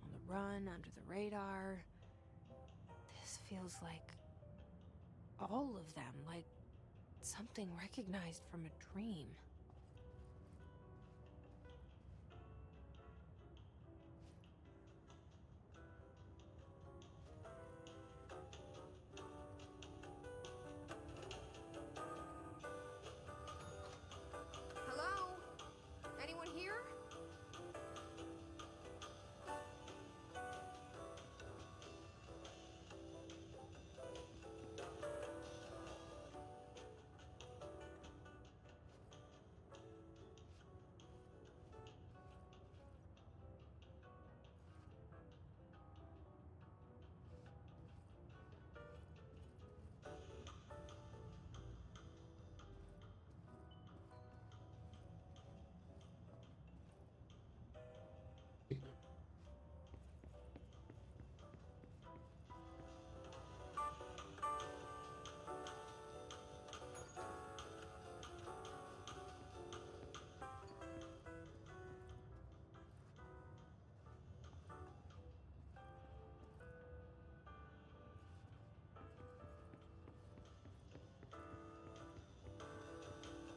on the run, under the radar. This feels like all of them, like something recognized from a dream. Hello? Anyone here?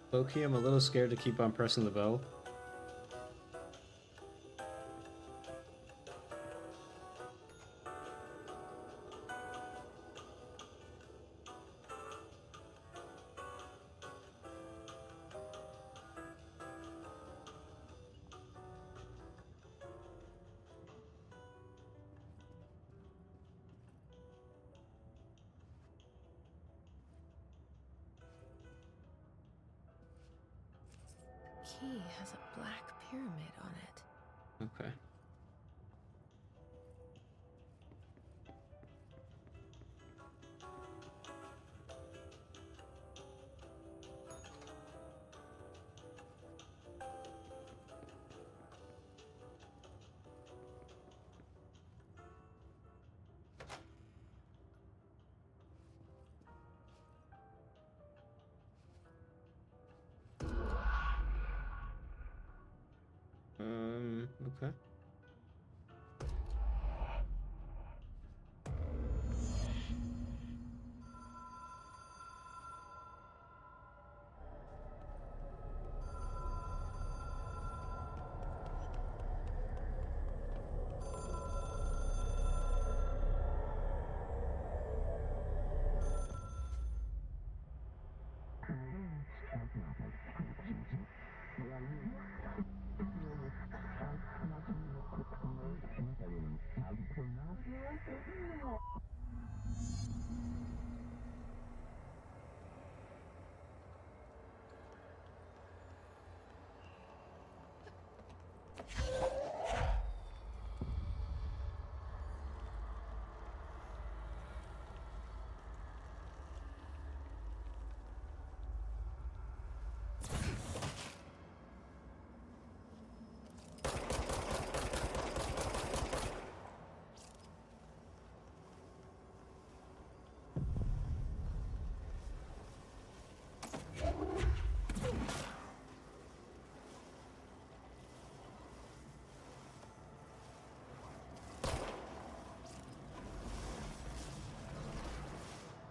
Low-key, I'm a little scared to keep on pressing the bell. Key has a black pyramid on it. Okay. Okay.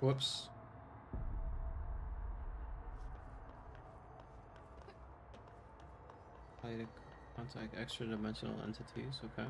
Whoops. Try to contact extra dimensional entities, okay.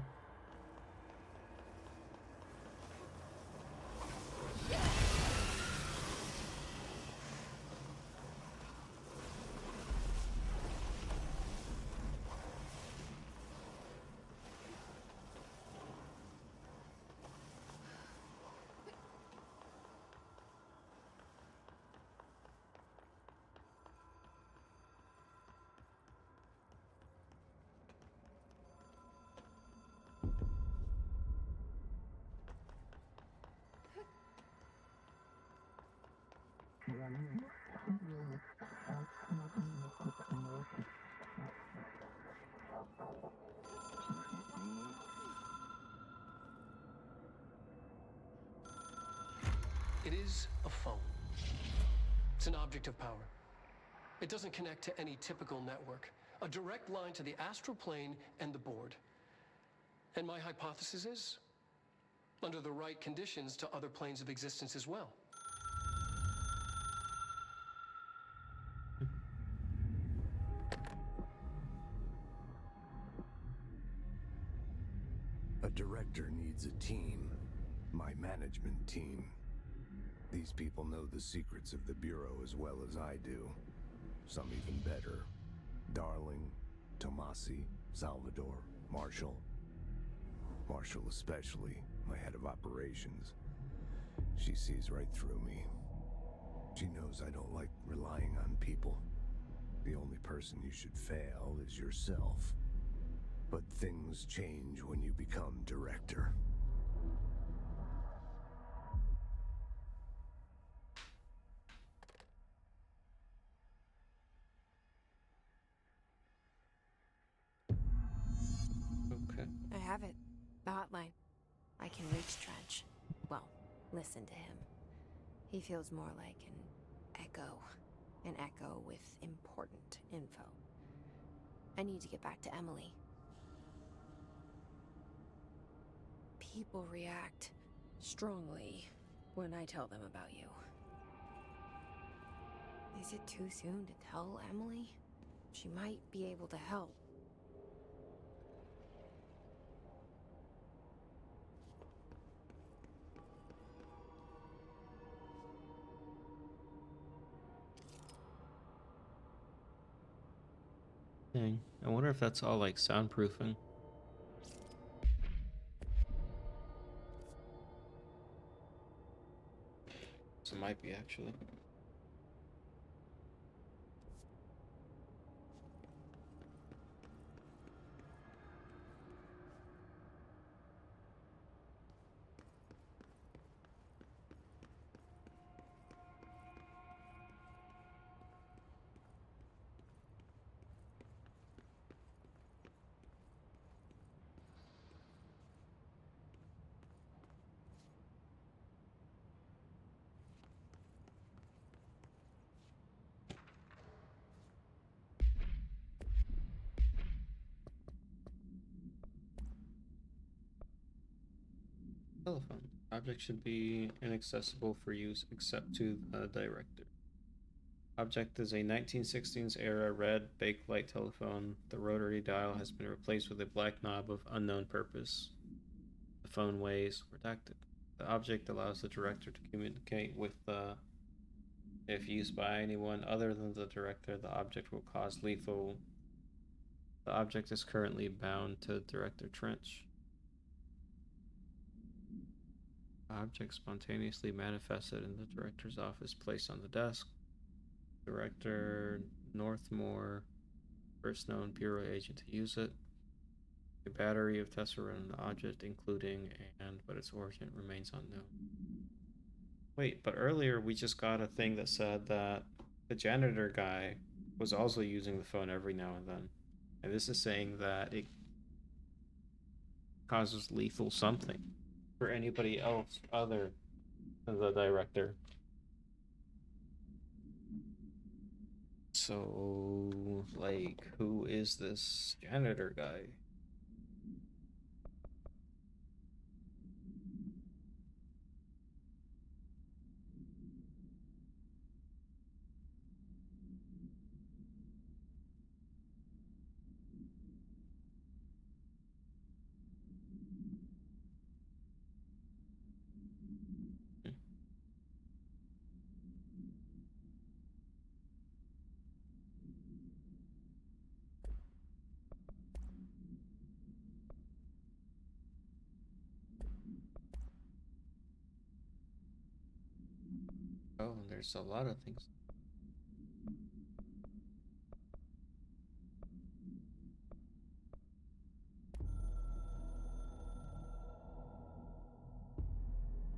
It is a phone. It's an object of power. It doesn't connect to any typical network. A direct line to the astral plane and the board. And my hypothesis is, under the right conditions, to other planes of existence as well. A director needs a team. My management team. These people know the secrets of the Bureau as well as I do. Some even better. Darling, Tomasi, Salvador, Marshall. Marshall especially, my head of operations. She sees right through me. She knows I don't like relying on people. The only person you should fail is yourself. But things change when you become director. Okay. I have it. The hotline. I can reach Trench. Well, listen to him. He feels more like an echo. An echo with important info. I need to get back to Emily. People react strongly when I tell them about you. Is it too soon to tell Emily? She might be able to help. Dang. I wonder if that's all like soundproofing. So it might be actually. Telephone. Object should be inaccessible for use except to the director. Object is a 1916s era red bakelite telephone. The rotary dial has been replaced with a black knob of unknown purpose. The phone weighs redacted. The object allows the director to communicate with if used by anyone other than the director, the object will cause lethal. The object is currently bound to Director Trench. Object spontaneously manifested in the director's office, placed on the desk. Director Northmore, first known Bureau agent to use it. A battery of tests are run on the object, including but its origin remains unknown. Wait, but earlier we just got a thing that said that the janitor guy was also using the phone every now and then. And this is saying that it causes lethal something for anybody else other than the director. So, like, who is this janitor guy? Oh, there's a lot of things.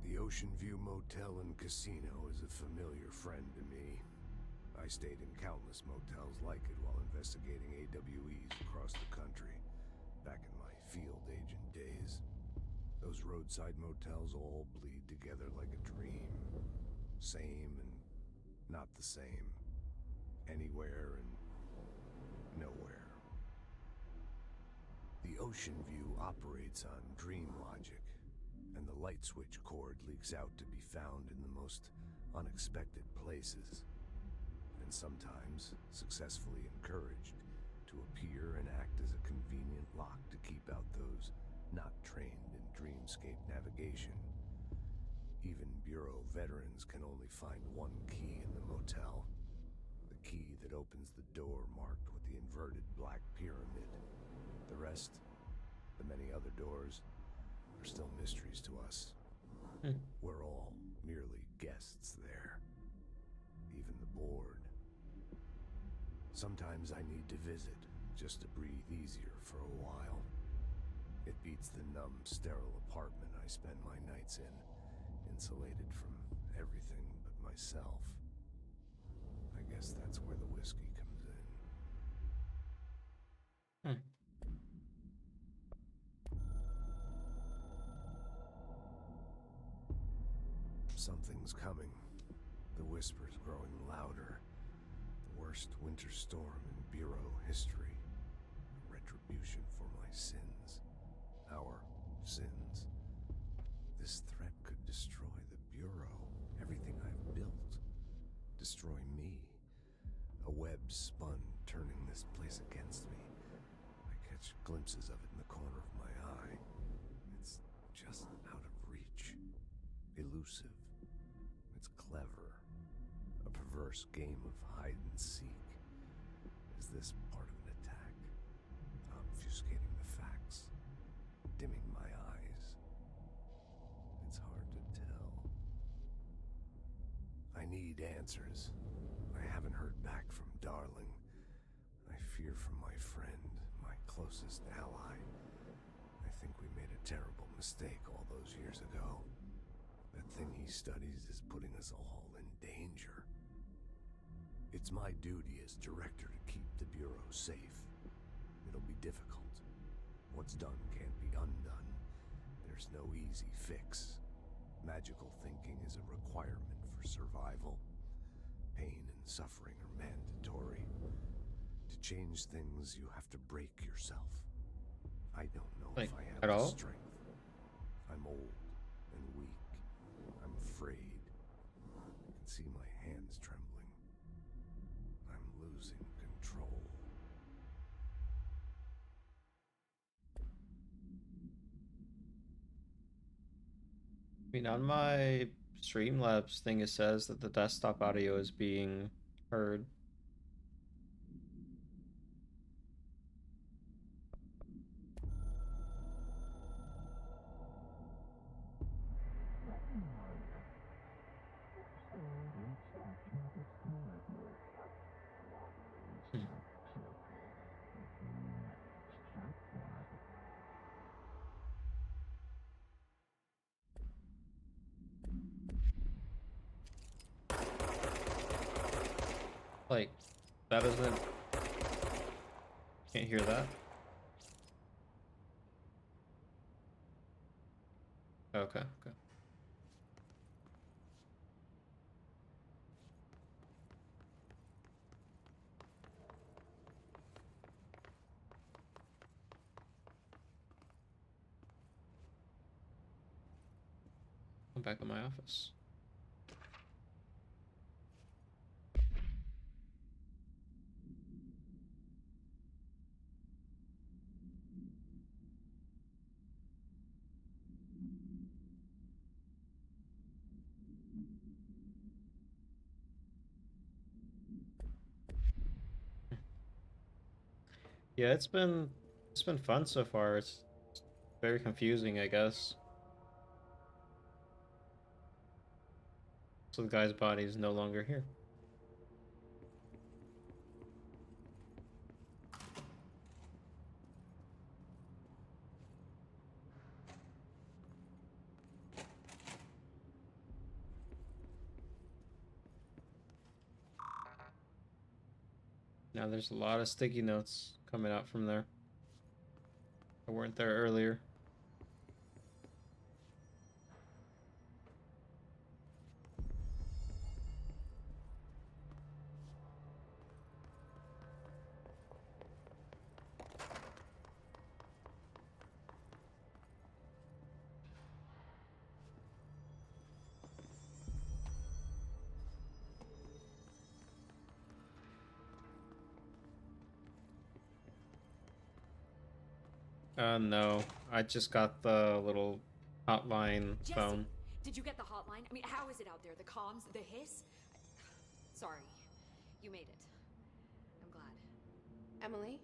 The Ocean View Motel and Casino is a familiar friend to me. I stayed in countless motels like it while investigating AWEs across the country, back in my field agent days. Those roadside motels all bleed together like a dream. Same and not the same. Anywhere and nowhere. The Ocean View operates on dream logic, and the light switch cord leaks out to be found in the most unexpected places, and sometimes successfully encouraged to appear and act as a convenient lock to keep out those not trained in dreamscape navigation. Even Bureau veterans can only find one key in the motel. The key that opens the door marked with the inverted black pyramid. The rest, the many other doors, are still mysteries to us. We're all merely guests there. Even the board. Sometimes I need to visit, just to breathe easier for a while. It beats the numb, sterile apartment I spend my nights in, insulated from everything but myself. I guess that's where the whiskey comes in. Something's coming. The whisper's growing louder. The worst winter storm in Bureau history. Retribution for my sins. Our sins. This threat could destroy the Bureau, everything I've built. Destroy me, glimpses of it in the corner of my eye. It's just out of reach. Elusive. It's clever. A perverse game of hide and seek. Is this part of an attack? Obfuscating the facts? Dimming my eyes? It's hard to tell. I need answers. I haven't heard back from Darling. I fear for my friend, my closest ally. I think we made a terrible mistake all those years ago. That thing he studies is putting us all in danger. It's my duty as director to keep the Bureau safe. It'll be difficult. What's done can't be undone. There's no easy fix. Magical thinking is a requirement for survival. Pain and suffering are mandatory. To change things, you have to break yourself. I don't know Like, if I have at the all? strength. I'm old and weak. I'm afraid. I can see my hands trembling. I'm losing control. I mean, on my Streamlabs thing, it says that the desktop audio is being heard. Hmm. Like, that isn't... Can't hear that? Okay, okay. I'm back in my office. Yeah, it's been fun so far. It's very confusing, I guess. So the guy's body is no longer here. Now there's a lot of sticky notes coming out from there. I weren't there earlier. No. I just got the little hotline Jesse, phone. did you get the hotline? I mean, how is it out there? The comms, the hiss? Sorry, you made it. I'm glad. Emily?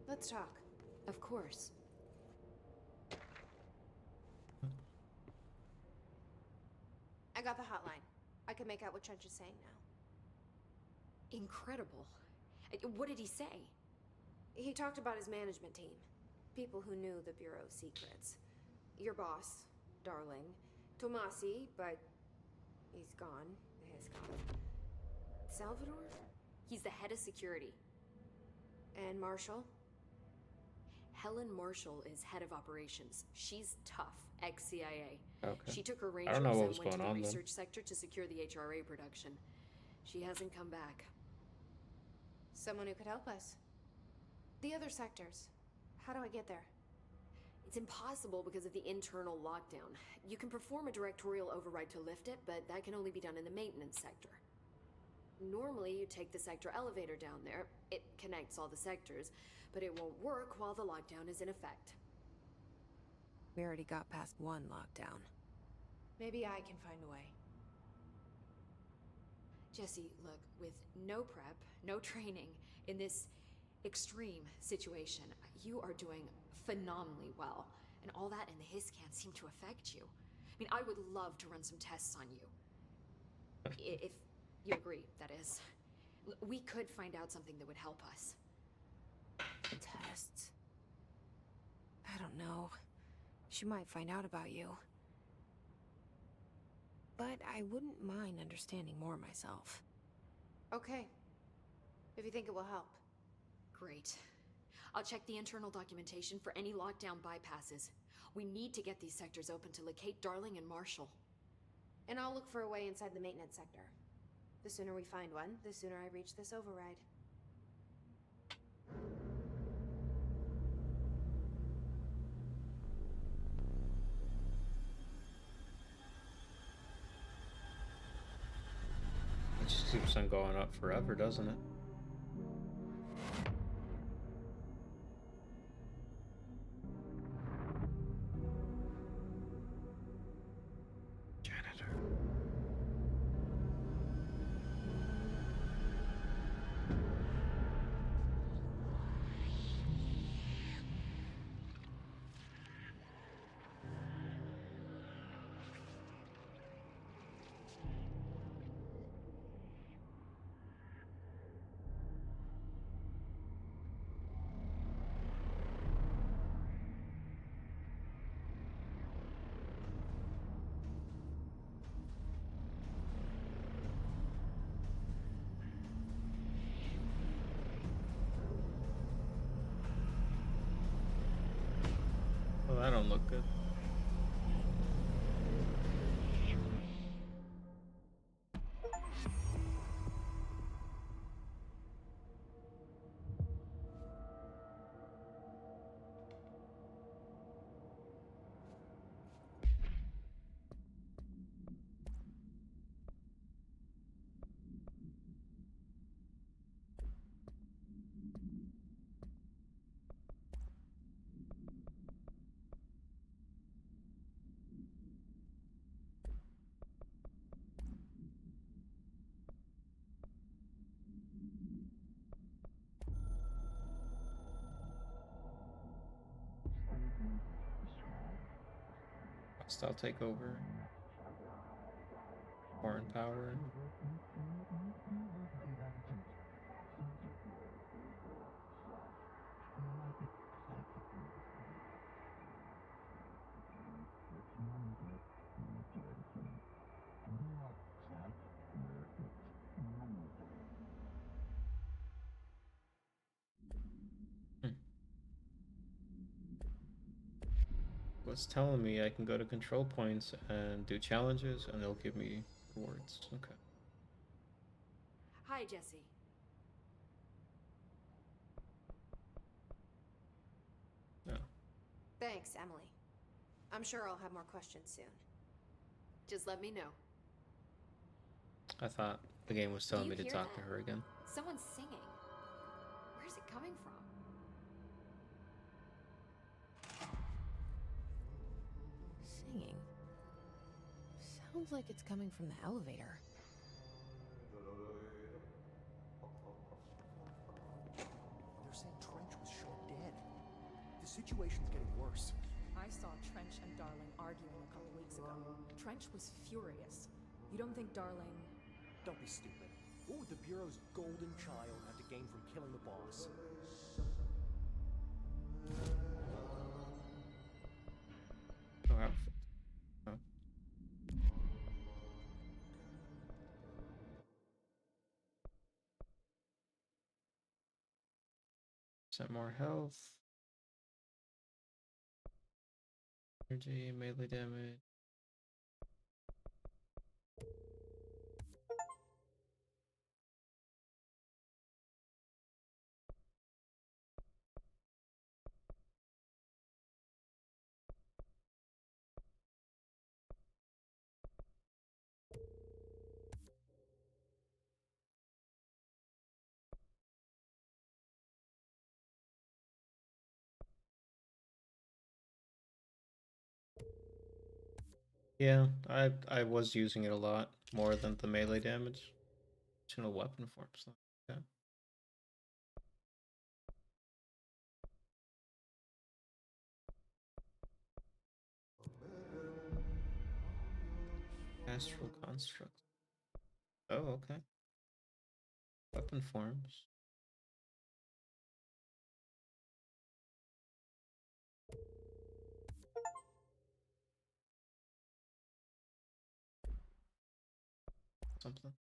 Let's talk. Of course. I got the hotline. I can make out what Trench is saying now. Incredible. What did he say? He talked about his management team. People who knew the Bureau's secrets. Your boss, Darling. Tomasi, but he's gone. He's gone. Salvador? He's the head of security. And Marshall? Helen Marshall is head of operations. She's tough, ex-CIA. Okay. She took her I rangers don't know what and was went to going the on then. research sector to secure the HRA production. She hasn't come back. Someone who could help us. The other sectors. How do I get there? It's impossible because of the internal lockdown. You can perform a directorial override to lift it, but that can only be done in the maintenance sector. Normally, you take the sector elevator down there. It connects all the sectors, but it won't work while the lockdown is in effect. We already got past one lockdown. Maybe I can find a way. Jesse, look, with no prep, no training, in this extreme situation, you are doing phenomenally well. And all that and the hiss can't seem to affect you. I mean, I would love to run some tests on you. If you agree, that is. We could find out something that would help us. Tests? I don't know. She might find out about you. But I wouldn't mind understanding more myself. Okay. If you think it will help. Great. I'll check the internal documentation for any lockdown bypasses. We need to get these sectors open to locate Darling and Marshall. And I'll look for a way inside the maintenance sector. The sooner we find one, the sooner I reach this override. It just keeps on going up forever, doesn't it? Janitor. Well, that don't look good. Hostile takeover. Foreign power. It's telling me I can go to control points and do challenges and they'll give me rewards. Okay. Hi, Jesse. Oh. Thanks, Emily. I'm sure I'll have more questions soon. Just let me know. I thought the game was telling me to hear talk to that? her again. Someone's singing. Where's it coming from? Singing. Sounds like it's coming from the elevator. They're saying Trench was shot dead. The situation's getting worse. I saw Trench and Darling arguing a couple weeks ago. Trench was furious. You don't think Darling... Don't be stupid. What would the Bureau's golden child have to gain from killing the boss? Oh, outfit. Oh. Percent more health. Energy, melee damage. Yeah, I was using it a lot more than the melee damage. Additional weapon forms. Okay. Astral construct. Oh, okay. Weapon forms. Something.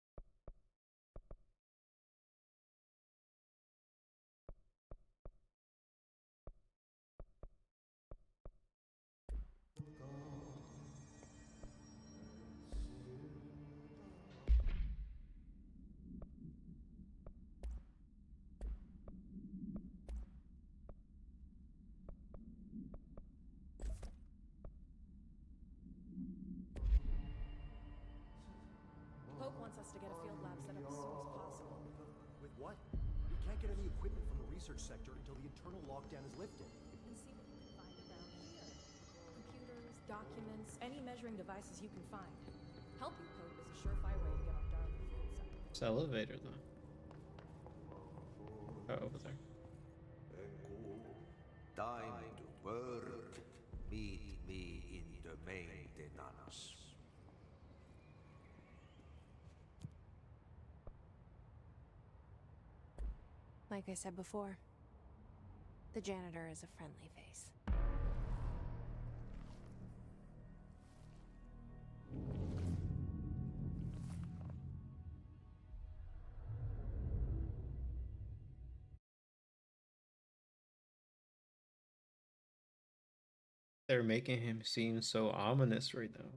Poke wants us to get a field lab set up as soon as possible. With what? We can't get any equipment from the research sector until the internal lockdown is lifted. And see what you can find around here. Computers, documents, any measuring devices you can find. Helping Poke is a surefire way to get on Darling's good side. It's the elevator though. Oh, over there. Time to work. Meet me in the maintenance. Like I said before, the janitor is a friendly face. They're making him seem so ominous right now.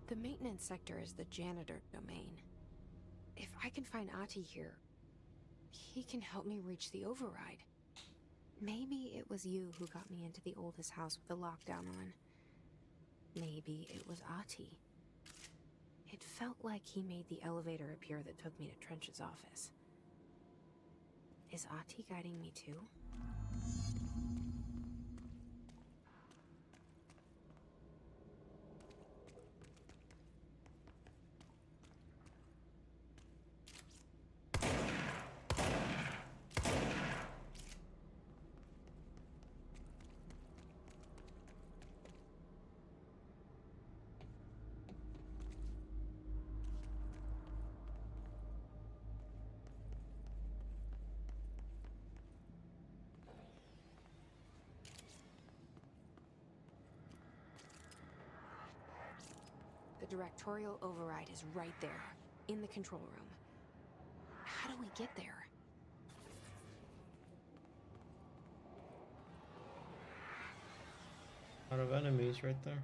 The maintenance sector is the janitor domain. If I can find Ahti here, he can help me reach the override. Maybe it was you who got me into the oldest house with the lockdown on. Maybe it was Ahti. It felt like he made the elevator appear that took me to Trench's office. Is Ahti guiding me too? The directorial override is right there, in the control room. How do we get there? A lot of enemies right there.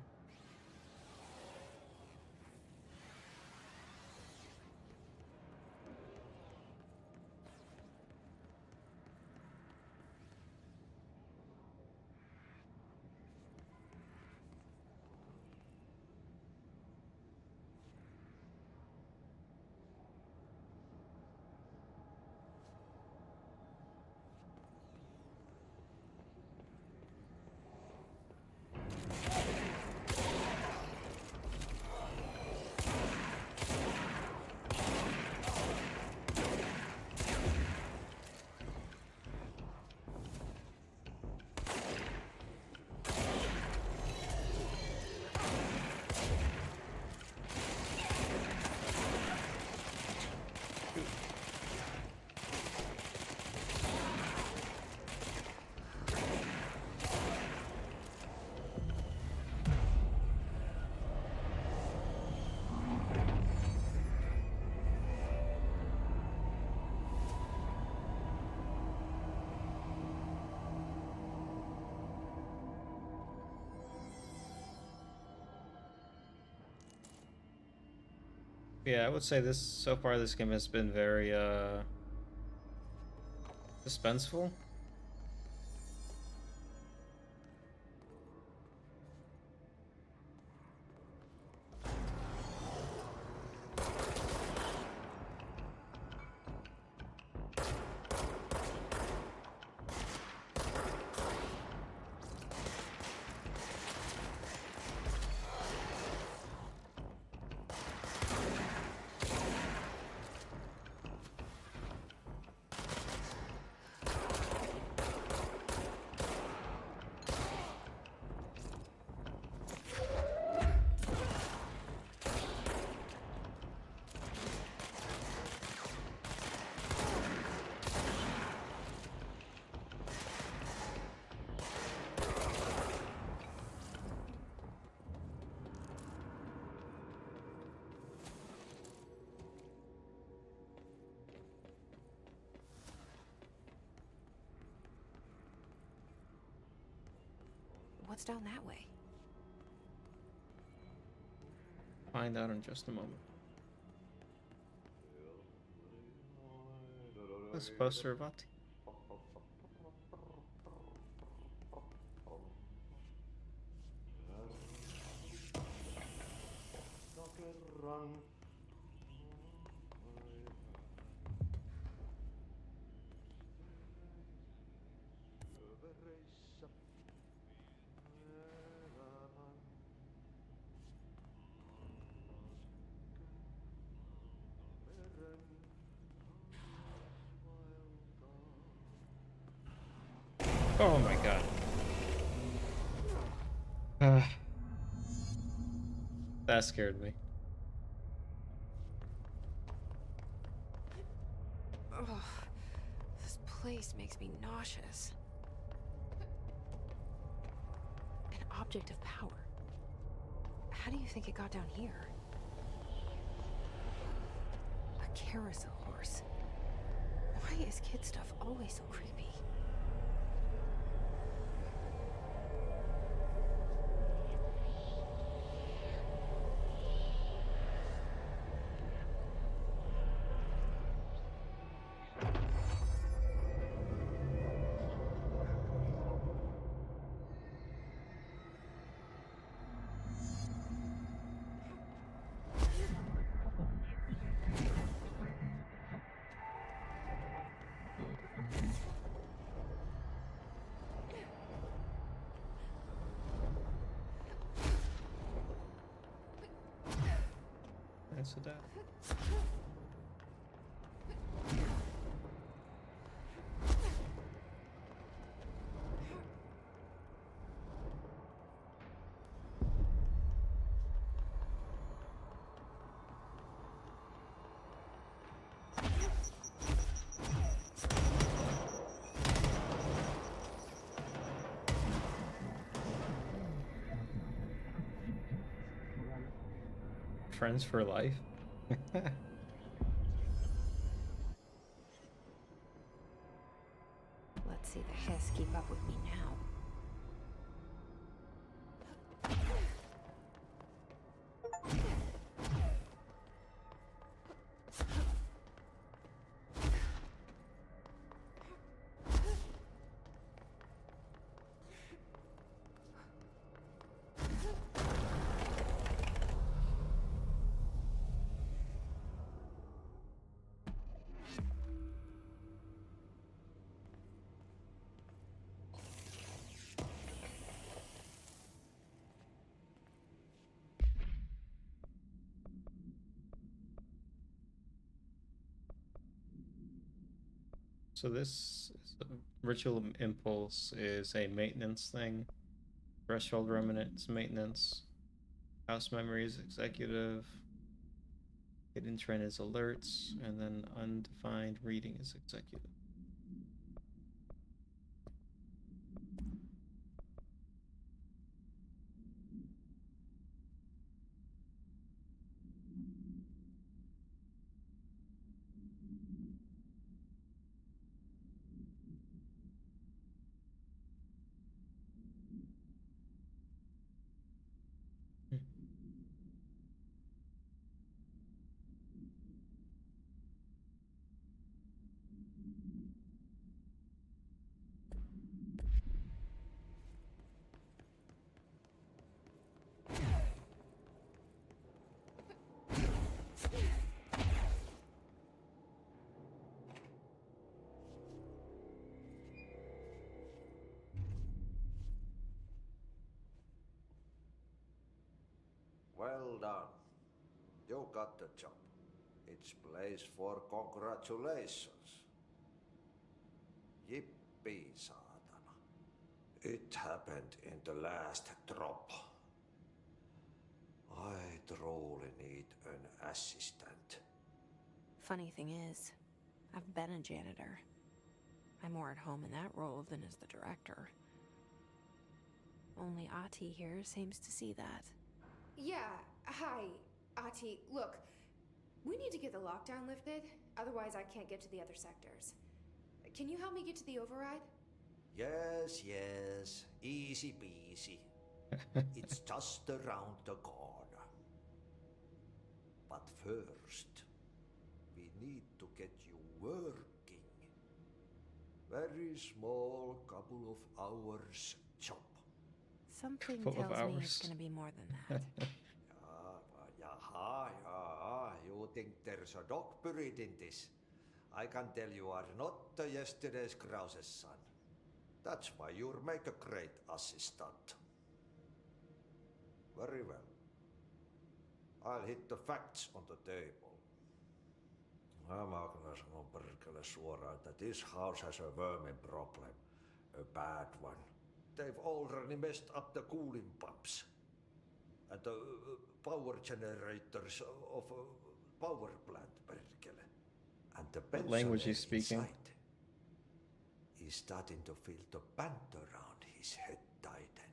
Yeah, I would say this so far this game has been very suspenseful. What's down that way? Find out in just a moment. Let's Servati. Oh my god. That scared me. Ugh, this place makes me nauseous. An object of power. How do you think it got down here? A carousel horse. Why is kid stuff always so creepy? Answer that. Friends for life. Let's see the Hiss keep up with me now. So this is ritual impulse is a maintenance thing. Threshold remnants maintenance. House memories executive. Hidden trend is alerts, and then undefined reading is executive. Well done. You got the job. It's place for congratulations. Yippee, saatana. It happened in the last drop. I truly need an assistant. Funny thing is, I've been a janitor. I'm more at home in that role than as the director. Only Ahti here seems to see that. Yeah, hi, Ahti. Look, we need to get the lockdown lifted, otherwise I can't get to the other sectors. Can you help me get to the override? Yes, yes, easy peasy. It's just around the corner. But first, we need to get you working. Very small, couple of hours job. Something Couple of tells me it's hours. gonna be more than that. Yeah. You think there's a dog buried in this? I can tell you are not yesterday's Krause's son. That's why you'll make a great assistant. Very well. I'll hit the facts on the table. Mä kyllä sanon perkele suoraan, että this house has a vermin problem. A bad one. They've already messed up the cooling pumps. And the power generators of a power plant, perkele. And the What language he's pensioner speaking? inside is starting to feel the band around his head tighten.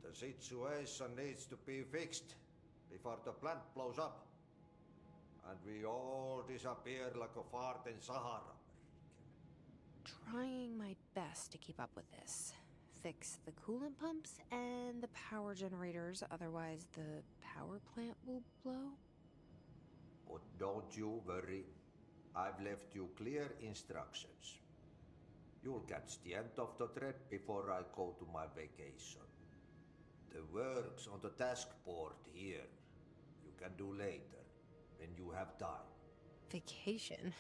The situation needs to be fixed before the plant blows up. And we all disappear like a fart in Sahara. Trying my best to keep up with this. Fix the coolant pumps and the power generators, otherwise the power plant will blow? But don't you worry. I've left you clear instructions. You'll catch the end of the thread before I go to my vacation. The work's on the task board here. You can do later, when you have time. Vacation?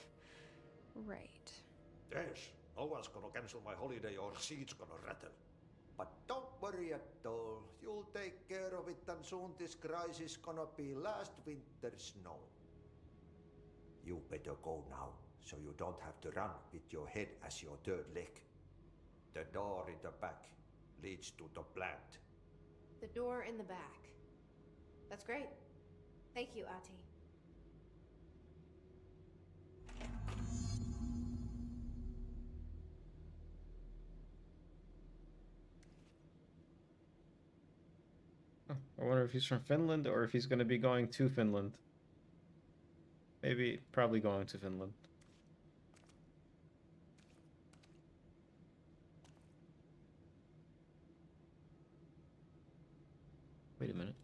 Right. Yes, no one's gonna cancel my holiday or seats gonna rattle. But don't worry at all. You'll take care of it and soon this crisis gonna be last winter's snow. You better go now, so you don't have to run with your head as your third leg. The door in the back leads to the plant. The door in the back. That's great. Thank you, Ati. I wonder if he's from Finland or if he's going to be going to Finland. Probably going to Finland. Wait a minute.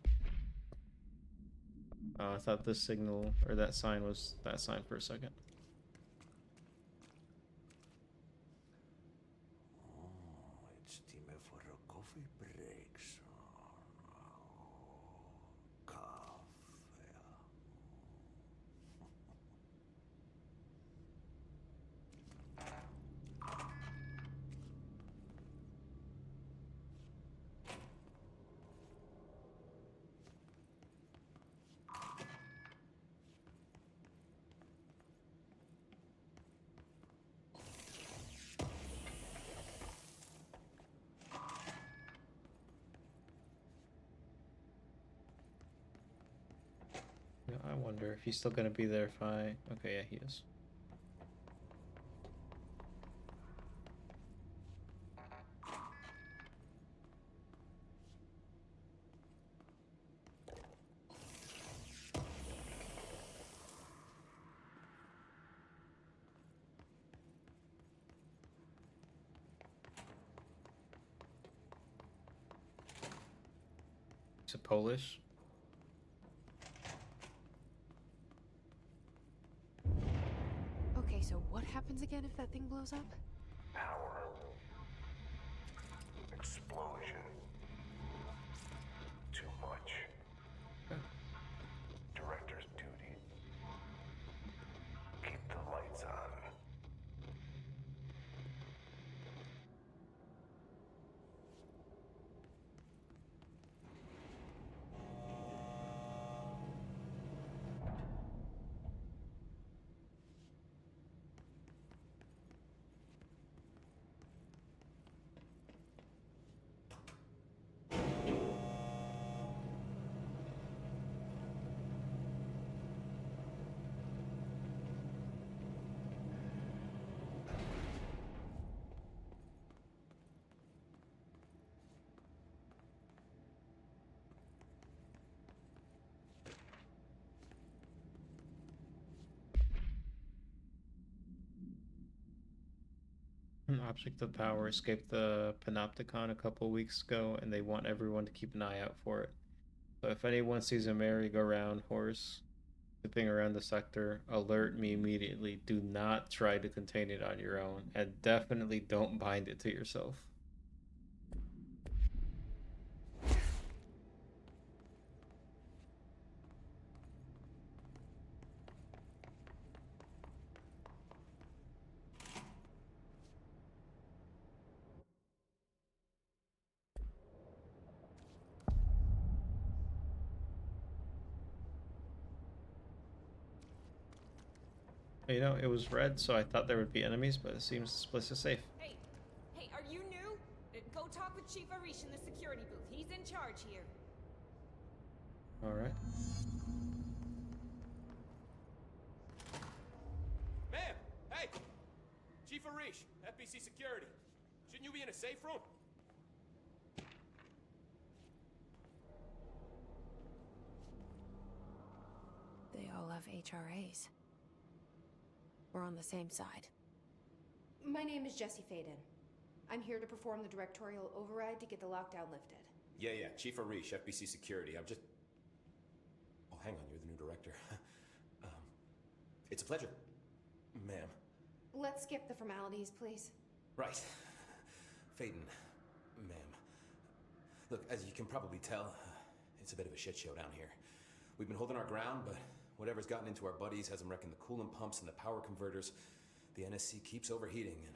Oh, I thought this signal or that sign was that sign for a second. It's time for a coffee break, son. Coffee. Yeah, I wonder if he's still going to be there if I... Okay, yeah, he is. Is it Polish? Okay, so what happens again if that thing blows up? Power. Explosion. Too much. Director's duty. Keep the lights on. Object of Power escaped the Panopticon a couple weeks ago, and they want everyone to keep an eye out for it. So if anyone sees a merry-go-round horse zipping around the sector, alert me immediately. Do not try to contain it on your own, and definitely don't bind it to yourself. You know, it was red, so I thought there would be enemies, but it seems this place is safe. Hey, are you new? Go talk with Chief Arish in the security booth. He's in charge here. Alright. Ma'am! Hey! Chief Arish, FBC Security. Shouldn't you be in a safe room? They all have HRAs. We're on the same side. My name is Jesse Faden. I'm here to perform the directorial override to get the lockdown lifted. Yeah, Chief Arish, FBC Security. I'm just... Oh, hang on, you're the new director. It's a pleasure, ma'am. Let's skip the formalities, please. Right. Faden, ma'am. Look, as you can probably tell, it's a bit of a shit show down here. We've been holding our ground, but whatever's gotten into our buddies has them wrecking the coolant pumps and the power converters. The NSC keeps overheating, and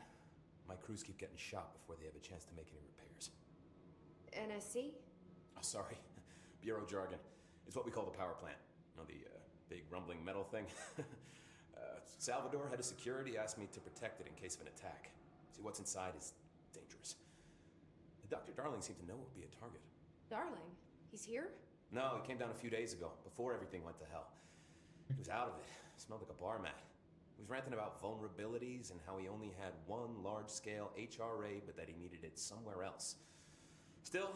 my crews keep getting shot before they have a chance to make any repairs. NSC? Oh, sorry. Bureau jargon. It's what we call the power plant. You know, the big rumbling metal thing? Salvador, head of security, asked me to protect it in case of an attack. See, what's inside is dangerous. Dr. Darling seemed to know it would be a target. Darling? He's here? No, he came down a few days ago, before everything went to hell. He was out of it. Smelled like a bar mat. He was ranting about vulnerabilities and how he only had one large-scale HRA, but that he needed it somewhere else. Still,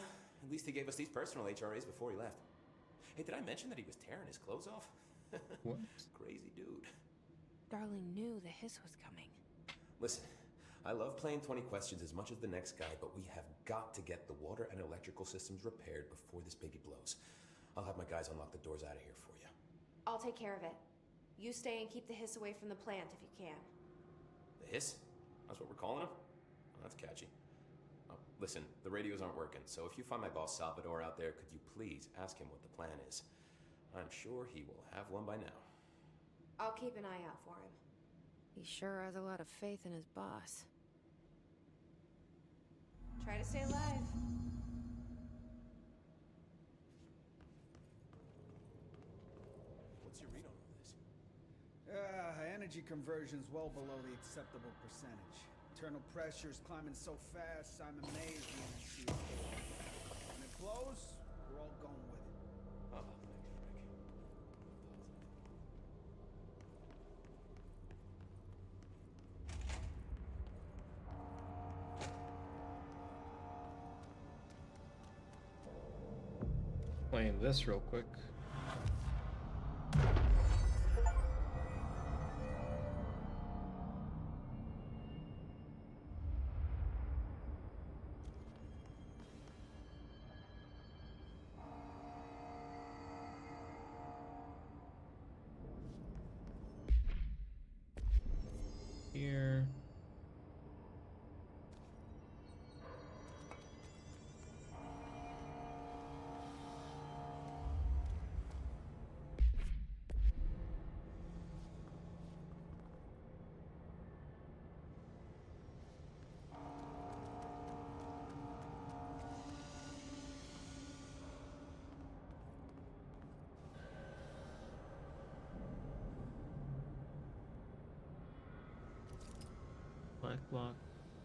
at least he gave us these personal HRAs before he left. Hey, did I mention that he was tearing his clothes off? What? Crazy dude. Darling knew the hiss was coming. Listen, I love playing 20 questions as much as the next guy, but we have got to get the water and electrical systems repaired before this baby blows. I'll have my guys unlock the doors out of here for you. I'll take care of it. You stay and keep the hiss away from the plant if you can. The hiss? That's what we're calling him? Oh, that's catchy. Oh, listen, the radios aren't working, so if you find my boss Salvador out there, could you please ask him what the plan is? I'm sure he will have one by now. I'll keep an eye out for him. He sure has a lot of faith in his boss. Try to stay alive. What's your read on all this? Energy conversion's well below the acceptable percentage. Internal pressure's climbing so fast, I'm amazed the NSC is capable. When it blows, we're all going with it. Oh, thanks, Rick. Playing this real quick. Here.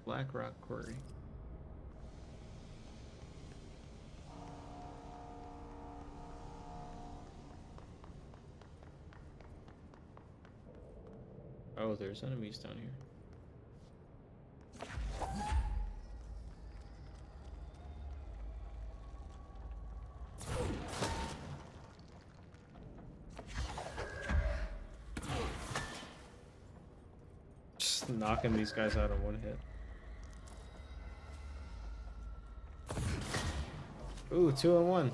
Black Rock Quarry. Oh, there's enemies down here. Just knocking these guys out in one hit. Ooh, 2-in-1.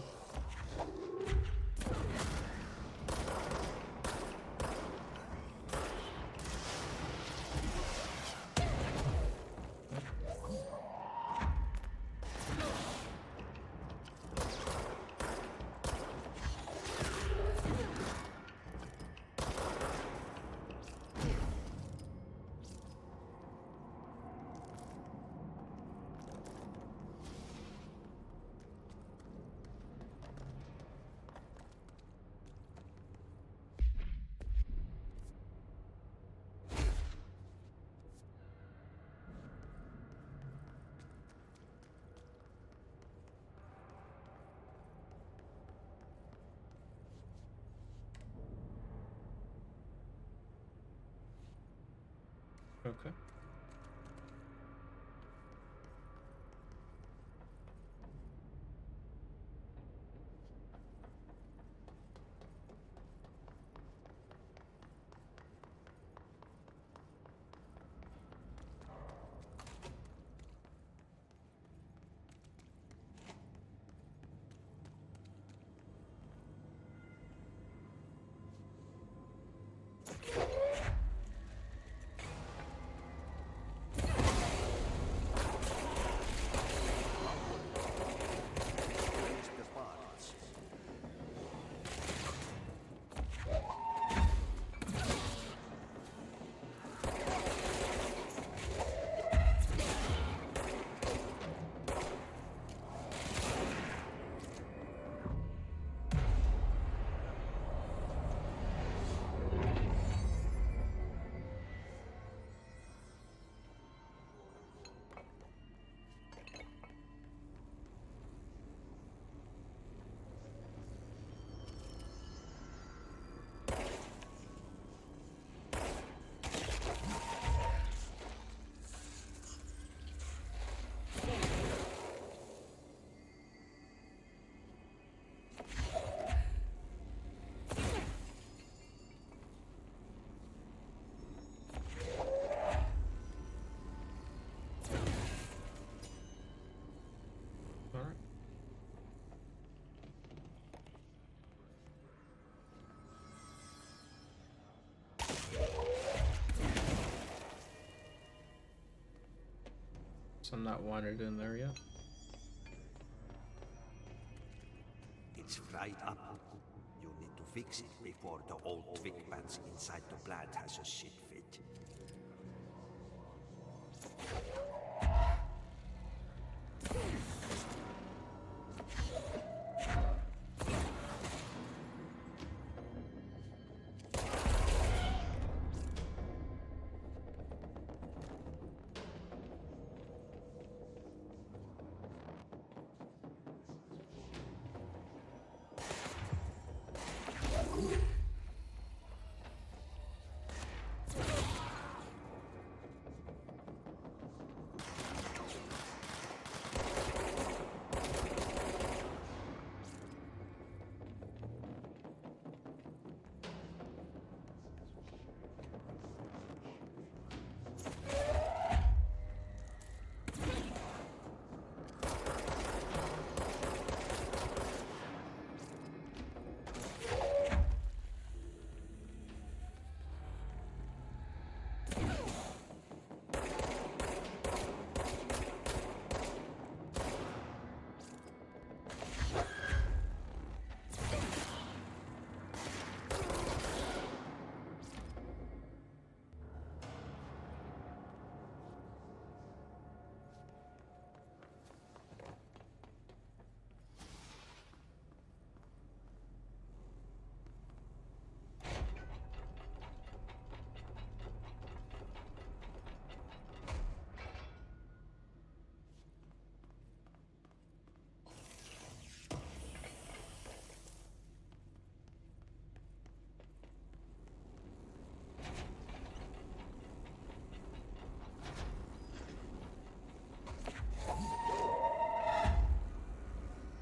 Okay. All right. So I'm not wanted in there yet. It's fried up. You need to fix it before the old Vic pants inside the plant has a shit fit.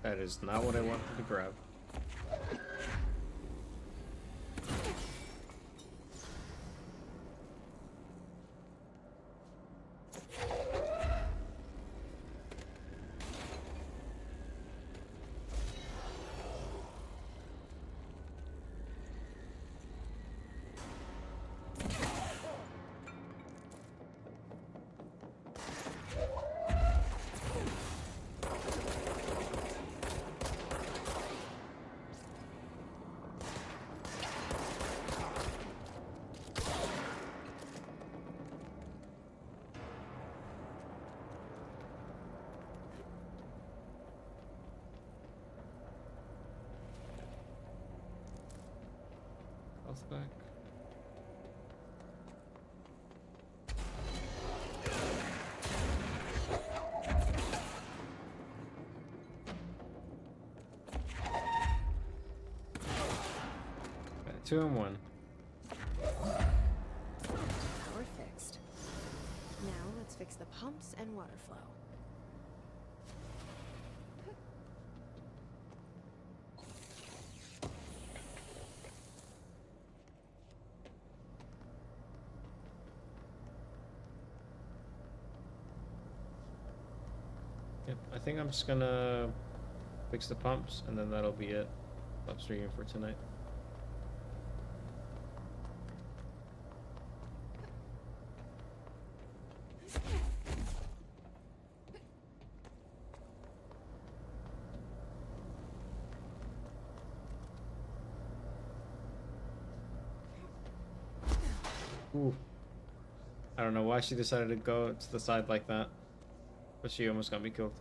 That is not what I wanted to grab. health back. Okay, 2 and 1. Power fixed. Now let's fix the pumps and water flow. Yep, I think I'm just gonna fix the pumps and then that'll be it. Stop streaming for tonight. Ooh. I don't know why she decided to go to the side like that, but she almost got me killed.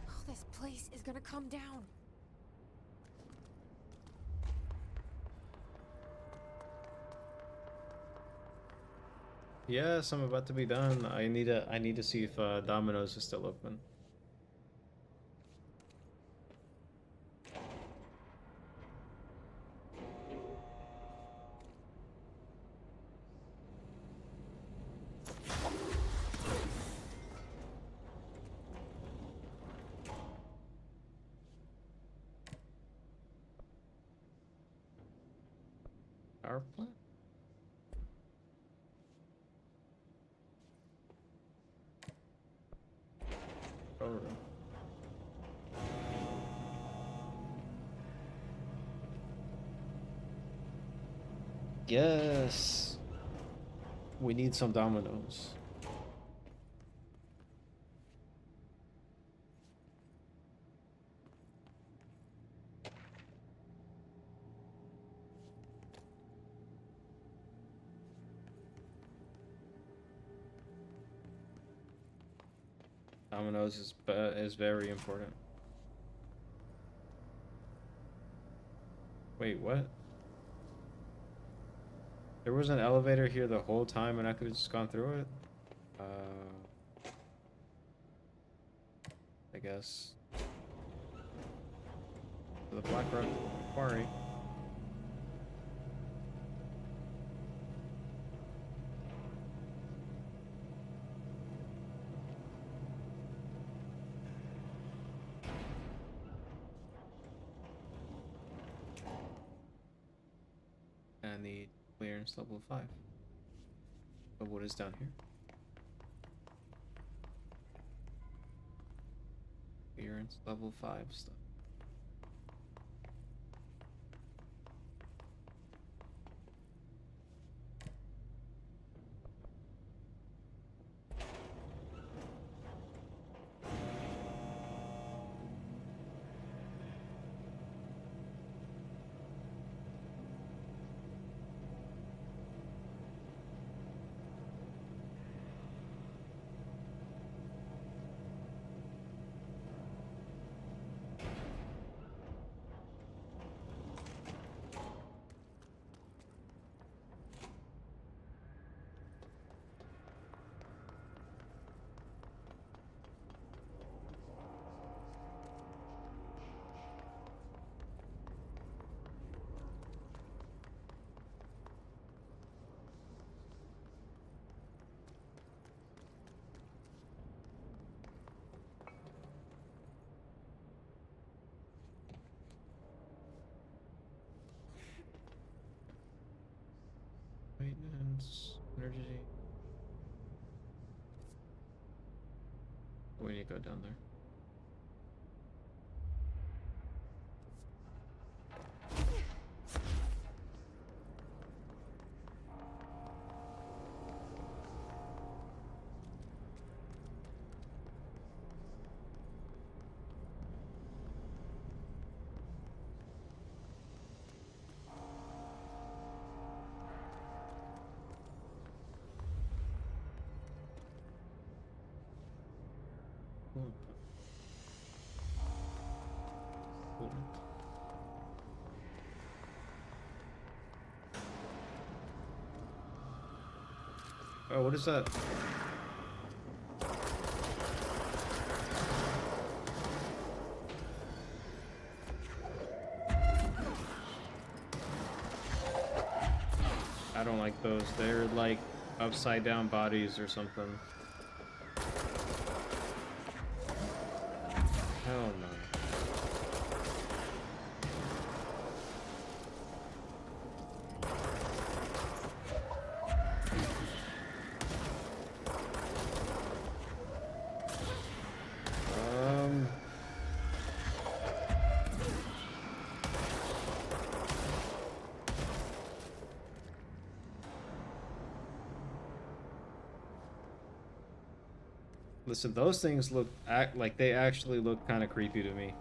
Oh, this place is gonna come down. Yes, I'm about to be done. I need to see if Domino's is still open. Power plant? Power room. Yes. We need some Domino's. Domino's is very important. Wait, what? There was an elevator here the whole time and I could have just gone through it? I guess. To the Black Rock Quarry. And the clearance level 5. But what is down here? Clearance level 5 stuff. Maintenance, energy. We need to go down there. Oh, what is that? I don't like those. They're like upside down bodies or something. Hell no. Listen, those things act like they actually look kind of creepy to me.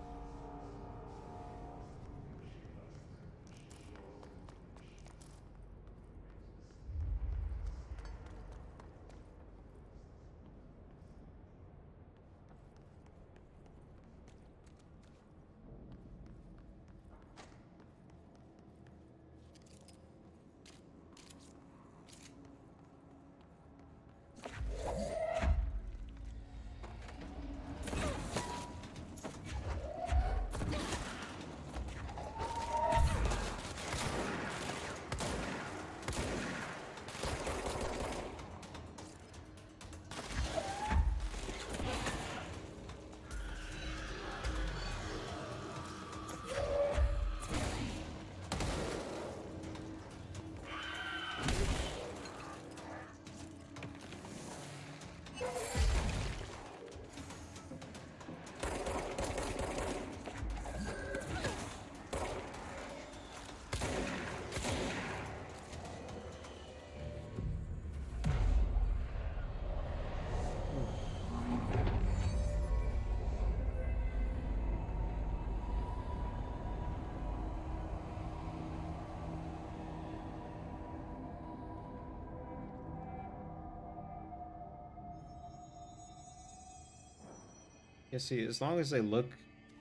Yeah, see, as long as they look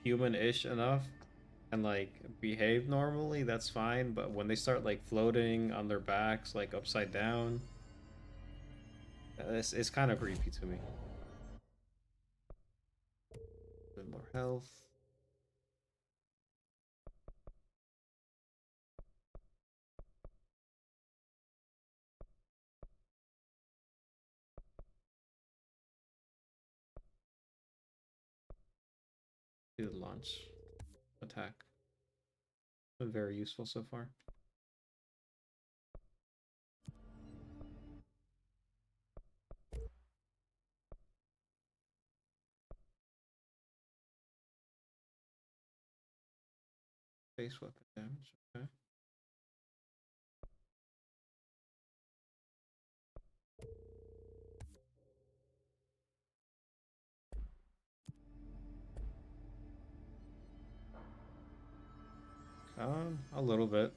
human-ish enough and like behave normally, that's fine. But when they start like floating on their backs, like upside down, it's kind of creepy to me. A bit more health. Do the launch attack. Been very useful so far. Base weapon damage. Okay. A little bit.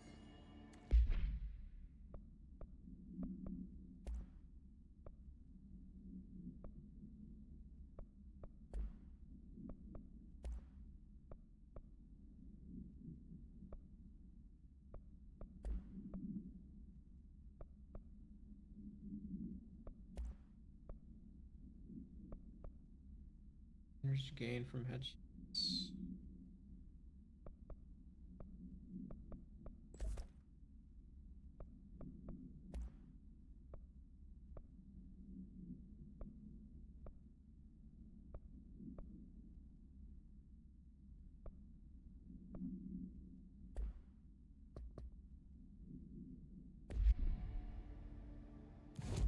Energy gain from headshots.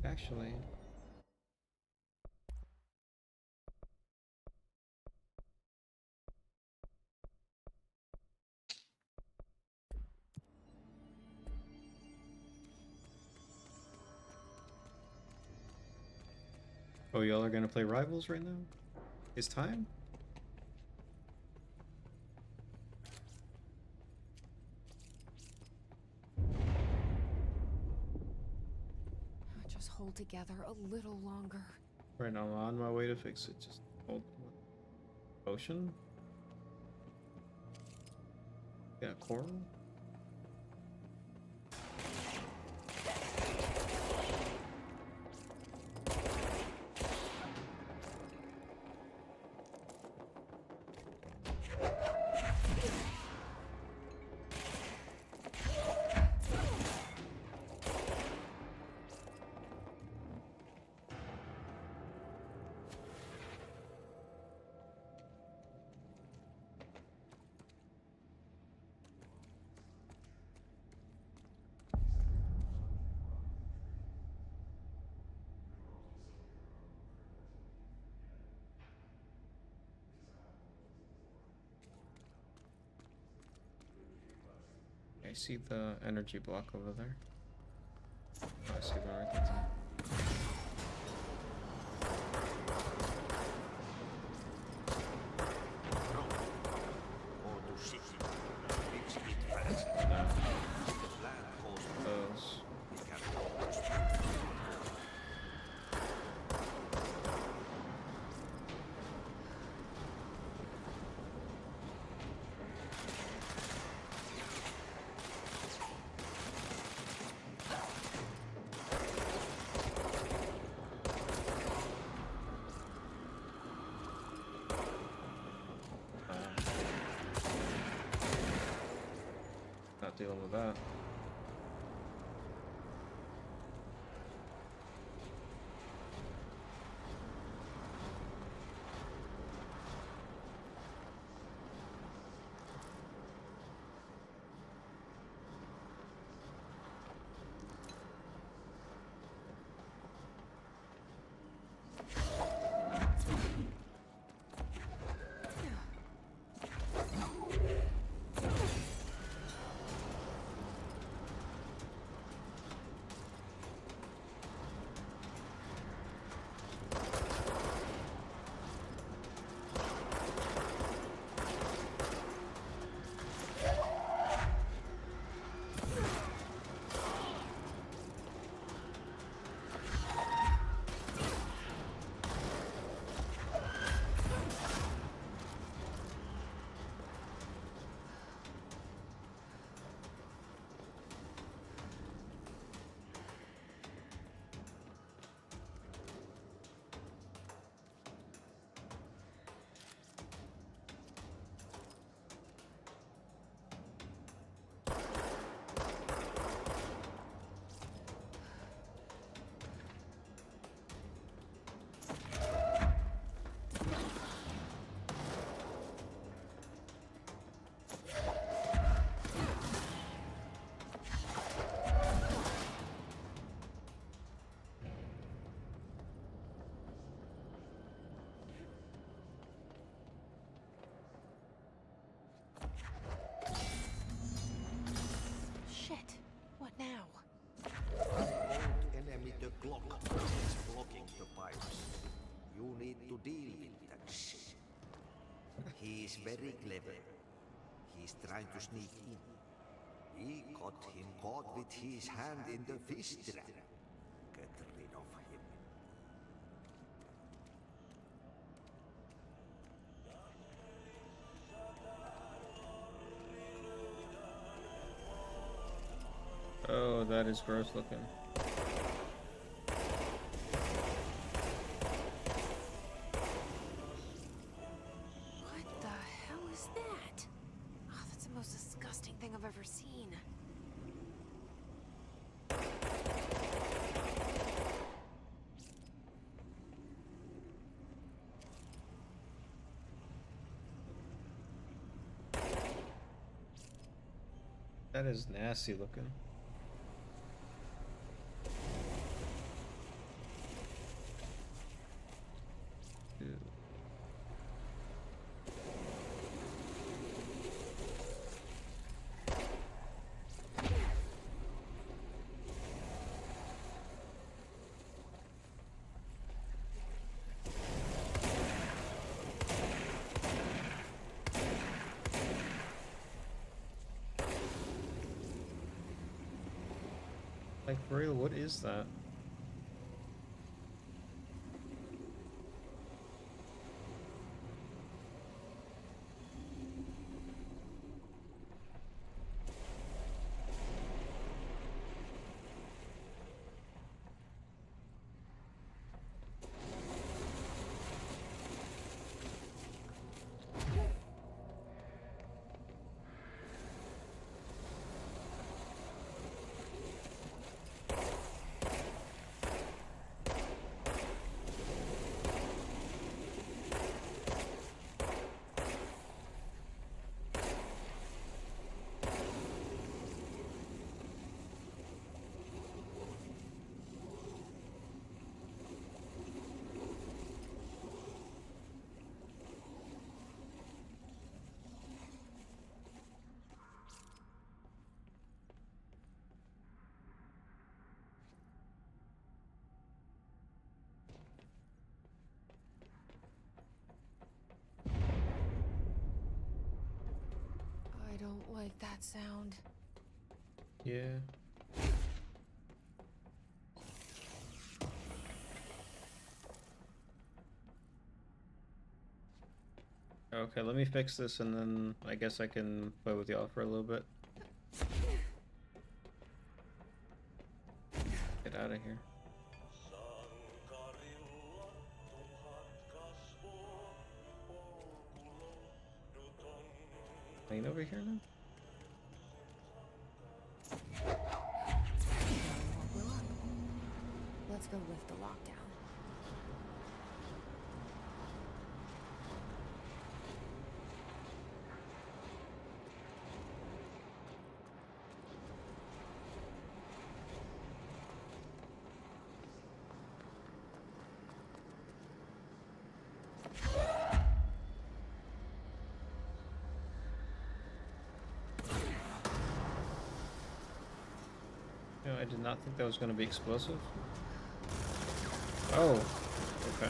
Actually, oh, y'all are gonna play Rivals right now? It's time? Just hold together a little longer. Right now, I'm on my way to fix it. Just hold. Potion? Yeah, coral? I see the energy block over there. Oh, I see the right there. Those. Not dealing with that. Enemy the clock is blocking the pipes. You need to deal with that shit. He is very clever. He's trying to sneak in. We got him caught with his hand in the fish trap. Get rid of him. Oh, that is gross looking. What the hell is that? Oh, that's the most disgusting thing I've ever seen. That is nasty looking. Ew. Like, for real, what is that? I don't like that sound. Yeah. Okay, let me fix this and then I guess I can play with y'all for a little bit. Get out of here. Plane over here now? We're up. Let's go lift the lockdown. No, I did not think that was going to be explosive. Oh, okay.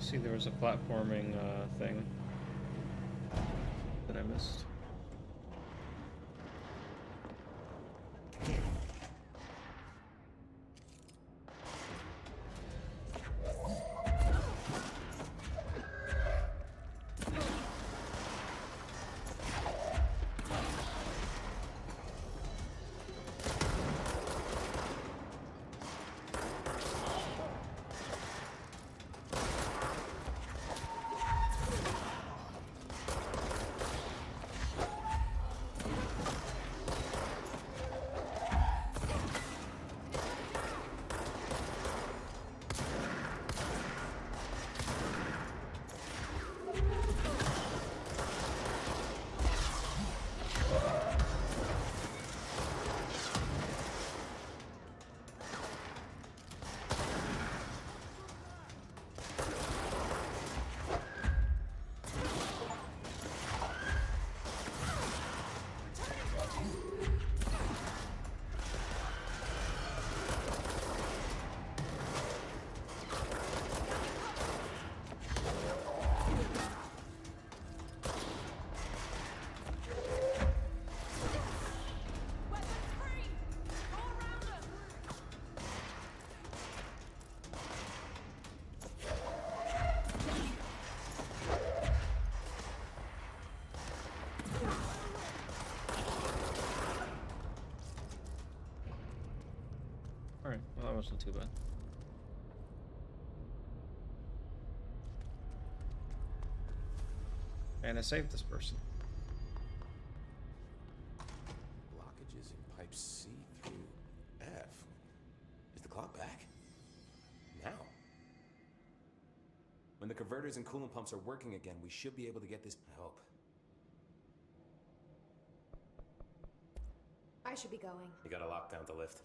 See, there was a platforming thing that I missed. Alright, well that wasn't too bad. And I saved this person. Blockages in pipe C through F. Is the clock back? Now? When the converters and coolant pumps are working again, we should be able to get this. I hope. I should be going. You got a lockdown to lift.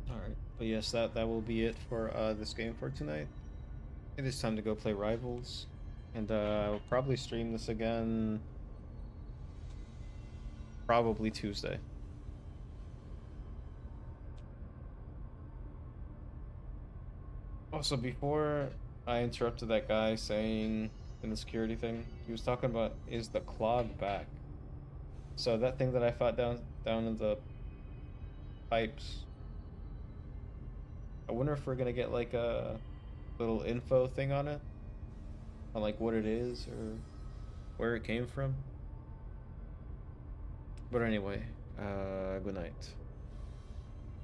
Alright, but yes, that will be it for this game for tonight. It is time to go play Rivals. And I'll probably stream this again probably Tuesday. Also, before I interrupted that guy saying in the security thing, he was talking about is the clog back. So that thing that I fought down in the pipes. I wonder if we're gonna get like a little info thing on it, on like what it is or where it came from. But anyway, good night.